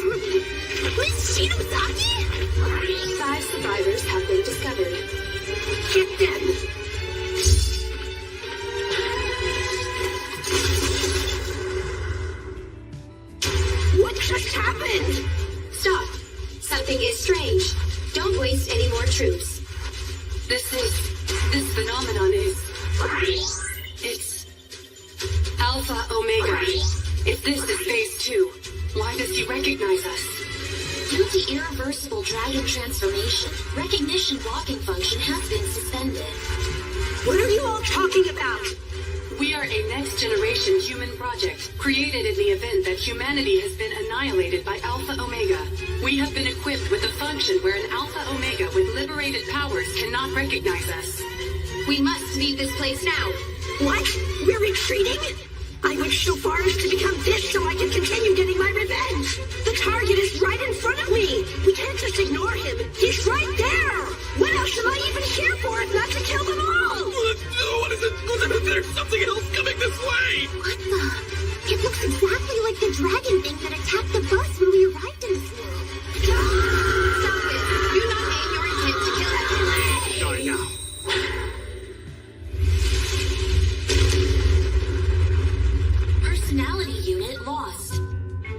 Speaker 2: Miss Shinozaki?
Speaker 17: 5 survivors have been discovered.
Speaker 11: Get them! What just happened?
Speaker 17: Stop. Something is strange. Don't waste any more troops.
Speaker 5: This phenomenon is... It's... Alpha Omega. If this is phase 2, why does he recognize us?
Speaker 17: Due to irreversible dragon transformation, recognition blocking function has been suspended.
Speaker 11: What are you all talking about?
Speaker 5: We are a next-generation human project, created in the event that humanity has been annihilated by Alpha Omega. We have been equipped with a function where an Alpha Omega with liberated powers cannot recognize us.
Speaker 17: We must leave this place now.
Speaker 11: What? We're retreating? I went so far as to become this so I can continue getting my revenge. The target is right in front of me. We can't just ignore him. He's right there. What else am I even here for if not to kill them all?
Speaker 10: What is it? There's something else coming this way!
Speaker 2: What the? It looks exactly like the dragon thing that attacked the bus when we arrived in this world.
Speaker 17: Stop it. Do not aim your intent to kill everyone.
Speaker 1: Not now.
Speaker 17: Personality unit lost.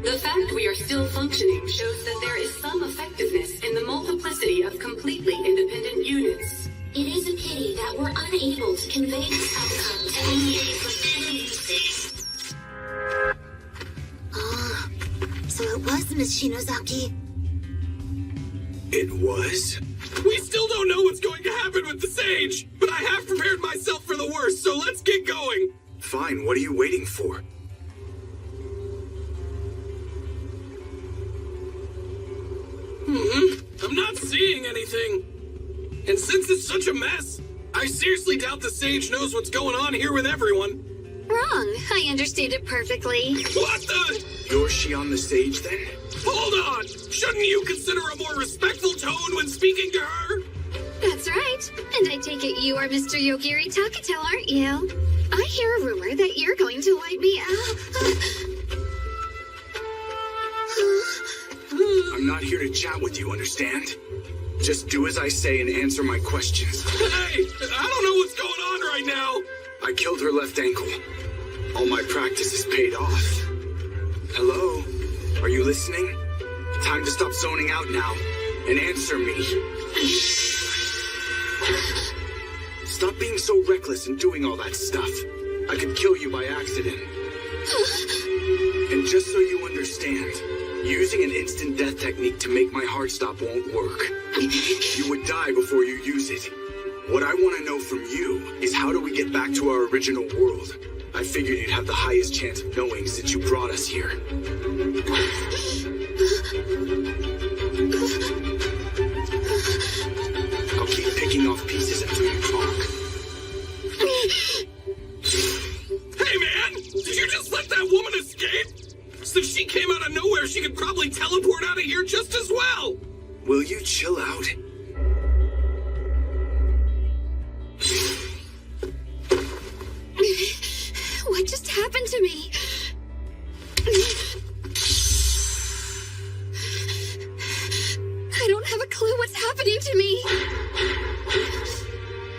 Speaker 5: The fact we are still functioning shows that there is some effectiveness in the multiplicity of completely independent units.
Speaker 17: It is a pity that we're unable to convey this outcome to any
Speaker 2: So it was Miss Shinozaki.
Speaker 1: It was?
Speaker 10: We still don't know what's going to happen with the Sage, but I have prepared myself for the worst, so let's get going.
Speaker 1: Fine, what are you waiting for?
Speaker 10: I'm not seeing anything. And since it's such a mess, I seriously doubt the Sage knows what's going on here with everyone.
Speaker 3: Wrong. I understand it perfectly.
Speaker 10: What the?
Speaker 1: You're she on the Sage then?
Speaker 10: Hold on! Shouldn't you consider a more respectful tone when speaking to her?
Speaker 3: That's right. And I take it you are Mr. Yogiri Takato, aren't you? I hear a rumor that you're going to wipe me out.
Speaker 1: I'm not here to chat with you, understand? Just do as I say and answer my questions.
Speaker 10: Hey! I don't know what's going on right now!
Speaker 1: I killed her left ankle. All my practice is paid off. Hello? Are you listening? Time to stop zoning out now and answer me. Stop being so reckless and doing all that stuff. I could kill you by accident. And just so you understand, Using an instant death technique to make my heart stop won't work. You would die before you use it. What I want to know from you is how do we get back to our original world? I figured you'd have the highest chance of knowing since you brought us here. I'll keep picking off pieces until you talk.
Speaker 10: Hey man! Did you just let that woman escape? Since she came out of nowhere, she could probably teleport out of here just as well!
Speaker 1: Will you chill out?
Speaker 3: What just happened to me? I don't have a clue what's happening to me.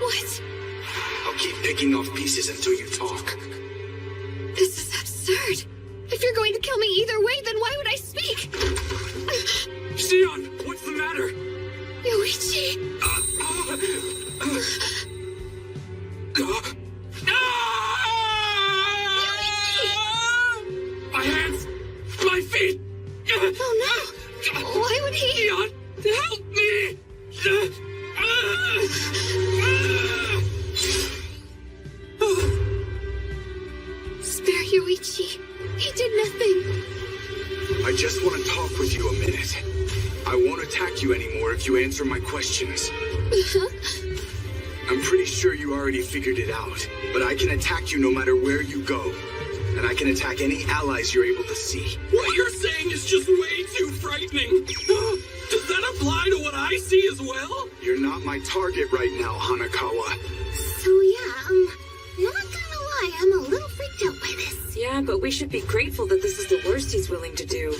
Speaker 3: What?
Speaker 1: I'll keep picking off pieces until you talk.
Speaker 3: This is absurd. If you're going to kill me either way, then why would I speak?
Speaker 10: Xion, what's the matter?
Speaker 3: Yoichi.
Speaker 10: My hands! My feet!
Speaker 3: Oh no! Why would he?
Speaker 10: Xion, help me!
Speaker 3: Spare Yoichi. He did nothing.
Speaker 1: I just want to talk with you a minute. I won't attack you anymore if you answer my questions. I'm pretty sure you already figured it out, but I can attack you no matter where you go. And I can attack any allies you're able to see.
Speaker 10: What you're saying is just way too frightening. Does that apply to what I see as well?
Speaker 1: You're not my target right now, Hanakawa.
Speaker 2: So yeah, not gonna lie, I'm a little freaked out by this.
Speaker 13: Yeah, but we should be grateful that this is the worst he's willing to do.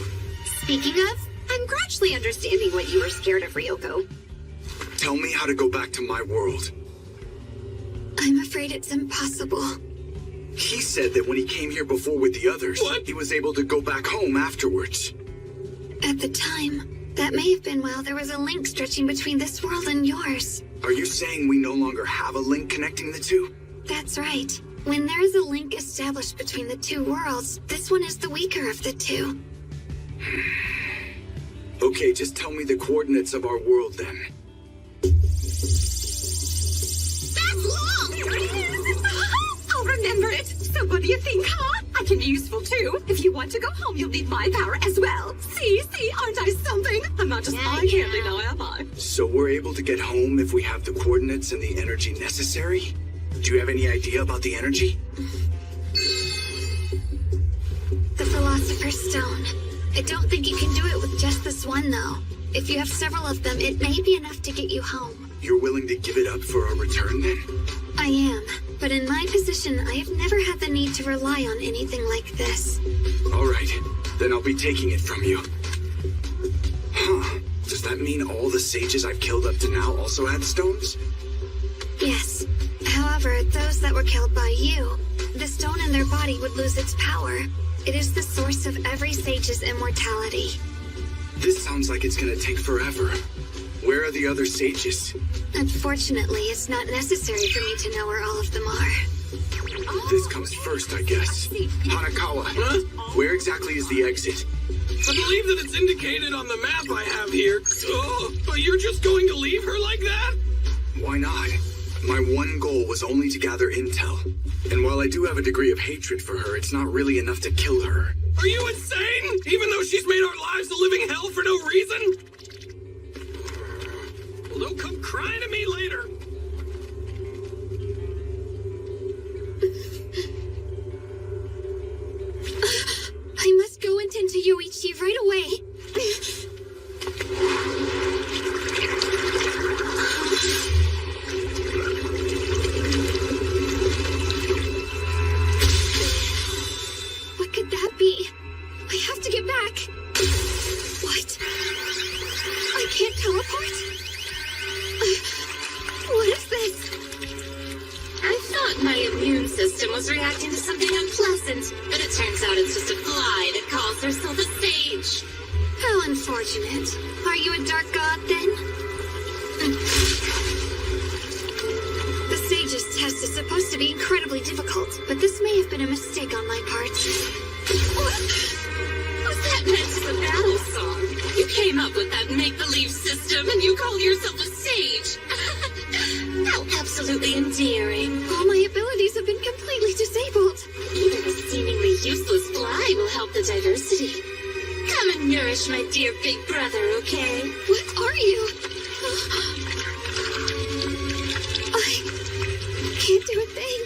Speaker 5: Speaking of, I'm gradually understanding what you were scared of, Ryoko.
Speaker 1: Tell me how to go back to my world.
Speaker 3: I'm afraid it's impossible.
Speaker 1: He said that when he came here before with the others, he was able to go back home afterwards.
Speaker 3: At the time, that may have been while there was a link stretching between this world and yours.
Speaker 1: Are you saying we no longer have a link connecting the two?
Speaker 3: That's right. When there is a link established between the two worlds, this one is the weaker of the two.
Speaker 1: Okay, just tell me the coordinates of our world then.
Speaker 11: That's long! I'll remember it. So what do you think, huh? I can be useful too. If you want to go home, you'll need my power as well. See, aren't I something? I'm not just eye candy now, am I?
Speaker 1: So we're able to get home if we have the coordinates and the energy necessary? Do you have any idea about the energy?
Speaker 3: The Philosopher's Stone. I don't think you can do it with just this one, though. If you have several of them, it may be enough to get you home.
Speaker 1: You're willing to give it up for a return, then?
Speaker 3: I am, but in my position, I have never had the need to rely on anything like this.
Speaker 1: All right, then I'll be taking it from you. Huh. Does that mean all the sages I've killed up to now also had stones?
Speaker 3: Yes. However, those that were killed by you, the stone in their body would lose its power. It is the source of every sage's immortality.
Speaker 1: This sounds like it's gonna take forever. Where are the other sages?
Speaker 3: Unfortunately, it's not necessary for me to know where all of them are.
Speaker 1: This comes first, I guess. Hanakawa, where exactly is the exit?
Speaker 10: I believe that it's indicated on the map I have here. But you're just going to leave her like that?
Speaker 1: Why not? My one goal was only to gather intel. And while I do have a degree of hatred for her, it's not really enough to kill her.
Speaker 10: Are you insane? Even though she's made our lives a living hell for no reason? Well, don't come crying to me later.
Speaker 3: I must go and tend to Yoichi right away. What could that be? I have to get back. What? I can't teleport? What is this?
Speaker 17: I thought my immune system was reacting to something unpleasant, but it turns out it's just a fly that calls herself a sage.
Speaker 3: How unfortunate. Are you a dark god, then? The sage's test is supposed to be incredibly difficult, but this may have been a mistake on my part.
Speaker 17: Was that meant as a battle
Speaker 13: came up with that make-believe system and you call yourself a sage.
Speaker 3: How absolutely endearing. All my abilities have been completely disabled. Even a seemingly useless fly will help the diversity. Come and nourish my dear big brother, okay? What are you? I can't do a thing.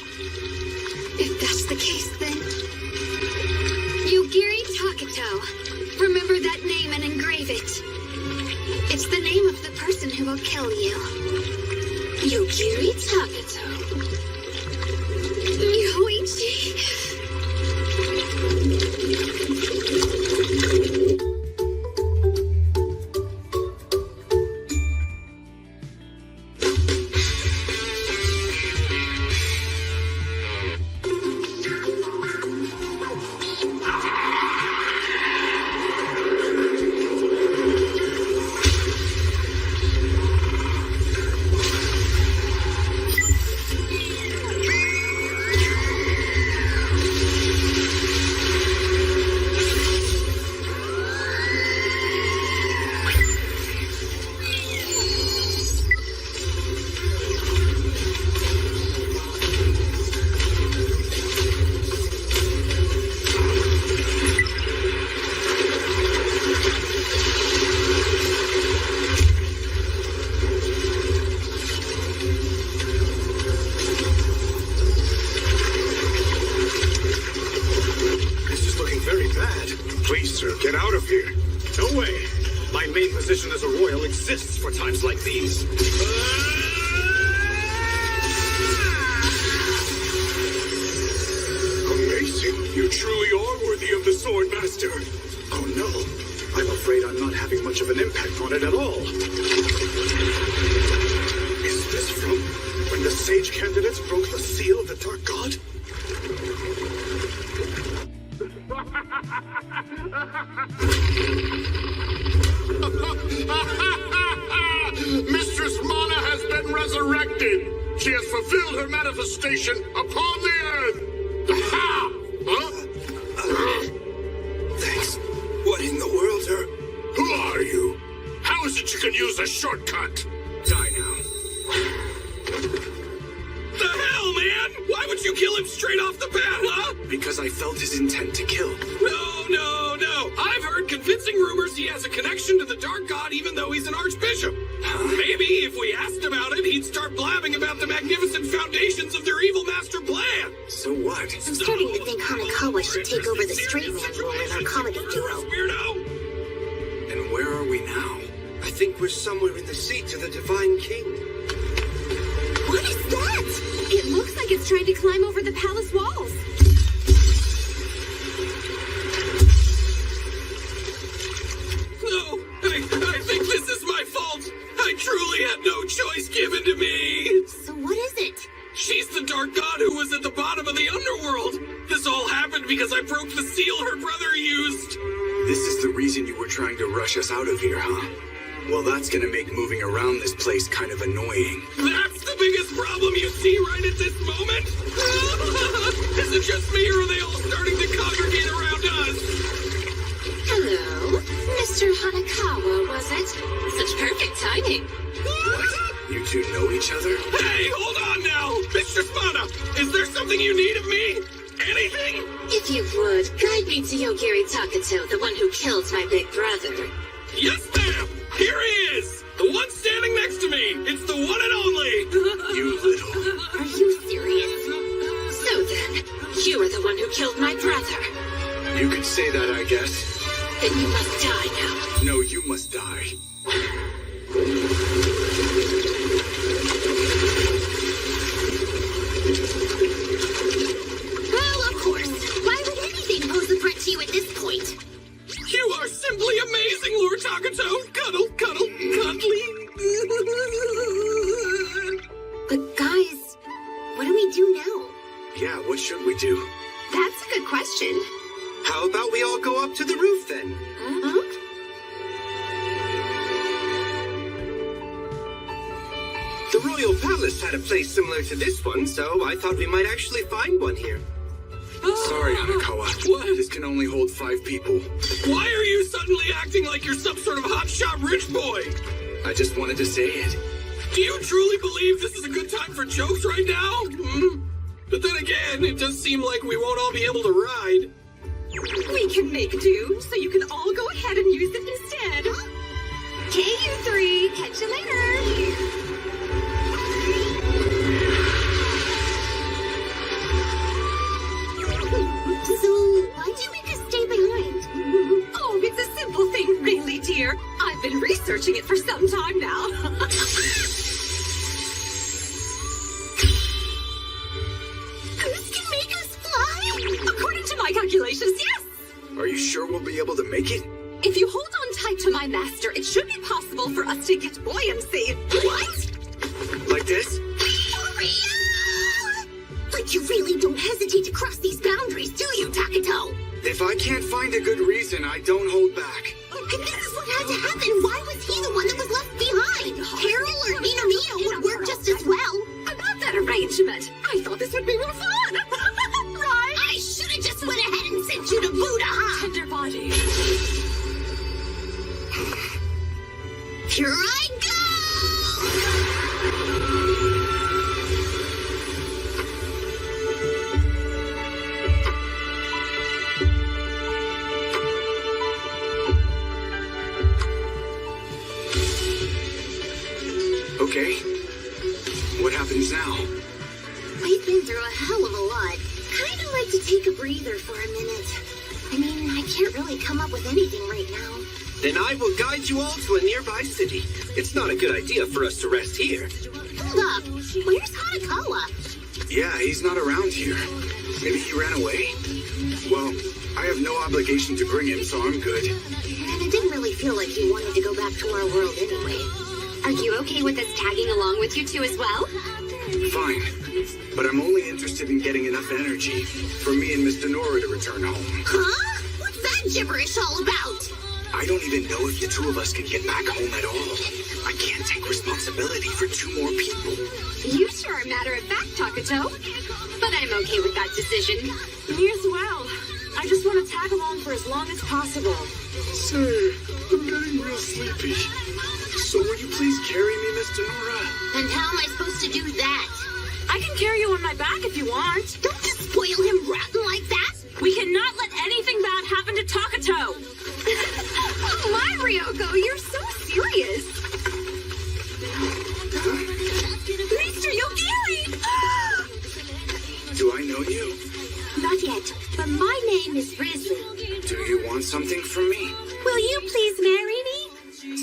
Speaker 3: If that's the case, then... Yogiri Takato. Remember that name and engrave it. It's the name of the person who will kill you. Yogiri Takato. Yoichi.
Speaker 15: Please, sir, get out of here. No way. My main position as a royal exists for times like these. Amazing. You truly are worthy of the sword, Master. Oh, no. I'm afraid I'm not having much of an impact on it at all. Is this from when the sage candidates broke the seal of the Dark God?
Speaker 16: Mistress Mana has been resurrected. She has fulfilled her manifestation upon the earth. Ha! Huh?
Speaker 15: Thanks. What in the world are...
Speaker 16: Who are you? How is it you can use a shortcut?
Speaker 15: Die now.
Speaker 10: The hell, man? Why would you kill him straight off the bat, huh?
Speaker 1: Because I felt his intent to kill.
Speaker 10: No. I've heard convincing rumors he has a connection to the Dark God even though he's an archbishop. Maybe if we asked about it, he'd start blabbing about the magnificent foundations of their evil master plan.
Speaker 1: So what?
Speaker 2: I'm starting to think Hanakawa should take over the straight man role in our comedy duo.
Speaker 10: Weirdo!
Speaker 1: And where are we now?
Speaker 14: I think we're somewhere in the seat of the Divine King.
Speaker 3: What is that? It looks like it's trying to climb over the palace walls.
Speaker 10: No, I think this is my fault. I truly had no choice given to me.
Speaker 2: So what is it?
Speaker 10: She's the Dark God who was at the bottom of the underworld. This all happened because I broke the seal her brother used.
Speaker 1: This is the reason you were trying to rush us out of here, huh? Well, that's gonna make moving around this place kind of annoying.
Speaker 10: That's the biggest problem you see right at this moment? Is it just me or are they all starting to congregate around us?
Speaker 3: Hello, Mr. Hanakawa, was it? Such perfect timing.
Speaker 1: What? You two know each other?
Speaker 10: Hey, hold on now! Mr. Spada, is there something you need of me? Anything?
Speaker 3: If you would, guide me to Yogiri Takato, the one who killed my big brother.
Speaker 10: Yes, ma'am! Here he is! The one standing next to me! It's the one and only!
Speaker 1: You little...
Speaker 3: Are you serious? So then, you are the one who killed my brother.
Speaker 1: You could say that, I guess.
Speaker 3: Then you must die now.
Speaker 1: No, you must die.
Speaker 2: Well, of course. Why would anything pose a threat to you at this point?
Speaker 10: You are simply amazing, Lord Takato! Cuddle, cuddly!
Speaker 2: But guys, what do we do now?
Speaker 1: Yeah, what should we do?
Speaker 2: That's a good question.
Speaker 14: How about we all go up to the roof then?
Speaker 2: Huh?
Speaker 14: The royal palace had a place similar to this one, so I thought we might actually find one here.
Speaker 1: Sorry, Hanakawa.
Speaker 10: What?
Speaker 1: This can only hold 5 people.
Speaker 10: Why are you suddenly acting like you're some sort of hotshot rich boy?
Speaker 1: I just wanted to say it.
Speaker 10: Do you truly believe this is a good time for jokes right now? But then again, it does seem like we won't all be able to ride.
Speaker 11: We can make do, so you can all go ahead and use it instead.
Speaker 12: Okay, you three. Catch you later.
Speaker 2: So, why'd you make us stay behind?
Speaker 11: Oh, it's a simple thing, really, dear. I've been researching it for some time now.
Speaker 2: This can make us fly?
Speaker 11: According to my calculations, yes.
Speaker 1: Are you sure we'll be able to make it?
Speaker 11: If you hold on tight to my master, it should be possible for us to get buoyancy.
Speaker 2: What?
Speaker 1: Like this?
Speaker 2: Like you really don't hesitate to cross these boundaries, do you, Takato?
Speaker 1: If I can't find a good reason, I don't hold back.
Speaker 2: And this is what had to happen. Why was he the one that was left behind? Carol or Minamiya would work just as well.
Speaker 11: About that arrangement, I thought this would be more fun. Right?
Speaker 2: I should have just went ahead and sent you to Buddha, huh?
Speaker 11: Tender body.
Speaker 2: Here I
Speaker 1: Okay. What happens now?
Speaker 2: We've been through a hell of a lot. Kind of like to take a breather for a minute. I mean, I can't really come up with anything right now.
Speaker 15: Then I will guide you all to a nearby city. It's not a good idea for us to rest here.
Speaker 2: Hold up. Where's Hanakawa?
Speaker 1: Yeah, he's not around here. Maybe he ran away? Well, I have no obligation to bring him, so I'm good.
Speaker 2: And it didn't really feel like he wanted to go back to our world anyway.
Speaker 3: Are you okay with us tagging along with you two as well?
Speaker 1: Fine. But I'm only interested in getting enough energy for me and Miss Denora to return home.
Speaker 2: Huh? What's that gibberish all about?
Speaker 1: I don't even know if the 2 of us can get back home at all. I can't take responsibility for 2 more people.
Speaker 3: You sure are matter of fact, Takato. But I'm okay with that decision.
Speaker 13: Me as well. I just want to tag along for as long as possible.
Speaker 16: Say, I'm getting real sleepy.
Speaker 1: So will you please carry me, Miss Denora?
Speaker 2: And how am I supposed to do that?
Speaker 13: I can carry you on my back if you want.
Speaker 2: Don't just spoil him rotten like that.
Speaker 13: We cannot let anything bad happen to Takato.
Speaker 3: Oh my, Ryoko, you're so serious.
Speaker 11: Mr. Yogiri!
Speaker 1: Do I know you?
Speaker 2: Not yet, but my name is Risley.
Speaker 1: Do you want something from me?
Speaker 2: Will you please marry me?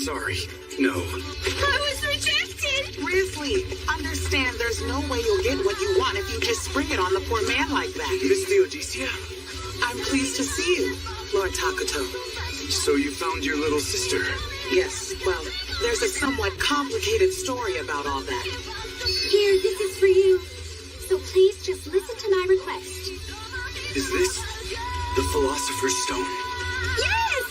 Speaker 1: Sorry, no.
Speaker 11: I was rejected!
Speaker 18: Risley, understand there's no way you'll get what you want if you just spring it on the poor man like that.
Speaker 1: Miss Theodicea?
Speaker 18: I'm pleased to see you, Lord Takato.
Speaker 1: So you found your little sister?
Speaker 18: Yes, well, there's a somewhat complicated story about all that.
Speaker 2: Here, this is for you. So please just listen to my request.
Speaker 1: Is this the Philosopher's Stone?
Speaker 2: Yes!